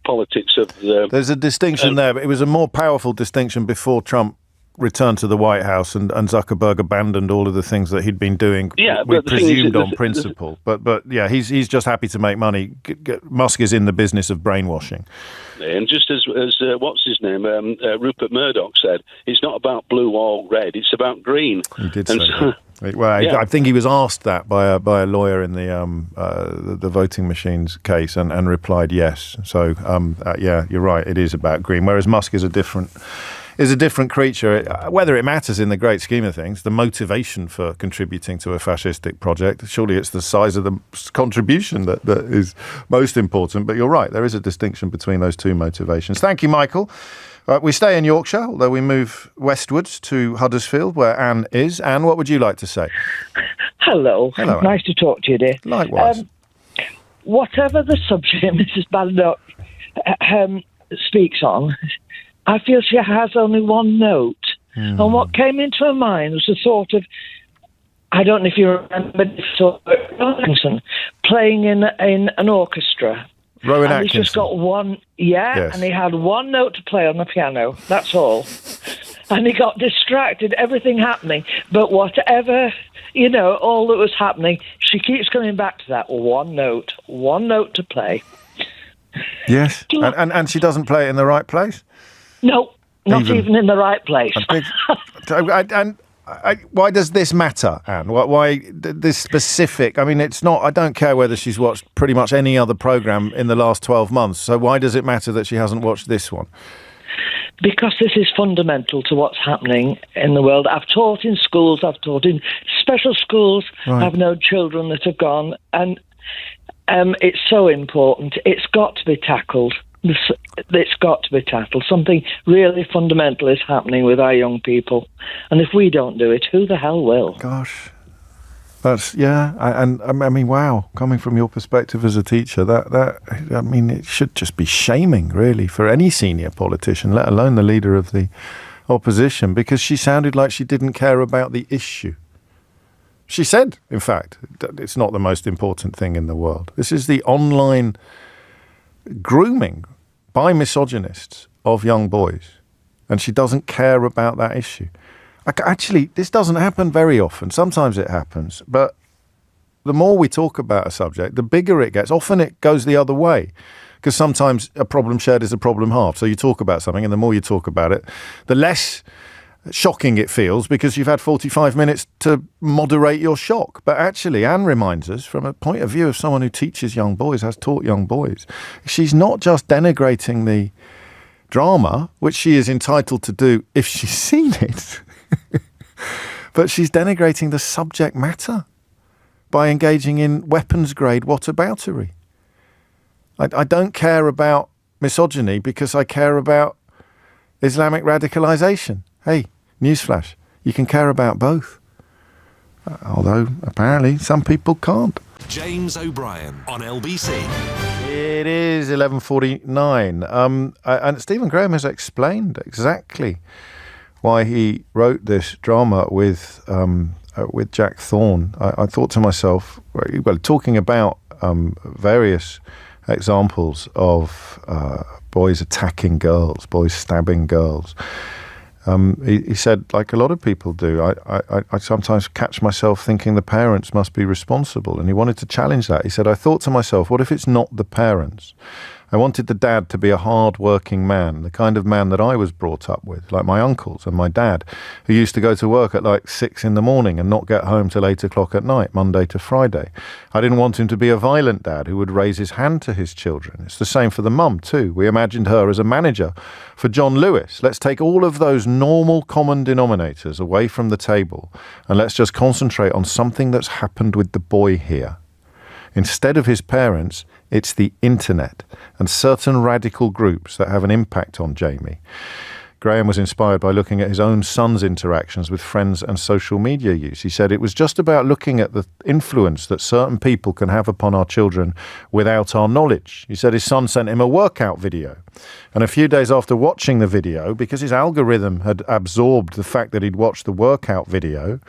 politics of there's a distinction there, but it was a more powerful distinction before Trump returned to the White House and Zuckerberg abandoned all of the things that he'd been doing, we presumed on principle. But yeah, he's just happy to make money. Musk is in the business of brainwashing. And just as what's his name, Rupert Murdoch said, it's not about blue or red, it's about green. He did say that. Well, yeah. I think he was asked that by a lawyer in the voting machines case and replied yes. So yeah, you're right. It is about green. Whereas Musk is a different creature. Whether it matters in the great scheme of things, the motivation for contributing to a fascistic project, surely it's the size of the contribution that is most important. But you're right, there is a distinction between those two motivations. Thank you, Michael. We stay in Yorkshire, although we move westwards to Huddersfield, where Anne is. Anne, what would you like to say? Hello. Hello, Anne. Nice to talk to you, dear. Likewise. Whatever the subject Mrs. Badenoch speaks on, I feel she has only one note. And what came into her mind was the thought of, I don't know if you remember, Adolescence, playing in an orchestra. Rowan and Atkinson. He's just got one, yes. And he had one note to play on the piano, that's all. And he got distracted, everything happening. But whatever, all that was happening, she keeps coming back to that one note to play. Yes, and she doesn't play it in the right place? No, not even in the right place. Why does this matter, Anne? Why this specific? I mean, it's not. I don't care whether she's watched pretty much any other programme in the last 12 months. So why does it matter that she hasn't watched this one? Because this is fundamental to what's happening in the world. I've taught in schools. I've taught in special schools. Right. I've known children that have gone, and it's so important. It's got to be tackled. It's got to be tackled. Something really fundamental is happening with our young people, and if we don't do it, who the hell will? Gosh, that's I mean, wow. Coming from your perspective as a teacher, it should just be shaming, really, for any senior politician, let alone the leader of the opposition, because she sounded like she didn't care about the issue. She said, in fact, it's not the most important thing in the world. This is the online grooming by misogynists of young boys, and she doesn't care about that issue. Actually, this doesn't happen very often. Sometimes it happens, but the more we talk about a subject, the bigger it gets. Often it goes the other way, because sometimes a problem shared is a problem halved. So you talk about something, and the more you talk about it, the less shocking it feels, because you've had 45 minutes to moderate your shock. But actually, Anne reminds us, from a point of view of someone who teaches young boys, has taught young boys, she's not just denigrating the drama, which she is entitled to do if she's seen it, but she's denigrating the subject matter by engaging in weapons-grade whataboutery. I don't care about misogyny because I care about Islamic radicalisation. Hey, newsflash, you can care about both. Although, apparently, some people can't. James O'Brien on LBC. It is 11:49. And Stephen Graham has explained exactly why he wrote this drama with Jack Thorne. I thought to myself, well, talking about various examples of boys attacking girls, boys stabbing girls, he said, like a lot of people do, I sometimes catch myself thinking the parents must be responsible, and he wanted to challenge that. He said, I thought to myself, what if it's not the parents? I wanted the dad to be a hard-working man, the kind of man that I was brought up with, like my uncles and my dad, who used to go to work at like 6 a.m. and not get home till 8 o'clock at night, Monday to Friday. I didn't want him to be a violent dad who would raise his hand to his children. It's the same for the mum too. We imagined her as a manager for John Lewis. Let's take all of those normal common denominators away from the table and let's just concentrate on something that's happened with the boy here. Instead of his parents, it's the internet and certain radical groups that have an impact on Jamie. Graham was inspired by looking at his own son's interactions with friends and social media use. He said it was just about looking at the influence that certain people can have upon our children without our knowledge. He said his son sent him a workout video. And a few days after watching the video, because his algorithm had absorbed the fact that he'd watched the workout video,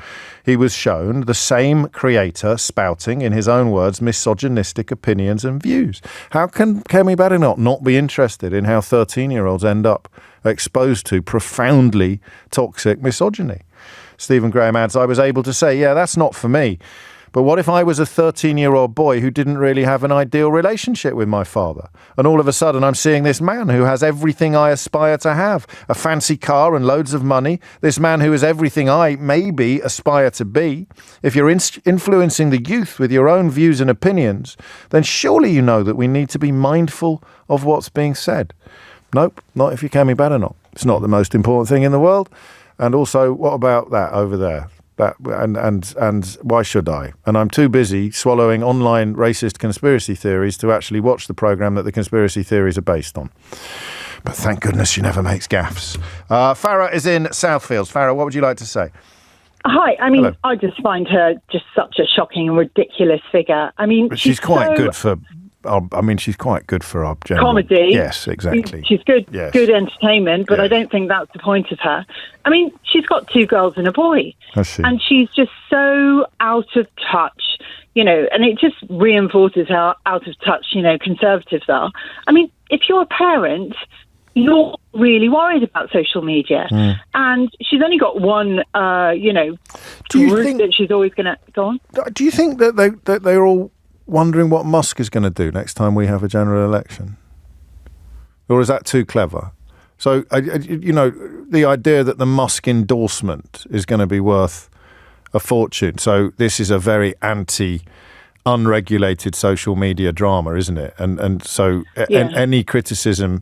he was shown the same creator spouting, in his own words, misogynistic opinions and views. How can Kemi Badenoch not be interested in how 13-year-olds end up exposed to profoundly toxic misogyny? Stephen Graham adds, I was able to say, yeah, that's not for me. But what if I was a 13-year-old boy who didn't really have an ideal relationship with my father? And all of a sudden I'm seeing this man who has everything I aspire to have, a fancy car and loads of money, this man who is everything I maybe aspire to be. If you're influencing the youth with your own views and opinions, then surely you know that we need to be mindful of what's being said. Nope, not if you're Kemi Badenoch. It's not the most important thing in the world. And also, what about that over there? That and why should I? And I'm too busy swallowing online racist conspiracy theories to actually watch the programme that the conspiracy theories are based on. But thank goodness she never makes gaffes. Farah is in Southfields. Farah, what would you like to say? Hi. I mean, Hello. I just find her just such a shocking and ridiculous figure. I mean, But she's quite so good for... she's quite good for our general... comedy. Yes, exactly. She's good, Yes. good entertainment, but Yeah. I don't think that's the point of her. I mean, she's got 2 girls and a boy. I see. And she's just so out of touch, and it just reinforces how out of touch, conservatives are. I mean, if you're a parent, you're really worried about social media. And she's only got one, route that she's always going to go on. Do you think that they're all wondering what Musk is going to do next time we have a general election? Or is that too clever? So, the idea that the Musk endorsement is going to be worth a fortune. So this is a very unregulated social media drama, isn't it? And so any criticism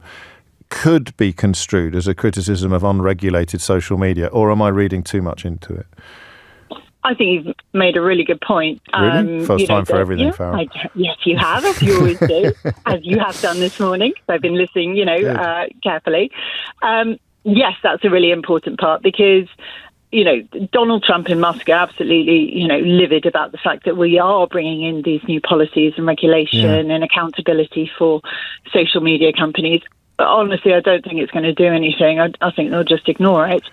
could be construed as a criticism of unregulated social media. Or am I reading too much into it? I think you've made a really good point. Really? First time for everything, Farrell. Yes, you have, as you always do, as you have done this morning. I've been listening, carefully. Yes, that's a really important part because, Donald Trump and Musk are absolutely, livid about the fact that we are bringing in these new policies and regulation and accountability for social media companies. But honestly, I don't think it's going to do anything. I think they'll just ignore it.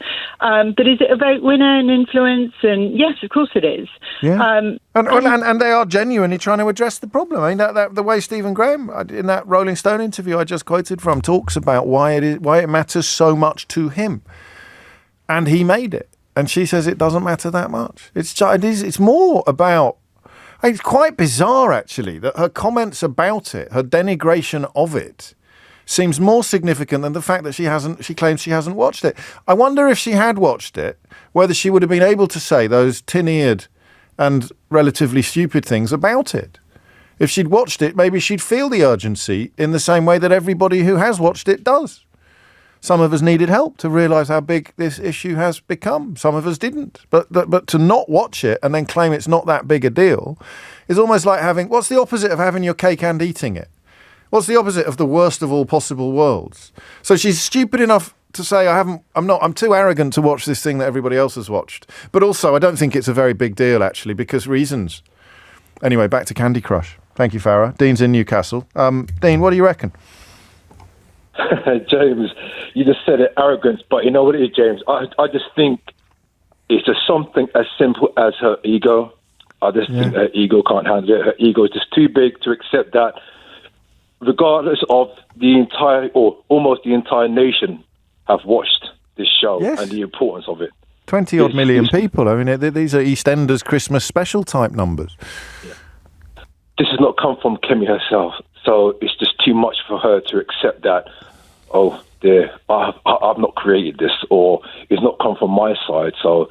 But is it a vote winner and influence? And yes, of course it is. Yeah. And they are genuinely trying to address the problem. I mean, that the way Stephen Graham, in that Rolling Stone interview I just quoted from, talks about why it matters so much to him. And he made it. And she says it doesn't matter that much. It's more about... It's quite bizarre, actually, that her comments about it, her denigration of it, seems more significant than the fact that she claims she hasn't watched it. I wonder if she had watched it, whether she would have been able to say those tin-eared and relatively stupid things about it. If she'd watched it, maybe she'd feel the urgency in the same way that everybody who has watched it does. Some of us needed help to realise how big this issue has become. Some of us didn't. But to not watch it and then claim it's not that big a deal is almost like having... What's the opposite of having your cake and eating it? What's the opposite of the worst of all possible worlds? So she's stupid enough to say, I'm too arrogant to watch this thing that everybody else has watched. But also, I don't think it's a very big deal, actually, because reasons. Anyway, back to Candy Crush. Thank you, Farah. Dean's in Newcastle. Dean, what do you reckon? James, you just said it, arrogance, but you know what it is, James? I just think it's just something as simple as her ego. I just think her ego can't handle it. Her ego is just too big to accept that. Regardless of the entire, or almost the entire nation have watched this show and the importance of it. 20-odd million people. I mean, these are EastEnders Christmas special type numbers. This has not come from Kemi herself. So it's just too much for her to accept that, oh, dear, I've not created this, or it's not come from my side. So,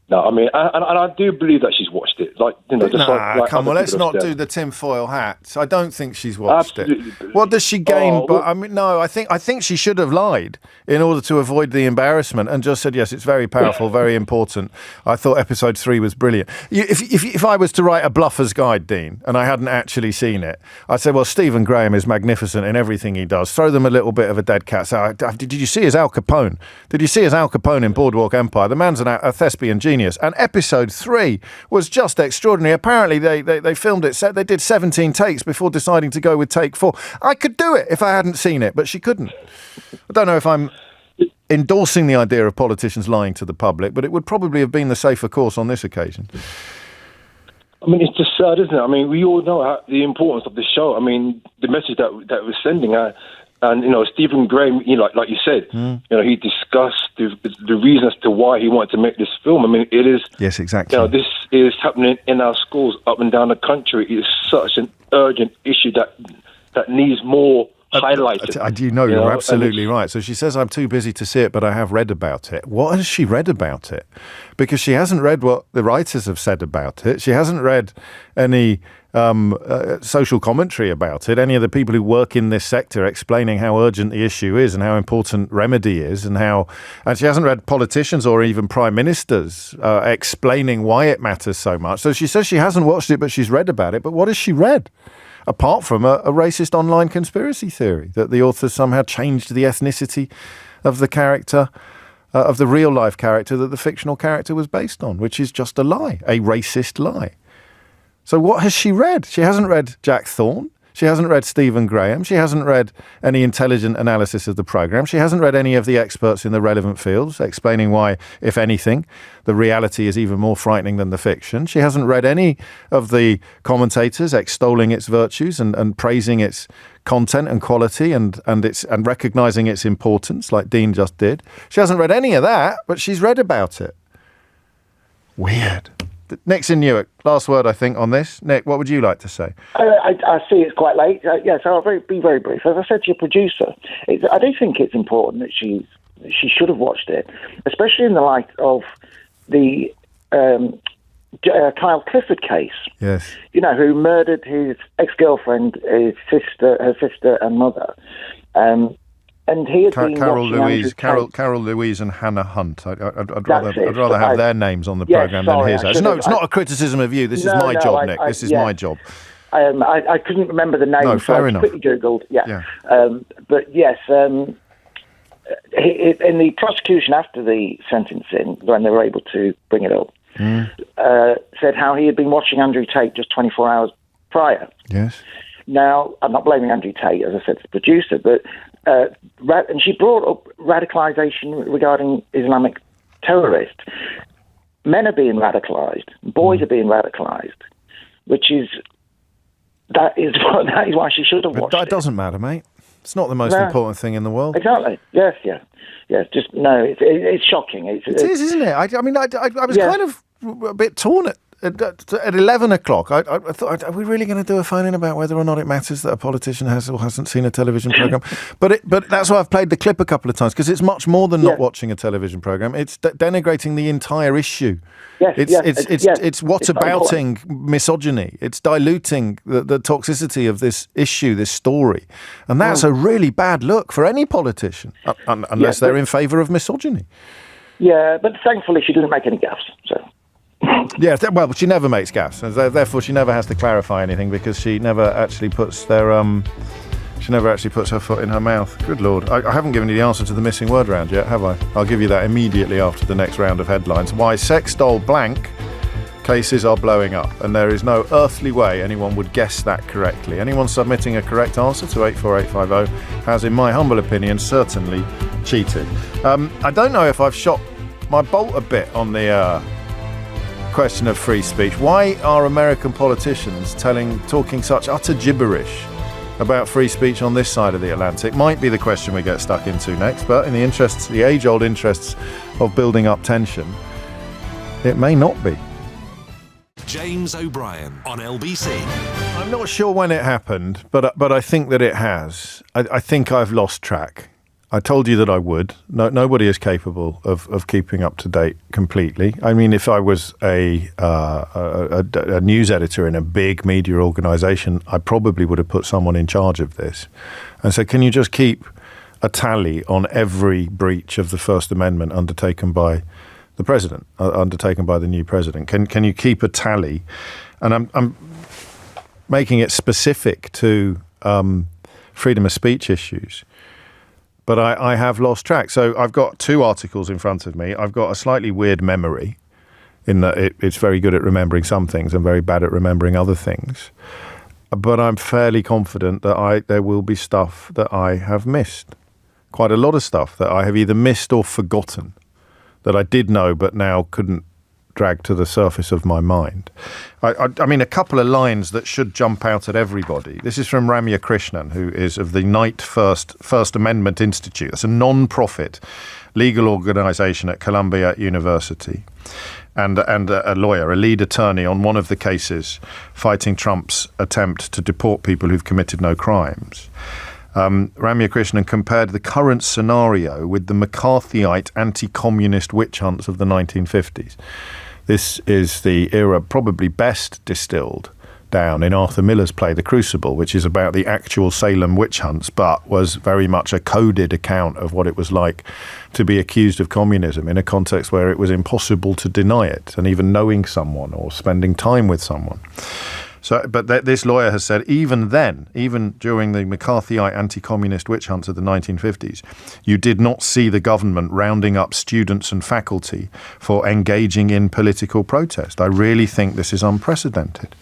no, I mean, and I do believe that she's watched it. Like, you know, just like come on, let's not do the tinfoil hats. I don't think she's watched it. What does she gain? But I mean, no, I think she should have lied in order to avoid the embarrassment and just said, yes, it's very powerful, very important. I thought episode 3 was brilliant. If I was to write a bluffer's guide, Dean, and I hadn't actually seen it, I'd say, well, Stephen Graham is magnificent in everything he does. Throw them a little bit of a dead cat. So, did you see his Al Capone? Did you see his Al Capone in Boardwalk Empire? The man's a thespian genius. And episode 3 was just extraordinary. Apparently, they filmed it. They did 17 takes before deciding to go with take 4. I could do it if I hadn't seen it, but she couldn't. I don't know if I'm endorsing the idea of politicians lying to the public, but it would probably have been the safer course on this occasion. I mean, it's just sad, isn't it? I mean, we all know the importance of the show. I mean, the message that we're sending out. And, you know, Stephen Graham, you know, like you said, you know, he discussed the reason as to why he wanted to make this film. I mean, it is... Yes, exactly. You know, this is happening in our schools up and down the country. It is such an urgent issue that needs more highlighted. You're absolutely right. So she says, I'm too busy to see it, but I have read about it. What has she read about it? Because she hasn't read what the writers have said about it. She hasn't read any... social commentary about it, any of the people who work in this sector explaining how urgent the issue is and how important remedy is, and she hasn't read politicians or even prime ministers explaining why it matters so much. So she says she hasn't watched it, but she's read about it. But what has she read? Apart from a racist online conspiracy theory that the authors somehow changed the ethnicity of the character, of the real life character that the fictional character was based on, which is just a lie, a racist lie. So what has she read? She hasn't read Jack Thorne. She hasn't read Stephen Graham. She hasn't read any intelligent analysis of the programme. She hasn't read any of the experts in the relevant fields explaining why, if anything, the reality is even more frightening than the fiction. She hasn't read any of the commentators extolling its virtues and praising its content and quality and recognising its importance, like Dean just did. She hasn't read any of that, but she's read about it. Weird. Nick's in Newark. Last word, I think, on this. Nick, what would you like to say? I see it's quite late. Yes, I'll be very brief. As I said to your producer, I do think it's important that she should have watched it, especially in the light of the Kyle Clifford case. Yes. You know, who murdered his ex-girlfriend, her sister and mother. And he had been Carol Louise and Hannah Hunt. I'd rather have their names on the programme than his. No, it's not a criticism of you. This is my job, Nick. This is my job. I couldn't remember the name. No, fair enough. Quickly Googled. Yeah. But yes, in the prosecution after the sentencing, when they were able to bring it up, said how he had been watching Andrew Tate just 24 hours prior. Yes. Now, I'm not blaming Andrew Tate, as I said to the producer, but and she brought up radicalisation regarding Islamic terrorists. Men are being radicalised, boys are being radicalised, that is why she should have watched it. That doesn't matter, mate. It's not the most important thing in the world. Exactly. Yes. Just no. It's shocking. It is, isn't it? I was kind of a bit torn at 11 o'clock. I thought, are we really going to do a phone-in about whether or not it matters that a politician has or hasn't seen a television programme? But that's why I've played the clip a couple of times, because it's much more than not watching a television programme. It's denigrating the entire issue. It's whatabouting misogyny. It's diluting the toxicity of this issue, this story. And that's a really bad look for any politician, unless they're in favour of misogyny. Yeah, but thankfully she didn't make any gaffes, so... Yeah, well, she never makes gaffes, and therefore she never has to clarify anything, because she never actually puts her foot in her mouth. Good Lord. I haven't given you the answer to the missing word round yet, have I? I'll give you that immediately after the next round of headlines. Why sex doll blank cases are blowing up, and there is no earthly way anyone would guess that correctly. Anyone submitting a correct answer to 84850 has, in my humble opinion, certainly cheated. I don't know if I've shot my bolt a bit on the... question of free speech. Why are American politicians talking such utter gibberish about free speech on this side of the Atlantic? Might be the question we get stuck into next, but in the age-old interests of building up tension, it may not be. James O'Brien on LBC. I'm not sure when it happened, but I think that it has. I think I've lost track. I told you that I would. Nobody is capable of keeping up to date completely. I mean, if I was a news editor in a big media organisation, I probably would have put someone in charge of this and said, can you just keep a tally on every breach of the First Amendment undertaken by the president, undertaken by the new president? Can you keep a tally? And I'm making it specific to freedom of speech issues. But I have lost track. So I've got 2 articles in front of me. I've got a slightly weird memory in that it's very good at remembering some things and very bad at remembering other things. But I'm fairly confident that there will be stuff that I have missed. Quite a lot of stuff that I have either missed or forgotten that I did know but now couldn't drag to the surface of my mind. I mean, a couple of lines that should jump out at everybody. This is from Ramya Krishnan, who is of the Knight First Amendment Institute. It's a non-profit legal organisation at Columbia University, and a lawyer, a lead attorney on one of the cases fighting Trump's attempt to deport people who've committed no crimes. Ramya Krishnan compared the current scenario with the McCarthyite anti-communist witch hunts of the 1950s. This is the era probably best distilled down in Arthur Miller's play The Crucible, which is about the actual Salem witch hunts, but was very much a coded account of what it was like to be accused of communism in a context where it was impossible to deny it, and even knowing someone or spending time with someone. So, but this lawyer has said even then, even during the McCarthyite anti-communist witch hunts of the 1950s, you did not see the government rounding up students and faculty for engaging in political protest. I really think this is unprecedented.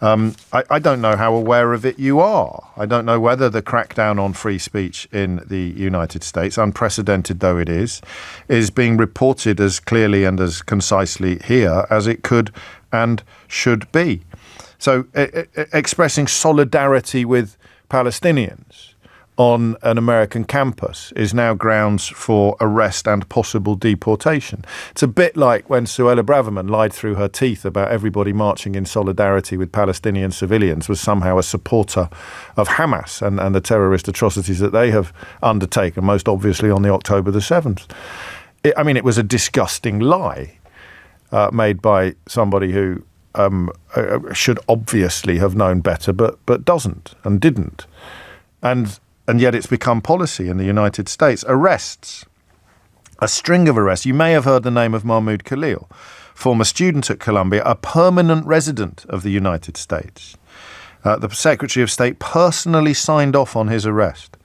I don't know how aware of it you are. I don't know whether the crackdown on free speech in the United States, unprecedented though it is being reported as clearly and as concisely here as it could and should be. So expressing solidarity with Palestinians on an American campus is now grounds for arrest and possible deportation. It's a bit like when Suella Braverman lied through her teeth about everybody marching in solidarity with Palestinian civilians was somehow a supporter of Hamas and the terrorist atrocities that they have undertaken, most obviously on the October the 7th. It was a disgusting lie made by somebody who should obviously have known better, but doesn't and didn't. And yet it's become policy in the United States. Arrests, a string of arrests. You may have heard the name of Mahmoud Khalil, former student at Columbia, a permanent resident of the United States. The Secretary of State personally signed off on his arrest,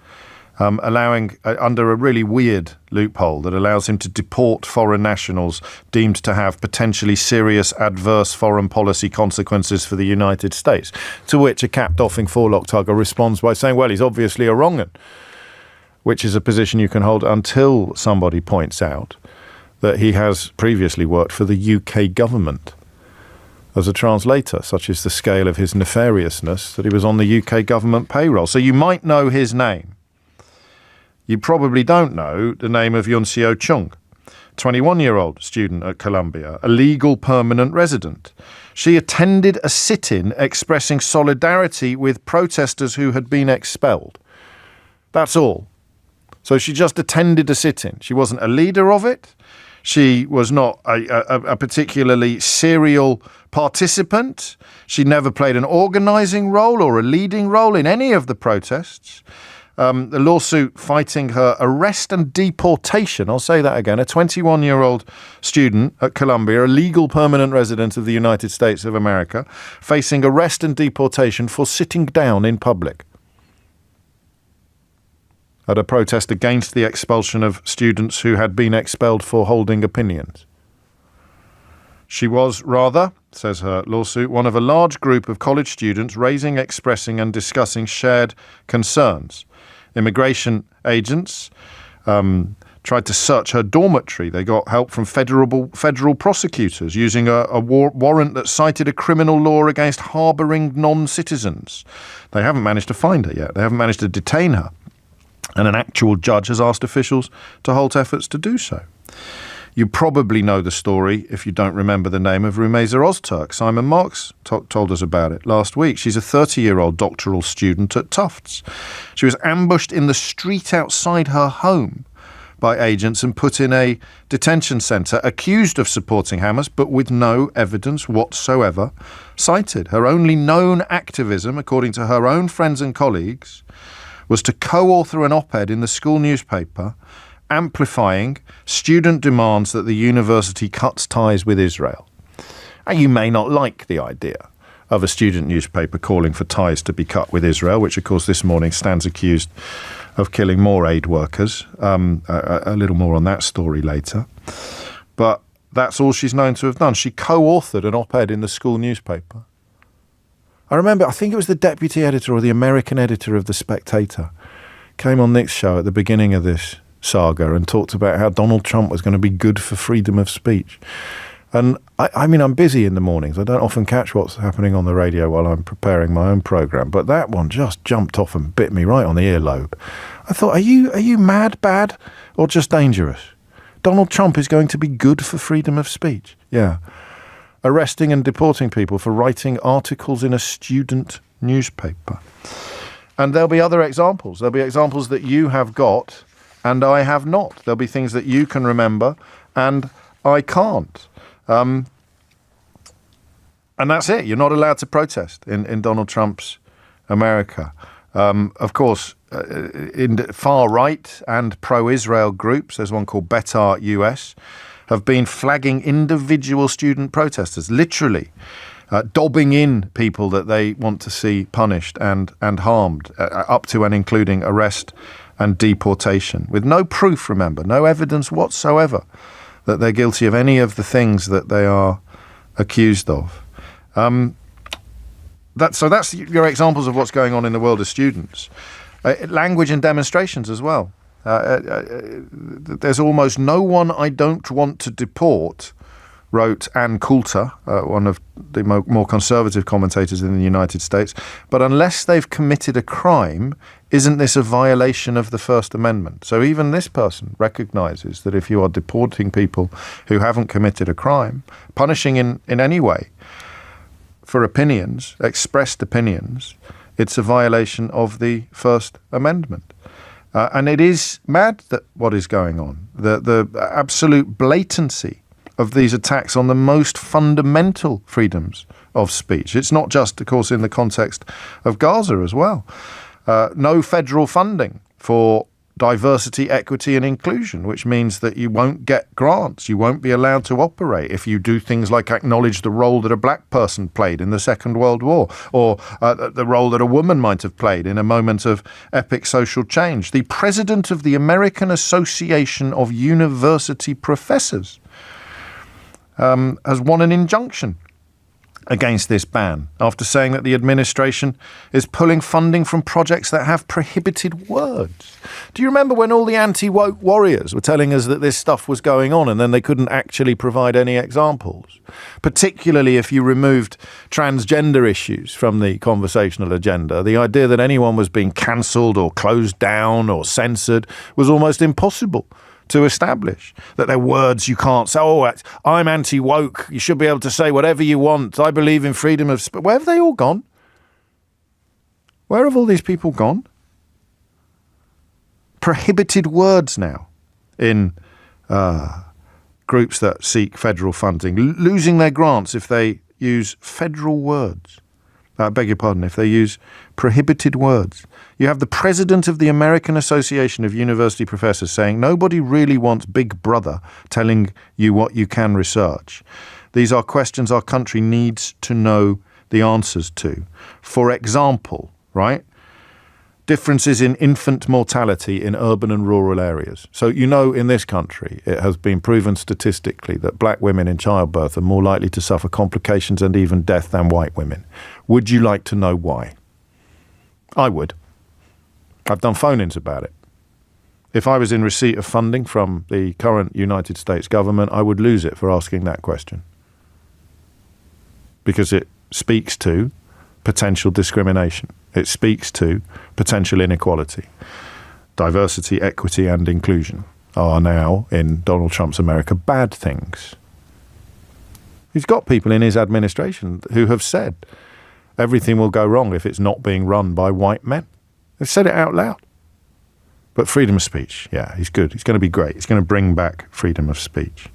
allowing, under a really weird loophole that allows him to deport foreign nationals deemed to have potentially serious adverse foreign policy consequences for the United States. To which a cap-doffing forelock tugger responds by saying, well, he's obviously a wrong-un, which is a position you can hold until somebody points out that he has previously worked for the UK government as a translator. Such is the scale of his nefariousness that he was on the UK government payroll. So you might know his name. You probably don't know the name of Yunseo Chung, 21-year-old student at Columbia, a legal permanent resident. She attended a sit-in expressing solidarity with protesters who had been expelled. That's all. So she just attended a sit-in. She wasn't a leader of it. She was not a particularly serial participant. She never played an organising role or a leading role in any of the protests. The lawsuit fighting her arrest and deportation, I'll say that again, a 21-year-old student at Columbia, a legal permanent resident of the United States of America, facing arrest and deportation for sitting down in public at a protest against the expulsion of students who had been expelled for holding opinions. She was rather, says her lawsuit, one of a large group of college students raising, expressing and discussing shared concerns. Immigration agents tried to search her dormitory. They got help from federal prosecutors using a warrant that cited a criminal law against harbouring non-citizens. They haven't managed to find her yet. They haven't managed to detain her. And an actual judge has asked officials to halt efforts to do so. You probably know the story, if you don't remember the name, of Rumeysa Ozturk. Simon Marks told us about it last week. She's a 30-year-old doctoral student at Tufts. She was ambushed in the street outside her home by agents and put in a detention centre, accused of supporting Hamas, but with no evidence whatsoever cited. Her only known activism, according to her own friends and colleagues, was to co-author an op-ed in the school newspaper amplifying student demands that the university cuts ties with Israel. And you may not like the idea of a student newspaper calling for ties to be cut with Israel, which, of course, this morning stands accused of killing more aid workers. A little more on that story later. But that's all she's known to have done. She co-authored an op-ed in the school newspaper. I remember, I think it was the deputy editor or the American editor of The Spectator came on Nick's show at the beginning of this saga and talked about how Donald Trump was going to be good for freedom of speech. And I mean, I'm busy in the mornings. I don't often catch what's happening on the radio while I'm preparing my own programme. But that one just jumped off and bit me right on the earlobe. I thought, are you mad, bad, or just dangerous? Donald Trump is going to be good for freedom of speech. Yeah. Arresting and deporting people for writing articles in a student newspaper. And there'll be other examples. There'll be examples that you have got and I have not. There'll be things that you can remember and I can't. And that's it. You're not allowed to protest in Donald Trump's America. Of course, in far-right and pro-Israel groups, there's one called Betar US, have been flagging individual student protesters, literally dobbing in people that they want to see punished and harmed, up to and including arrest and deportation, with no proof, remember, no evidence whatsoever that they're guilty of any of the things that they are accused of. That's your examples of what's going on in the world of students. Language and demonstrations as well. There's almost no one I don't want to deport, wrote Ann Coulter, one of the more conservative commentators in the United States. But unless they've committed a crime, isn't this a violation of the First Amendment? So even this person recognises that if you are deporting people who haven't committed a crime, punishing in any way for opinions, expressed opinions, it's a violation of the First Amendment. And it is mad that what is going on, the absolute blatancy of these attacks on the most fundamental freedoms of speech. It's not just, of course, in the context of Gaza as well. No federal funding for diversity, equity and inclusion, which means that you won't get grants, you won't be allowed to operate if you do things like acknowledge the role that a black person played in the Second World War, or the role that a woman might have played in a moment of epic social change. The president of the American Association of University Professors has won an injunction against this ban after saying that the administration is pulling funding from projects that have prohibited words. Do you remember when all the anti-woke warriors were telling us that this stuff was going on and then they couldn't actually provide any examples? Particularly if you removed transgender issues from the conversational agenda, the idea that anyone was being cancelled or closed down or censored was almost impossible to establish. That they're words you can't say, I'm anti-woke, you should be able to say whatever you want, I believe in freedom of speech. Where have they all gone? Where have all these people gone? Prohibited words now in groups that seek federal funding, losing their grants if they use federal words. I beg your pardon, if they use prohibited words. You have the president of the American Association of University Professors saying nobody really wants Big Brother telling you what you can research. These are questions our country needs to know the answers to. For example, right? Differences in infant mortality in urban and rural areas. So you know in this country it has been proven statistically that black women in childbirth are more likely to suffer complications and even death than white women. Would you like to know why? I would. I've done phone-ins about it. If I was in receipt of funding from the current United States government, I would lose it for asking that question. Because it speaks to potential discrimination. It speaks to potential inequality, diversity, equity and inclusion. are now, in Donald Trump's America, bad things. He's got people in his administration who have said everything will go wrong if it's not being run by white men. They've said it out loud. But freedom of speech, yeah, he's good. He's going to be great. He's going to bring back freedom of speech.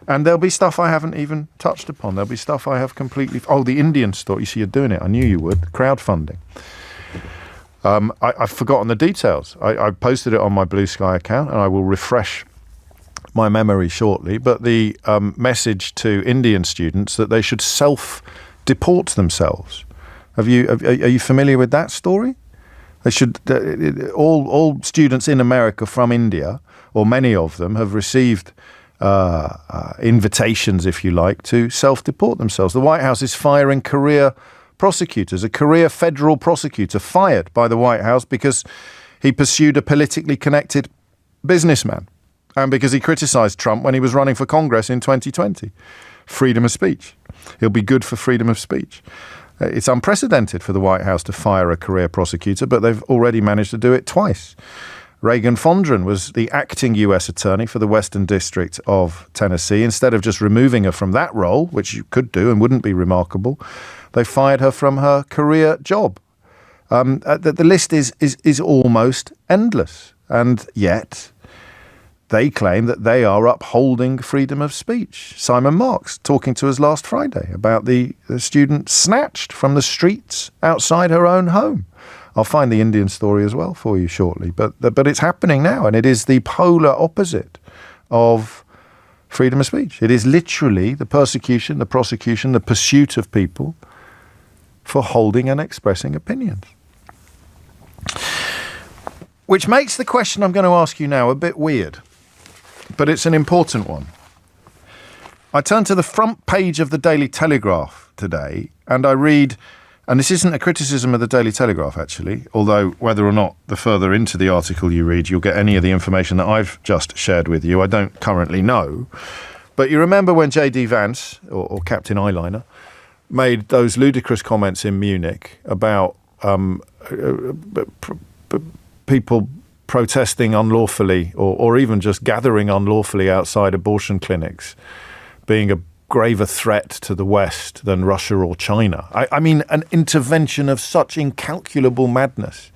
And there'll be stuff I haven't even touched upon. There'll be stuff I have completely... Oh, the Indian story. You see, you're doing it. I knew you would. Crowdfunding. I've forgotten the details. I posted it on my Blue Sky account, and I will refresh my memory shortly. But the message to Indian students that they should self-deport themselves. Are you familiar with that story? They should. All students in America from India, or many of them, have received invitations, if you like, to self-deport themselves. The White House is firing career prosecutors. A career federal prosecutor fired by the White House because he pursued a politically connected businessman and because he criticised Trump when he was running for Congress in 2020. Freedom of speech. He'll be good for freedom of speech. It's unprecedented for the White House to fire a career prosecutor, but they've already managed to do it twice. Reagan Fondren was the acting U.S. attorney for the Western District of Tennessee. Instead of just removing her from that role, which you could do and wouldn't be remarkable, they fired her from her career job. The list is almost endless. And yet they claim that they are upholding freedom of speech. Simon Marks talking to us last Friday about the student snatched from the streets outside her own home. I'll find the Indian story as well for you shortly. But it's happening now, and it is the polar opposite of freedom of speech. It is literally the persecution, the prosecution, the pursuit of people for holding and expressing opinions. Which makes the question I'm going to ask you now a bit weird, but it's an important one. I turn to the front page of the Daily Telegraph today, and I read, and this isn't a criticism of the Daily Telegraph, actually, although whether or not the further into the article you read, you'll get any of the information that I've just shared with you, I don't currently know. But you remember when J.D. Vance, or Captain Eyeliner, made those ludicrous comments in Munich about people protesting unlawfully or even just gathering unlawfully outside abortion clinics being a graver threat to the West than Russia or China. I mean, an intervention of such incalculable madness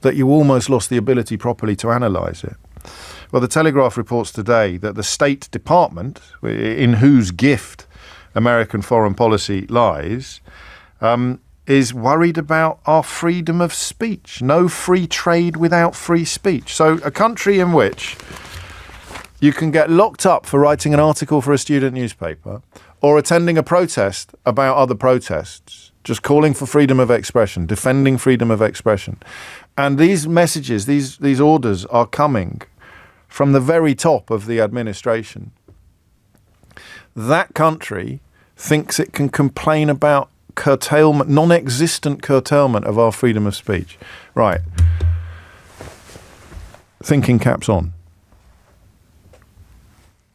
that you almost lost the ability properly to analyse it. Well, the Telegraph reports today that the State Department, in whose gift American foreign policy lies, is worried about our freedom of speech. No free trade without free speech. So a country in which you can get locked up for writing an article for a student newspaper or attending a protest about other protests, just calling for freedom of expression, defending freedom of expression. And these messages, these orders are coming from the very top of the administration. That country thinks it can complain about curtailment, non-existent curtailment of our freedom of speech. Right. Thinking caps on.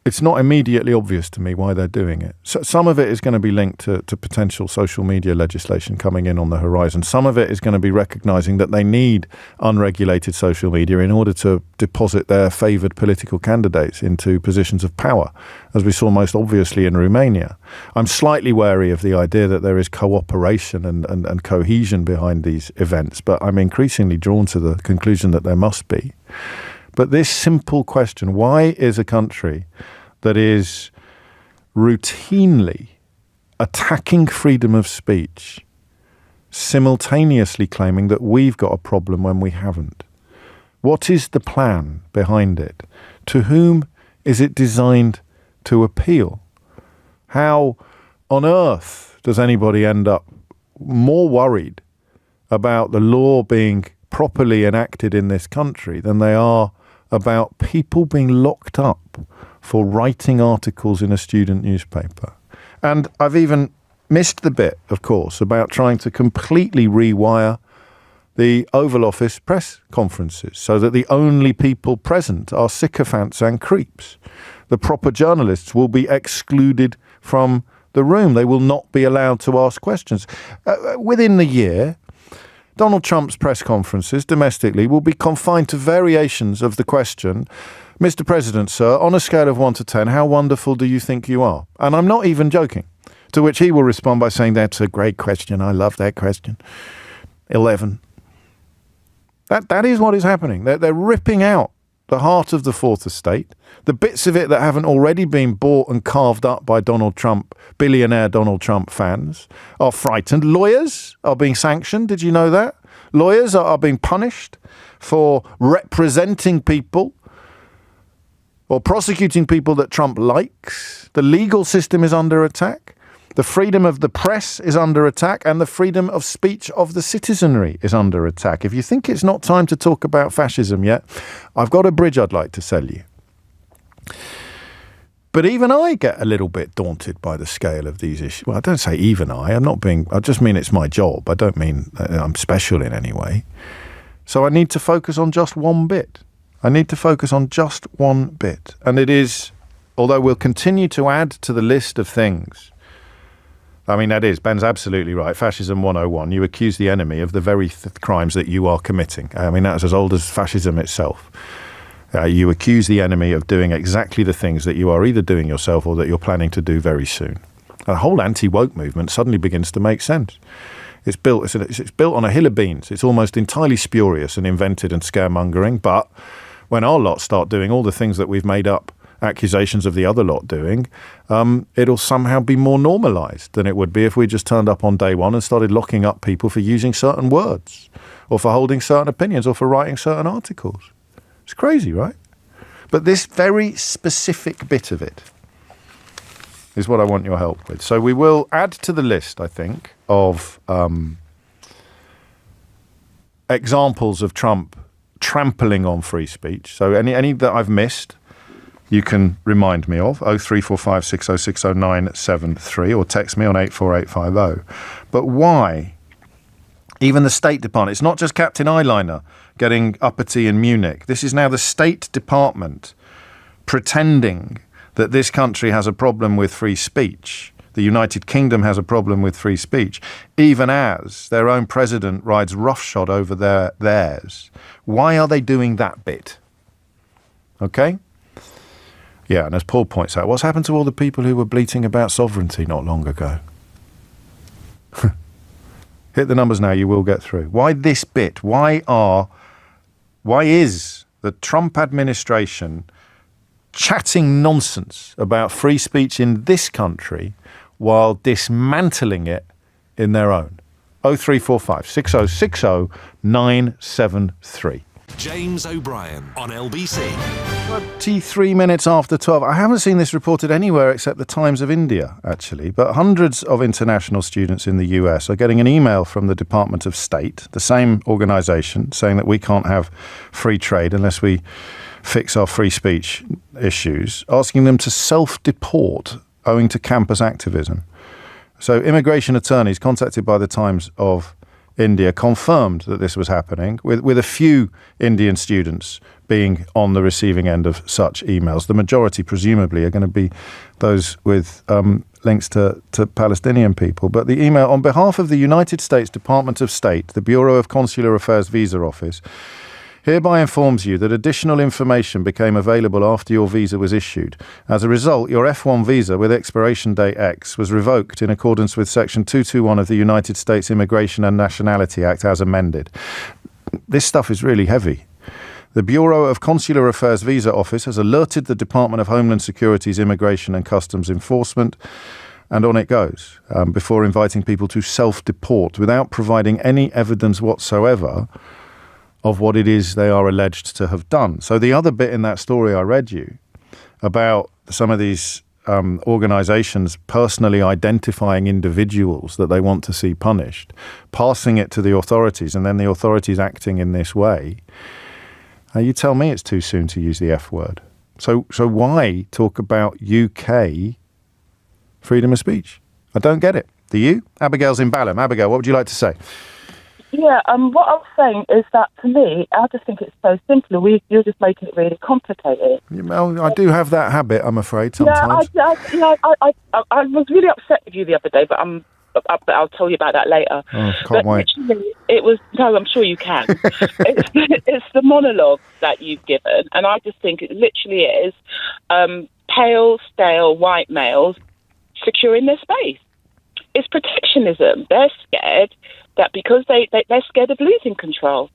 It's not immediately obvious to me why they're doing it. So some of it is going to be linked to potential social media legislation coming in on the horizon. Some of it is going to be recognising that they need unregulated social media in order to deposit their favoured political candidates into positions of power, as we saw most obviously in Romania. I'm slightly wary of the idea that there is cooperation and cohesion behind these events, but I'm increasingly drawn to the conclusion that there must be. But this simple question, why is a country that is routinely attacking freedom of speech simultaneously claiming that we've got a problem when we haven't? What is the plan behind it? To whom is it designed to appeal? How on earth does anybody end up more worried about the law being properly enacted in this country than they are about people being locked up for writing articles in a student newspaper? And I've even missed the bit, of course, about trying to completely rewire the Oval Office press conferences so that the only people present are sycophants and creeps. The proper journalists will be excluded from the room. They will not be allowed to ask questions. Within the year, Donald Trump's press conferences domestically will be confined to variations of the question, Mr. President, sir, on a scale of 1 to 10, how wonderful do you think you are? And I'm not even joking. To which he will respond by saying, that's a great question. I love that question. 11. That is what is happening. They're ripping out the heart of the Fourth Estate, the bits of it that haven't already been bought and carved up by Donald Trump, billionaire Donald Trump fans, are frightened. Lawyers are being sanctioned. Did you know that? Lawyers are being punished for representing people or prosecuting people that Trump likes. The legal system is under attack. The freedom of the press is under attack, and the freedom of speech of the citizenry is under attack. If you think it's not time to talk about fascism yet, I've got a bridge I'd like to sell you. But even I get a little bit daunted by the scale of these issues. Well, I don't say even I just mean it's my job. I don't mean I'm special in any way. So I need to focus on just one bit. And it is, although we'll continue to add to the list of things. I mean, Ben's absolutely right. Fascism 101, you accuse the enemy of the very crimes that you are committing. I mean, that's as old as fascism itself. You accuse the enemy of doing exactly the things that you are either doing yourself or that you're planning to do very soon. The whole anti-woke movement suddenly begins to make sense. It's built on a hill of beans. It's almost entirely spurious and invented and scaremongering. But when our lot start doing all the things that we've made up accusations of the other lot doing, it'll somehow be more normalised than it would be if we just turned up on day one and started locking up people for using certain words or for holding certain opinions or for writing certain articles. It's crazy, right? But this very specific bit of it is what I want your help with. So we will add to the list, I think, of examples of Trump trampling on free speech. So any that I've missed, you can remind me of 0345 6060 973 or text me on 84850. But why? Even the State Department, it's not just Captain Eyeliner getting uppity in Munich. This is now the State Department pretending that this country has a problem with free speech. The United Kingdom has a problem with free speech, even as their own president rides roughshod over theirs. Why are they doing that bit? Okay? Yeah, and as Paul points out, what's happened to all the people who were bleating about sovereignty not long ago? Hit the numbers now, you will get through. Why this bit? Why is the Trump administration chatting nonsense about free speech in this country while dismantling it in their own? 0345 6060 973. James O'Brien on LBC. 23 minutes after 12. I haven't seen this reported anywhere except the Times of India, actually, but hundreds of international students in the US are getting an email from the Department of State, the same organisation, saying that we can't have free trade unless we fix our free speech issues, asking them to self-deport owing to campus activism. So immigration attorneys contacted by the Times of India confirmed that this was happening, with a few Indian students being on the receiving end of such emails. The majority, presumably, are going to be those with links to Palestinian people. But the email, on behalf of the United States Department of State, the Bureau of Consular Affairs Visa Office, hereby informs you that additional information became available after your visa was issued. As a result, your F1 visa with expiration date X was revoked in accordance with Section 221 of the United States Immigration and Nationality Act as amended. This stuff is really heavy. The Bureau of Consular Affairs Visa Office has alerted the Department of Homeland Security's Immigration and Customs Enforcement, and on it goes, before inviting people to self-deport without providing any evidence whatsoever of what it is they are alleged to have done. So the other bit in that story I read you about some of these organisations personally identifying individuals that they want to see punished, passing it to the authorities, and then the authorities acting in this way, you tell me it's too soon to use the F word. So why talk about UK freedom of speech? I don't get it. Do you? Abigail's in Balham. Abigail, what would you like to say? Yeah, what I was saying is that to me, I just think it's so simple. You're just making it really complicated. Well, I do have that habit, I'm afraid, sometimes. I was really upset with you the other day, but I'll tell you about that later. Oh, can't wait. Literally, No, I'm sure you can. It's the monologue that you've given, and I just think it literally is pale, stale white males securing their space. It's protectionism. They're scared that because they're scared of losing control,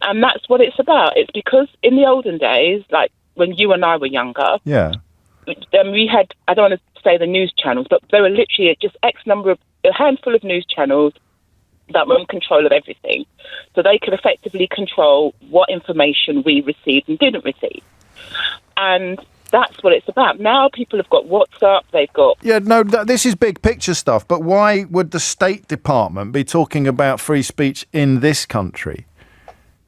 and that's what it's about. It's because in the olden days, like when you and I were younger, we had, I don't want to say the news channels, but there were literally just a handful of news channels that were in control of everything. So they could effectively control what information we received and didn't receive. And that's what it's about. Now people have got WhatsApp, they've got... Yeah, no, this is big picture stuff, but why would the State Department be talking about free speech in this country?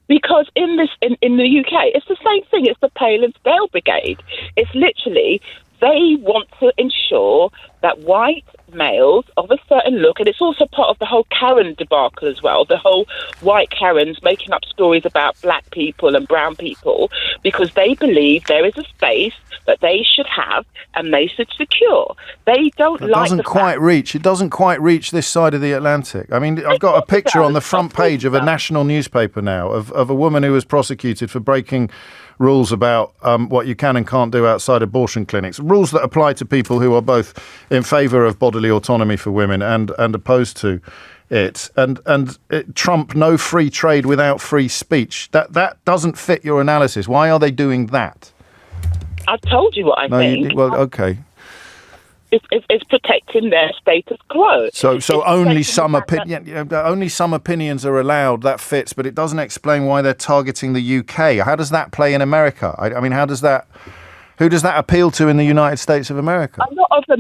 Because in the UK, it's the same thing. It's the Pale and Stale Brigade. It's literally, they want to ensure that white males of a certain look, and it's also part of the whole Karen debacle as well, the whole white Karens making up stories about black people and brown people, because they believe there is a space that they should have and they should secure. They don't It doesn't quite reach this side of the Atlantic. I mean, I've got a picture on the front page of a national newspaper now of a woman who was prosecuted for breaking rules about what you can and can't do outside abortion clinics, rules that apply to people who are both in favour of bodily autonomy for women and opposed to it. And Trump, no free trade without free speech. That doesn't fit your analysis. Why are they doing that? I've told you what I think. Okay. It's protecting their status quo. So only some opinions are allowed. That fits, but it doesn't explain why they're targeting the UK. How does that play in America? I mean, who does that appeal to in the United States of America?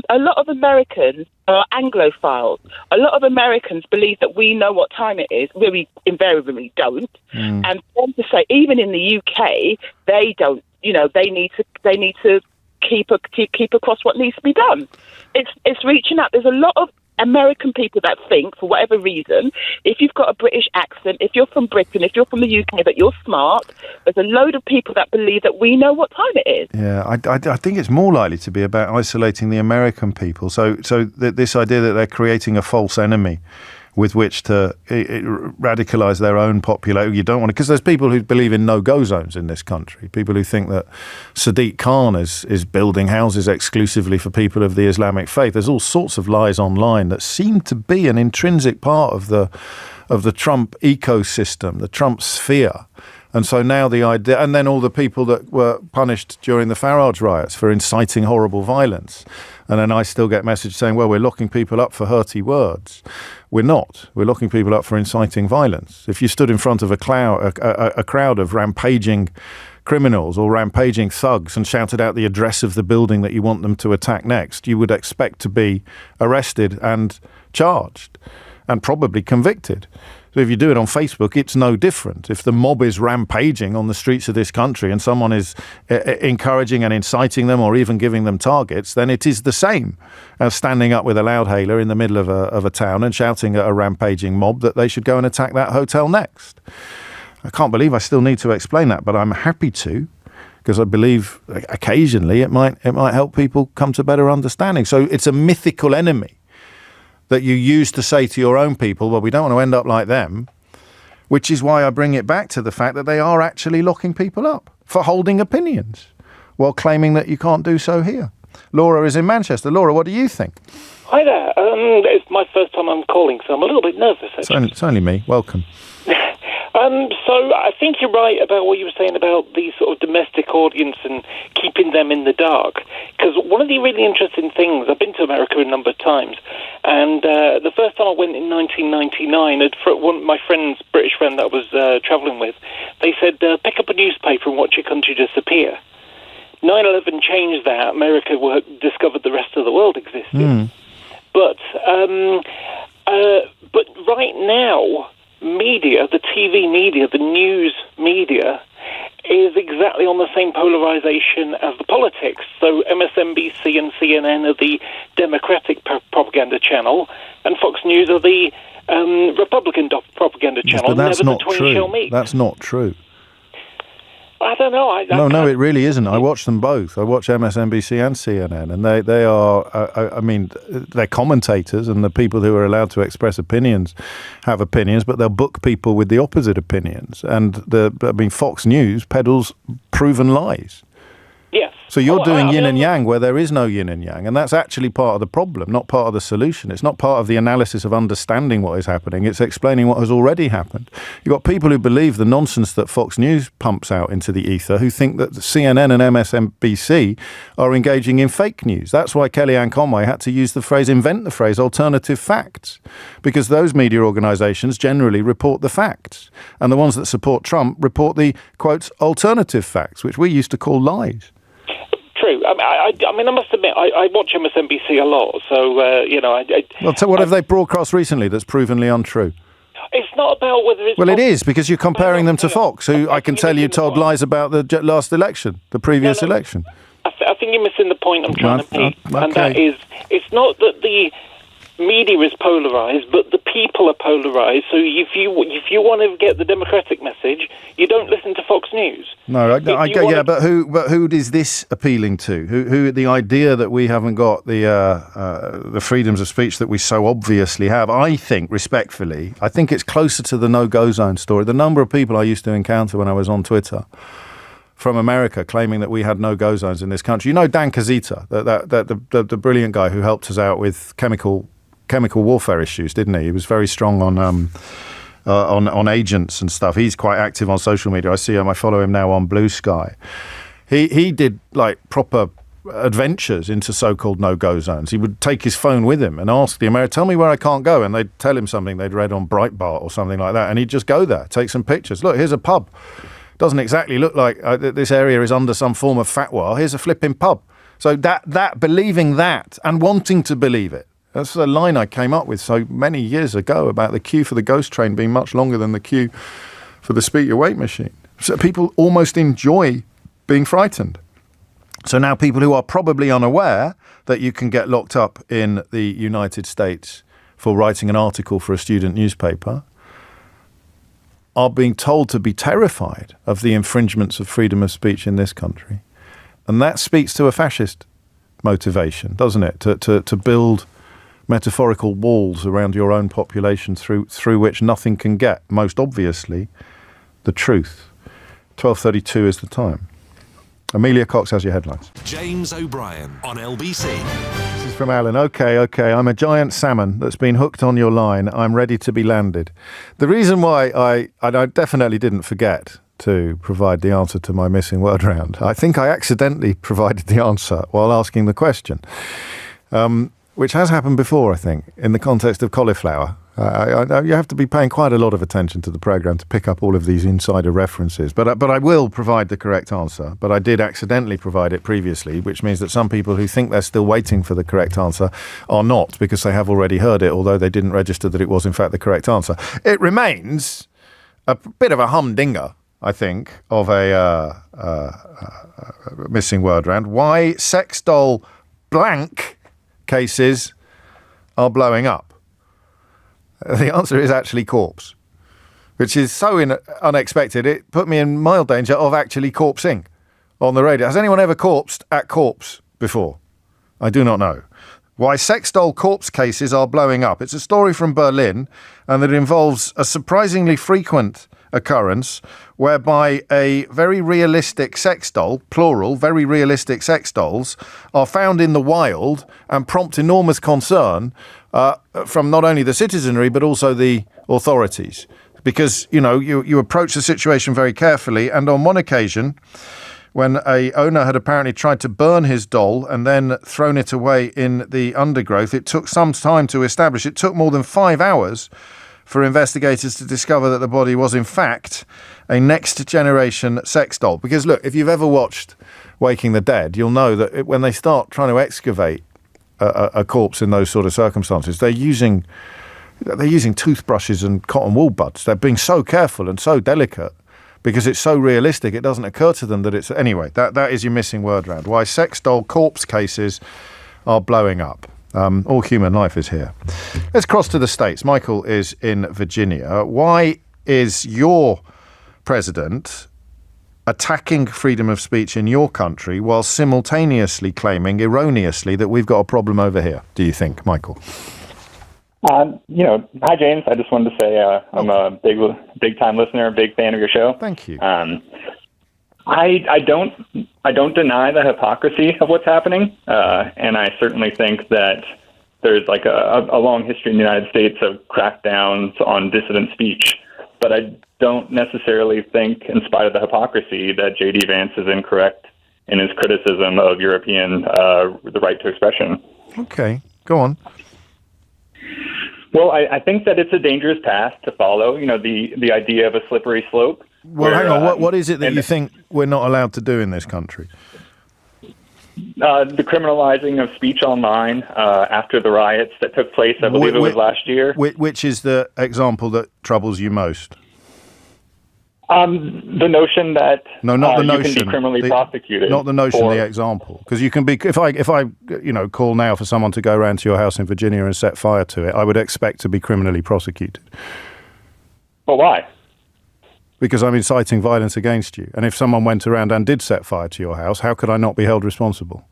A lot of Americans are Anglophiles. A lot of Americans believe that we know what time it is. We invariably don't. And then to say, even in the UK, they don't. You know, they need to keep across what needs to be done. It's reaching out. There's a lot of American people that think, for whatever reason, if you've got a British accent, if you're from Britain, if you're from the UK, that you're smart. There's a load of people that believe that we know what time it is. Yeah, I think it's more likely to be about isolating the American people. So this idea that they're creating a false enemy with which to radicalise their own population. You don't want to, because there's people who believe in no-go zones in this country, people who think that Sadiq Khan is building houses exclusively for people of the Islamic faith. There's all sorts of lies online that seem to be an intrinsic part of the Trump ecosystem, the Trump sphere. And so now the idea, and then all the people that were punished during the Farage riots for inciting horrible violence. And then I still get messages saying, well, we're locking people up for hurty words. We're not. We're locking people up for inciting violence. If you stood in front of a crowd of rampaging criminals or rampaging thugs and shouted out the address of the building that you want them to attack next, you would expect to be arrested and charged and probably convicted. So if you do it on Facebook, it's no different. If the mob is rampaging on the streets of this country and someone is encouraging and inciting them or even giving them targets, then it is the same as standing up with a loudhailer in the middle of a town and shouting at a rampaging mob that they should go and attack that hotel next. I can't believe I still need to explain that, but I'm happy to, because I believe occasionally it might help people come to better understanding. So it's a mythical enemy that you use to say to your own people, well, we don't want to end up like them, which is why I bring it back to the fact that they are actually locking people up for holding opinions while claiming that you can't do so here. Laura is in Manchester. Laura, what do you think? Hi there. It's my first time I'm calling, so I'm a little bit nervous. It's only me. Welcome. So I think you're right about what you were saying about the sort of domestic audience and keeping them in the dark. Because one of the really interesting things, I've been to America a number of times, and the first time I went in 1999, my friend's British friend that I was travelling with, they said, pick up a newspaper and watch your country disappear. 9/11 changed that. America discovered the rest of the world existed. But right now, media, the TV media, the news media, is exactly on the same polarization as the politics. So MSNBC and CNN are the Democratic propaganda channel, and Fox News are the Republican propaganda channel. But that's Never not the twain true. shall meet. That's not true. I don't know. No, it really isn't. I watch them both. I watch MSNBC and CNN, and they are, I mean, they're commentators, and the people who are allowed to express opinions have opinions, but they'll book people with the opposite opinions. And Fox News peddles proven lies. Yes. So you're doing yin and yang where there is no yin and yang, and that's actually part of the problem, not part of the solution. It's not part of the analysis of understanding what is happening. It's explaining what has already happened. You've got people who believe the nonsense that Fox News pumps out into the ether, who think that CNN and MSNBC are engaging in fake news. That's why Kellyanne Conway had to invent the phrase alternative facts, because those media organisations generally report the facts, and the ones that support Trump report the, quote, alternative facts, which we used to call lies. True. I mean, I must admit, I watch MSNBC a lot, so, Well, so what have they broadcast recently that's provenly untrue? It's not about whether it's... Well, it is, because you're comparing them to Fox, who I can tell you told lies about the last election, the previous election. I think you're missing the point I'm trying to make, and that is, it's not that the media is polarised, but the people are polarised. So if you want to get the democratic message, you don't listen to Fox News. No, but who is this appealing to? Who the idea that we haven't got the freedoms of speech that we so obviously have? I think, respectfully, it's closer to the no-go zone story. The number of people I used to encounter when I was on Twitter from America claiming that we had no-go zones in this country. You know Dan Kazita, the brilliant guy who helped us out with chemical warfare issues, didn't he? He was very strong on agents and stuff. He's quite active on social media. I follow him now on Blue Sky. He did like proper adventures into so-called no-go zones. He would take his phone with him and ask the American, tell me where I can't go, and they'd tell him something they'd read on Breitbart or something like that, and he'd just go there, take some pictures. Look, here's a pub. Doesn't exactly look like this area is under some form of fatwa. Here's a flipping pub. So that believing that and wanting to believe it. That's a line I came up with so many years ago about the queue for the ghost train being much longer than the queue for the speak your weight machine. So people almost enjoy being frightened. So now people who are probably unaware that you can get locked up in the United States for writing an article for a student newspaper are being told to be terrified of the infringements of freedom of speech in this country. And that speaks to a fascist motivation, doesn't it? To build metaphorical walls around your own population through which nothing can get, most obviously, the truth. 12:32 is the time. Amelia Cox has your headlines. James O'Brien on LBC. This is from Alan. Okay, I'm a giant salmon that's been hooked on your line. I'm ready to be landed. The reason why I definitely didn't forget to provide the answer to my missing word round. I think I accidentally provided the answer while asking the question. Which has happened before, I think, in the context of cauliflower. You have to be paying quite a lot of attention to the programme to pick up all of these insider references. But I will provide the correct answer. But I did accidentally provide it previously, which means that some people who think they're still waiting for the correct answer are not, because they have already heard it, although they didn't register that it was in fact the correct answer. It remains a bit of a humdinger, I think, of a missing word round. Why sex doll blank cases are blowing up? The answer is actually corpse, which is so unexpected. It put me in mild danger of actually corpsing on the radio. Has anyone ever corpsed at corpse before? I do not know. Why sex doll corpse cases are blowing up. It's a story from Berlin, and it involves a surprisingly frequent occurrence whereby a very realistic sex doll, plural, very realistic sex dolls, are found in the wild and prompt enormous concern from not only the citizenry but also the authorities. Because, you approach the situation very carefully, and on one occasion, when a owner had apparently tried to burn his doll and then thrown it away in the undergrowth, it took some time to establish. It took more than 5 hours for investigators to discover that the body was, in fact, a next-generation sex doll. Because, look, if you've ever watched Waking the Dead, you'll know that when they start trying to excavate a corpse in those sort of circumstances, they're using toothbrushes and cotton wool buds. They're being so careful and so delicate because it's so realistic, it doesn't occur to them that it's... Anyway, that is your missing word round. Why sex doll corpse cases are blowing up. All human life is here. Let's cross to the States. Michael is in Virginia. Why is your president attacking freedom of speech in your country while simultaneously claiming erroneously that we've got a problem over here, do you think, Michael? Hi, James. I just wanted to say I'm a big time listener, big fan of your show. Thank you. I don't deny the hypocrisy of what's happening, and I certainly think that there's like a long history in the United States of crackdowns on dissident speech. But I don't necessarily think, in spite of the hypocrisy, that J.D. Vance is incorrect in his criticism of European the right to expression. Okay, go on. Well, I think that it's a dangerous path to follow, the idea of a slippery slope. Well, hang on. What is it that you think we're not allowed to do in this country? The criminalizing of speech online after the riots that took place, I believe it was last year. Which is the example that troubles you most? The notion that not the notion. You can be criminally prosecuted. Not the notion, the example. Because you can be, if I call now for someone to go around to your house in Virginia and set fire to it, I would expect to be criminally prosecuted. But why? Because I'm inciting violence against you. And if someone went around and did set fire to your house, how could I not be held responsible?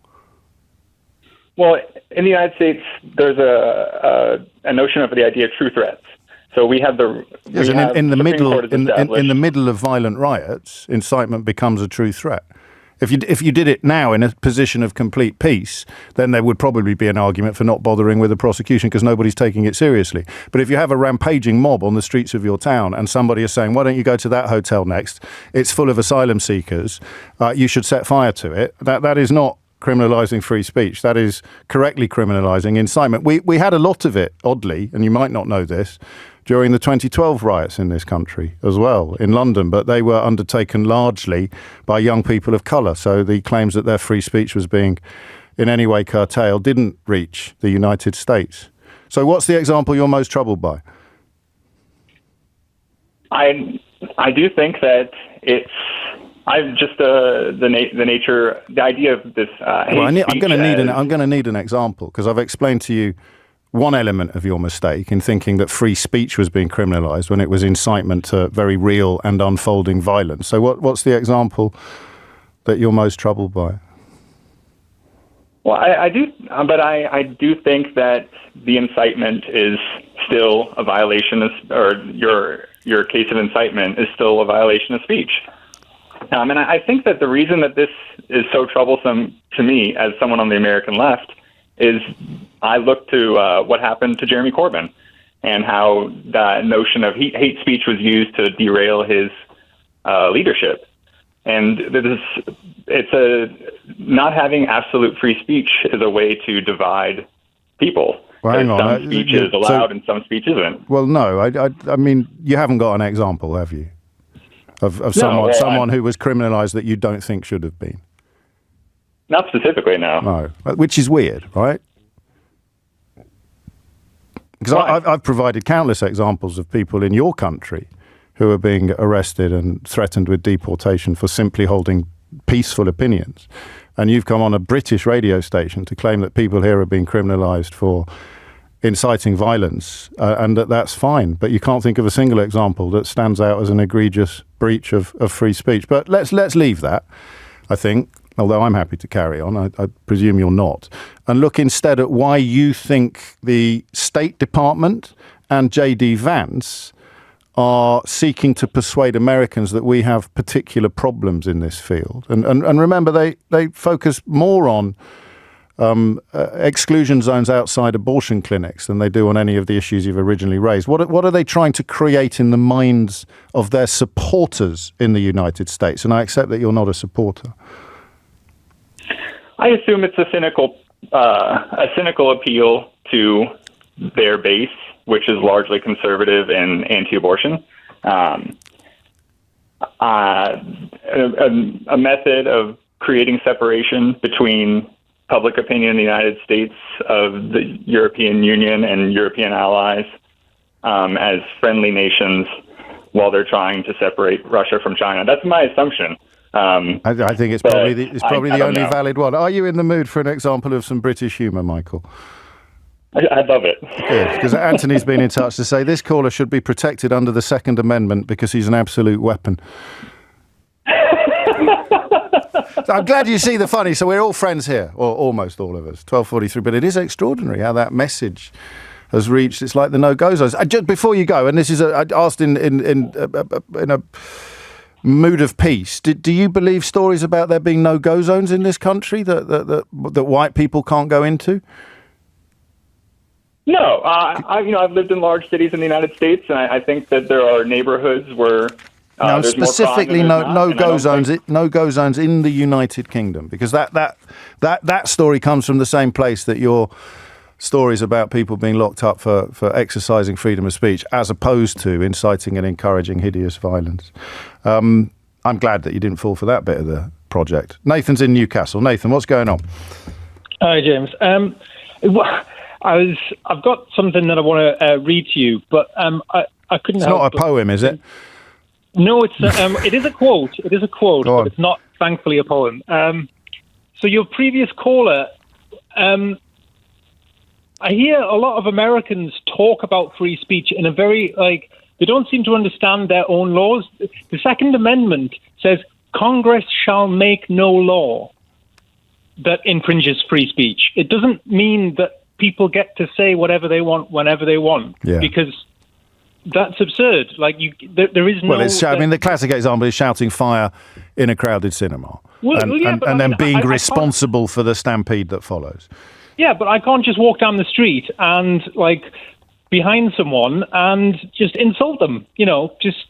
Well, in the United States, there's a notion of the idea of true threats. So we have in the middle of violent riots, incitement becomes a true threat. If you did it now in a position of complete peace, then there would probably be an argument for not bothering with the prosecution because nobody's taking it seriously. But if you have a rampaging mob on the streets of your town and somebody is saying, why don't you go to that hotel next? It's full of asylum seekers. You should set fire to it. That is not criminalising free speech. That is correctly criminalising incitement. We had a lot of it, oddly, and you might not know this, during the 2012 riots in this country as well, in London, but they were undertaken largely by young people of colour. So the claims that their free speech was being in any way curtailed didn't reach the United States. So what's the example you're most troubled by? I do think that it's just the nature, the idea of this. I'm going to need an example because I've explained to you one element of your mistake in thinking that free speech was being criminalised when it was incitement to very real and unfolding violence. So what's the example that you're most troubled by? Well, I do think that the incitement is still a violation of, or your case of incitement is still a violation of speech. And I think that the reason that this is so troublesome to me as someone on the American left is I look to what happened to Jeremy Corbyn and how that notion of hate speech was used to derail his leadership. And not having absolute free speech is a way to divide people. Well, hang on. Some speech is allowed and some speech isn't. Well, no. I mean, you haven't got an example, have you, of someone who was criminalised that you don't think should have been? Not specifically, no. No, which is weird, right? Because I've provided countless examples of people in your country who are being arrested and threatened with deportation for simply holding peaceful opinions. And you've come on a British radio station to claim that people here are being criminalised for inciting violence, and that's fine. But you can't think of a single example that stands out as an egregious breach of free speech. But let's leave that, I think. Although I'm happy to carry on, I presume you're not, and look instead at why you think the State Department and J.D. Vance are seeking to persuade Americans that we have particular problems in this field. And remember, they focus more on exclusion zones outside abortion clinics than they do on any of the issues you've originally raised. What are they trying to create in the minds of their supporters in the United States? And I accept that you're not a supporter. I assume it's a cynical appeal to their base, which is largely conservative and anti-abortion. A method of creating separation between public opinion in the United States of the European Union and European allies as friendly nations while they're trying to separate Russia from China. That's my assumption. I think it's probably the only valid one. Are you in the mood for an example of some British humour, Michael? I love it. Good, because Anthony's been in touch to say this caller should be protected under the Second Amendment because he's an absolute weapon. I'm glad you see the funny. So we're all friends here, or almost all of us. 12:43, but it is extraordinary how that message has reached. It's like the no-go zones. Just before you go, and this is I asked in a mood of peace. Do you believe stories about there being no-go zones in this country that white people can't go into? No, I've lived in large cities in the United States, and I think that there are neighborhoods where there's specifically more crime no-go zones. No-go zones in the United Kingdom, because that story comes from the same place that your stories about people being locked up for exercising freedom of speech, as opposed to inciting and encouraging hideous violence. I'm glad that you didn't fall for that bit of the project. Nathan's in Newcastle. Nathan, what's going on? Hi, James. I've got something that I want to read to you, but I couldn't. It's not a poem, is it? No, it is a quote. It is a quote, but it's not, thankfully, a poem. So your previous caller, I hear a lot of Americans talk about free speech in a very, they don't seem to understand their own laws. The Second Amendment says Congress shall make no law that infringes free speech. It doesn't mean that people get to say whatever they want whenever they want, because that's absurd. There is no... Well, the classic example is shouting fire in a crowded cinema, and then being responsible for the stampede that follows. Yeah, but I can't just walk down the street and, behind someone and just insult them, just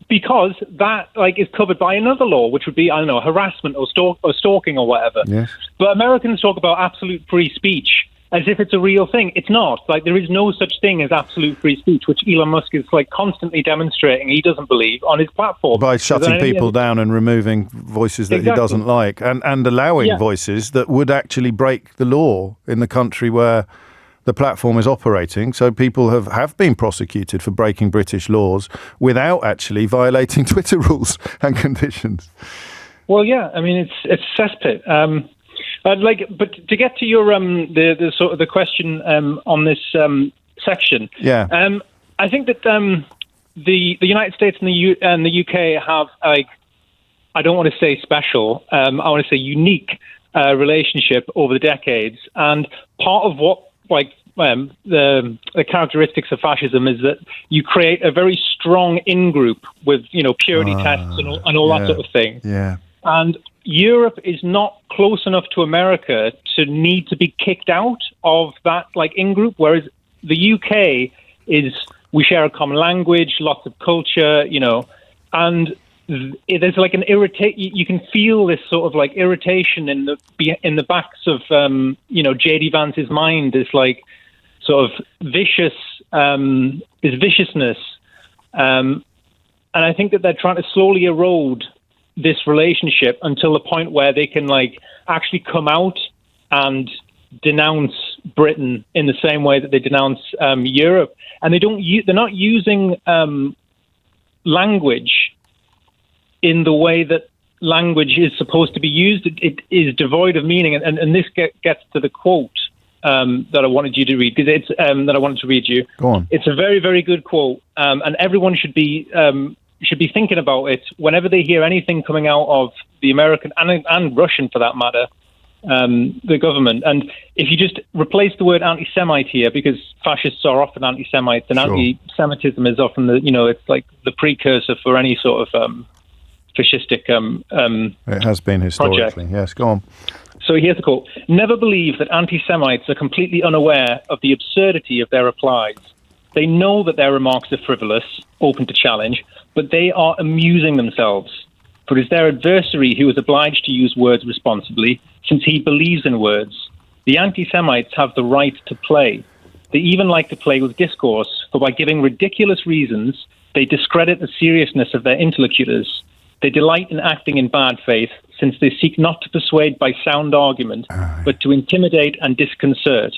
because that, is covered by another law, which would be, I don't know, harassment or stalking or whatever. Yes. But Americans talk about absolute free speech as if it's a real thing. It's not. There is no such thing as absolute free speech, which Elon Musk is constantly demonstrating he doesn't believe on his platform. By shutting people down and removing voices that he doesn't like, and allowing voices that would actually break the law in the country where the platform is operating. So people have been prosecuted for breaking British laws without actually violating Twitter rules and conditions. Well, yeah, it's a cesspit. But to get to your the sort of the question on this section, I think that the United States and the UK have I don't want to say special, I want to say unique relationship over the decades, and part of what the characteristics of fascism is that you create a very strong in-group with purity tests and all that sort of thing. Yeah. And Europe is not close enough to America to need to be kicked out of that in-group, whereas the UK we share a common language, lots of culture, and there's an you can feel this sort of irritation in the backs of J.D. Vance's mind, this sort of vicious this viciousness, and I think that they're trying to slowly erode this relationship until the point where they can actually come out and denounce Britain in the same way that they denounce Europe, and they're not using language in the way that language is supposed to be used. It is devoid of meaning, and this gets to the quote that I wanted you to read, because it's that I wanted to read you. Go on. It's a very, very good quote, and everyone should be thinking about it whenever they hear anything coming out of the American and Russian, for that matter, the government. And if you just replace the word anti-Semite here, because fascists are often anti-Semites, and anti-Semitism is often it's the precursor for any sort of fascistic it has been historically. Project. Yes, go on. So here's the quote. Never believe that anti-Semites are completely unaware of the absurdity of their replies. They know that their remarks are frivolous, open to challenge, but they are amusing themselves. For it is their adversary who is obliged to use words responsibly, since he believes in words. The anti-Semites have the right to play. They even like to play with discourse, for by giving ridiculous reasons, they discredit the seriousness of their interlocutors. They delight in acting in bad faith, since they seek not to persuade by sound argument, but to intimidate and disconcert.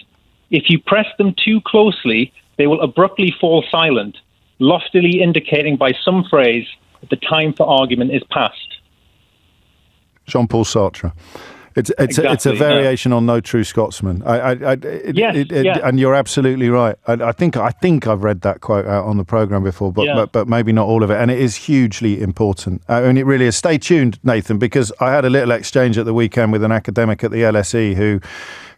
If you press them too closely, they will abruptly fall silent, loftily indicating by some phrase that the time for argument is past. Jean-Paul Sartre. It's a variation on No True Scotsman. And you're absolutely right. I think I've read that quote out on the programme before, but maybe not all of it. And it is hugely important. And it really is. Stay tuned, Nathan, because I had a little exchange at the weekend with an academic at the LSE who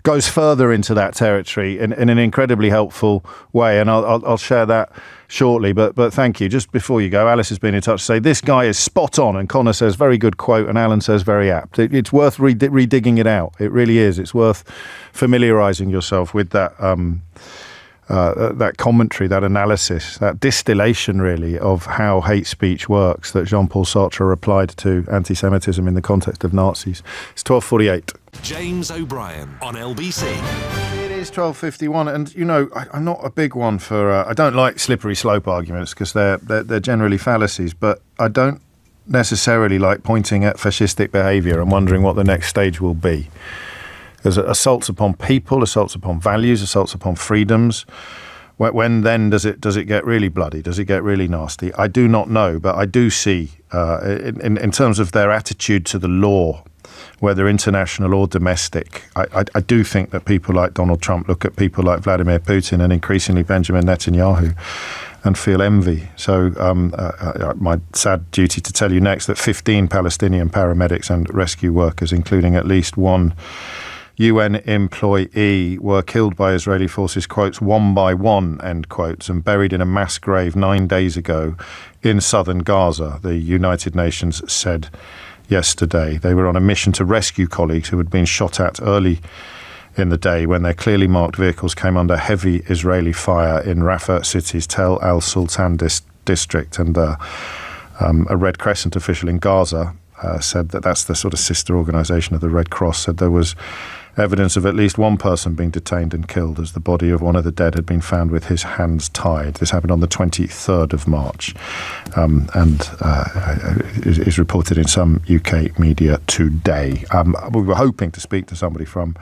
goes further into that territory in an incredibly helpful way, and I'll share that shortly. But thank you. Just before you go, Alice has been in touch to say this guy is spot on, and Connor says very good quote, and Alan says very apt. It's worth redigging it out. It really is. It's worth familiarising yourself with that that commentary, that analysis, that distillation really of how hate speech works that Jean-Paul Sartre applied to anti-Semitism in the context of Nazis. It's 12:48. James O'Brien on LBC. It is 12:51, and I'm not a big one for. I don't like slippery slope arguments because they're generally fallacies, but I don't necessarily like pointing at fascistic behaviour and wondering what the next stage will be. There's assaults upon people, assaults upon values, assaults upon freedoms. When then does it get really bloody? Does it get really nasty? I do not know, but I do see in terms of their attitude to the law, whether international or domestic, I do think that people like Donald Trump look at people like Vladimir Putin and increasingly Benjamin Netanyahu and feel envy. So my sad duty to tell you next that 15 Palestinian paramedics and rescue workers, including at least one UN employee, were killed by Israeli forces, quotes, one by one, end quotes, and buried in a mass grave 9 days ago in southern Gaza, the United Nations said yesterday. They were on a mission to rescue colleagues who had been shot at early in the day when their clearly marked vehicles came under heavy Israeli fire in Rafah city's Tel Al Sultan district. And a Red Crescent official in Gaza said that's the sort of sister organisation of the Red Cross, said there was evidence of at least one person being detained and killed as the body of one of the dead had been found with his hands tied. This happened on the 23rd of March and is reported in some UK media today. We were hoping to speak to somebody from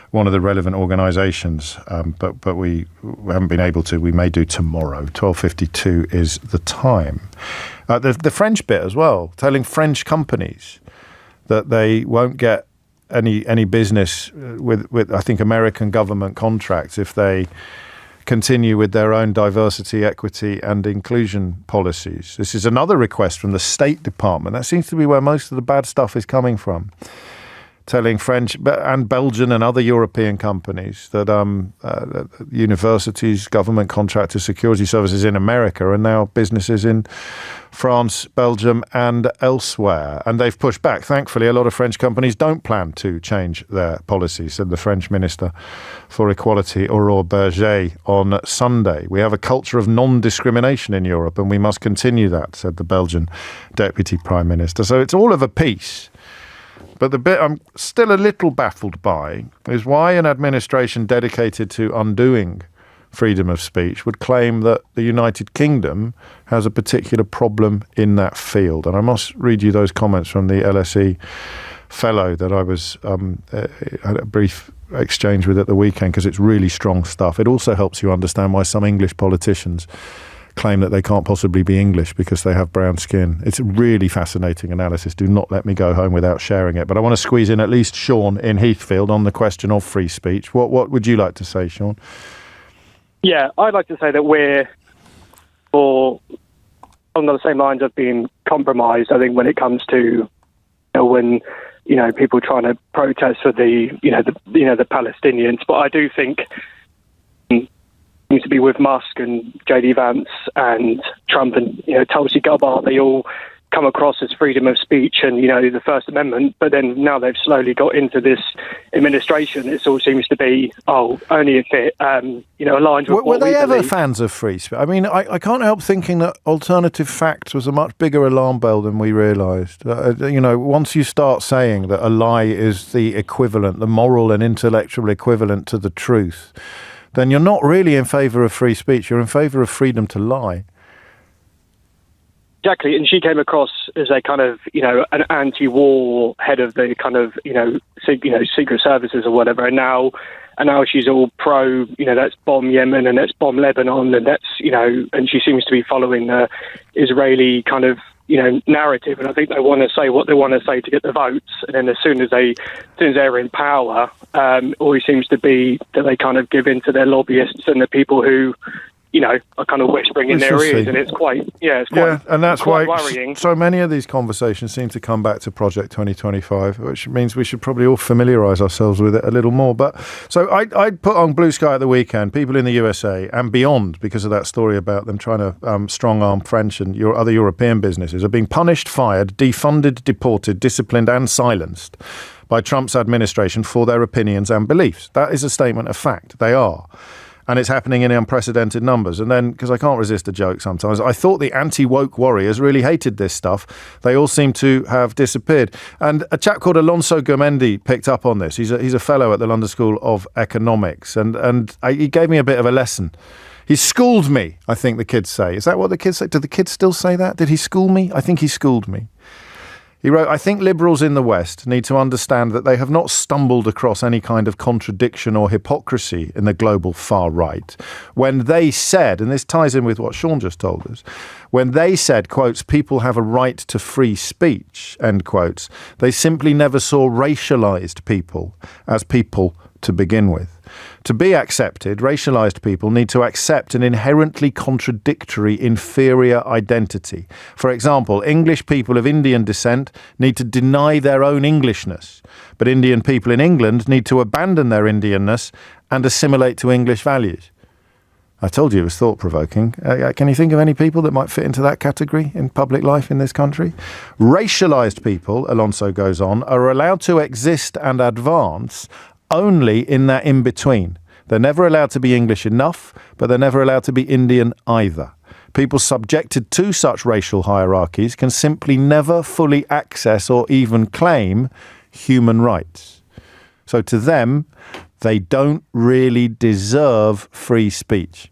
one of the relevant organisations, but we haven't been able to. We may do tomorrow. 12:52 is the time. The French bit as well, telling French companies that they won't get any business with I think American government contracts if they continue with their own diversity, equity and inclusion policies. This is another request from the State Department. That seems to be where most of the bad stuff is coming from. Telling French and Belgian and other European companies that universities, government contractors, security services in America are now businesses in France, Belgium and elsewhere. And they've pushed back. Thankfully, a lot of French companies don't plan to change their policies, said the French Minister for Equality, Aurore Berger, on Sunday. We have a culture of non-discrimination in Europe and we must continue that, said the Belgian Deputy Prime Minister. So it's all of a piece. But the bit I'm still a little baffled by is why an administration dedicated to undoing freedom of speech would claim that the United Kingdom has a particular problem in that field. And I must read you those comments from the LSE fellow that I was had a brief exchange with at the weekend, because it's really strong stuff. It also helps you understand why some English politicians claim that they can't possibly be English because they have brown skin. It's a really fascinating analysis. Do not let me go home without sharing it. But I want to squeeze in at least Sean in Heathfield on the question of free speech. What would you like to say, Sean? Yeah, I'd like to say that we're on the same lines of being compromised. I think when it comes to when people trying to protest for the Palestinians, but I do think needs to be with Musk and JD Vance and Trump and Tulsi Gabbard. They all come across as freedom of speech and the First Amendment, but then now they've slowly got into this administration. It all seems to be only if it aligns with what we believe. Were they ever fans of free speech? I mean, I can't help thinking that alternative facts was a much bigger alarm bell than we realised. Once you start saying that a lie is the equivalent, the moral and intellectual equivalent to the truth, then you're not really in favour of free speech. You're in favour of freedom to lie. Exactly, and she came across as a kind of, an anti-war head of the kind of, secret services or whatever, and now she's all pro, let's bomb Yemen and let's bomb Lebanon, and and she seems to be following the Israeli kind of, narrative, and I think they want to say what they want to say to get the votes. And then as soon as they're in power, always seems to be that they kind of give in to their lobbyists and the people who, are kind of whispering in their ears, and it's quite and that's why worrying. So many of these conversations seem to come back to Project 2025, which means we should probably all familiarise ourselves with it a little more. But so I put on Blue Sky at the weekend, people in the USA and beyond, because of that story about them trying to strong-arm French and other European businesses, are being punished, fired, defunded, deported, disciplined and silenced by Trump's administration for their opinions and beliefs. That is a statement of fact. They are. And it's happening in unprecedented numbers. And then, because I can't resist a joke sometimes, I thought the anti-woke warriors really hated this stuff. They all seem to have disappeared. And a chap called Alonso Gomendi picked up on this. He's a fellow at the London School of Economics. And he gave me a bit of a lesson. He schooled me, I think the kids say. Is that what the kids say? Do the kids still say that? Did he school me? I think he schooled me. He wrote, I think liberals in the West need to understand that they have not stumbled across any kind of contradiction or hypocrisy in the global far right. When they said, and this ties in with what Sean just told us, when they said, quotes, people have a right to free speech, end quotes, they simply never saw racialized people as people to begin with. To be accepted, racialized people need to accept an inherently contradictory inferior identity. For example, English people of Indian descent need to deny their own Englishness, but Indian people in England need to abandon their Indianness and assimilate to English values. I told you it was thought-provoking. Can you think of any people that might fit into that category in public life in this country? Racialized people, Alonso goes on, are allowed to exist and advance only in that in-between. They're never allowed to be English enough, but they're never allowed to be Indian either. People subjected to such racial hierarchies can simply never fully access or even claim human rights. So to them, they don't really deserve free speech.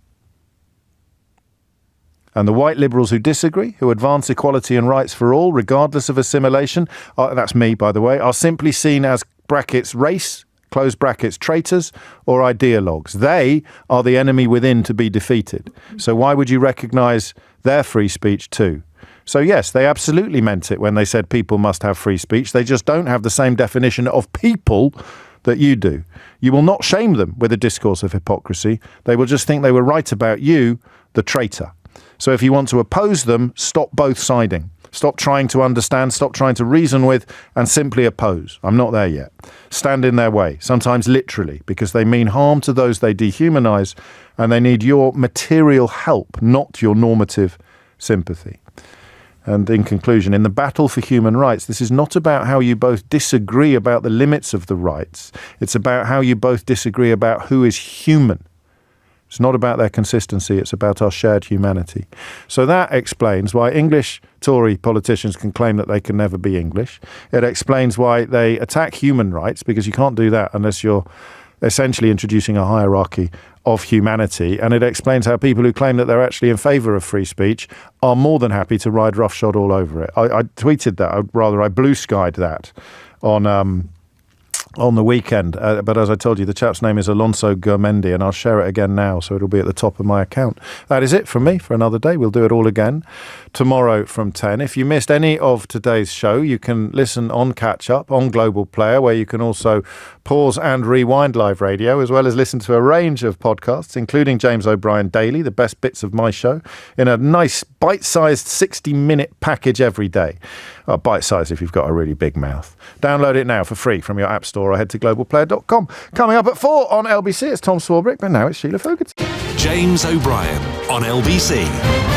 And the white liberals who disagree, who advance equality and rights for all, regardless of assimilation, that's me, by the way, are simply seen as brackets race, close brackets, traitors or ideologues. They are the enemy within to be defeated. So why would you recognise their free speech too? So yes, they absolutely meant it when they said people must have free speech. They just don't have the same definition of people that you do. You will not shame them with a discourse of hypocrisy. They will just think they were right about you, the traitor. So if you want to oppose them, stop both siding. Stop trying to understand, stop trying to reason with, and simply oppose. I'm not there yet. Stand in their way, sometimes literally, because they mean harm to those they dehumanize, and they need your material help, not your normative sympathy. And in conclusion, in the battle for human rights, this is not about how you both disagree about the limits of the rights. It's about how you both disagree about who is human. It's not about their consistency, it's about our shared humanity. So that explains why English Tory politicians can claim that they can never be English. It explains why they attack human rights, because you can't do that unless you're essentially introducing a hierarchy of humanity. And it explains how people who claim that they're actually in favour of free speech are more than happy to ride roughshod all over it. I tweeted that, I blue-skied that on the weekend, but as I told you, the chap's name is Alonso Gomendi, and I'll share it again now, so it'll be at the top of my account. That is it from me for another day. We'll do it all again tomorrow from 10. If you missed any of today's show, you can listen on Catch Up on Global Player, where you can also pause and rewind live radio, as well as listen to a range of podcasts, including James O'Brien Daily, the best bits of my show, in a nice bite-sized 60-minute package every day. Well, bite-sized if you've got a really big mouth. Download it now for free from your app store or head to globalplayer.com. Coming up at 4 on LBC, it's Tom Swarbrick, but now it's Sheila Fogarty. James O'Brien on LBC.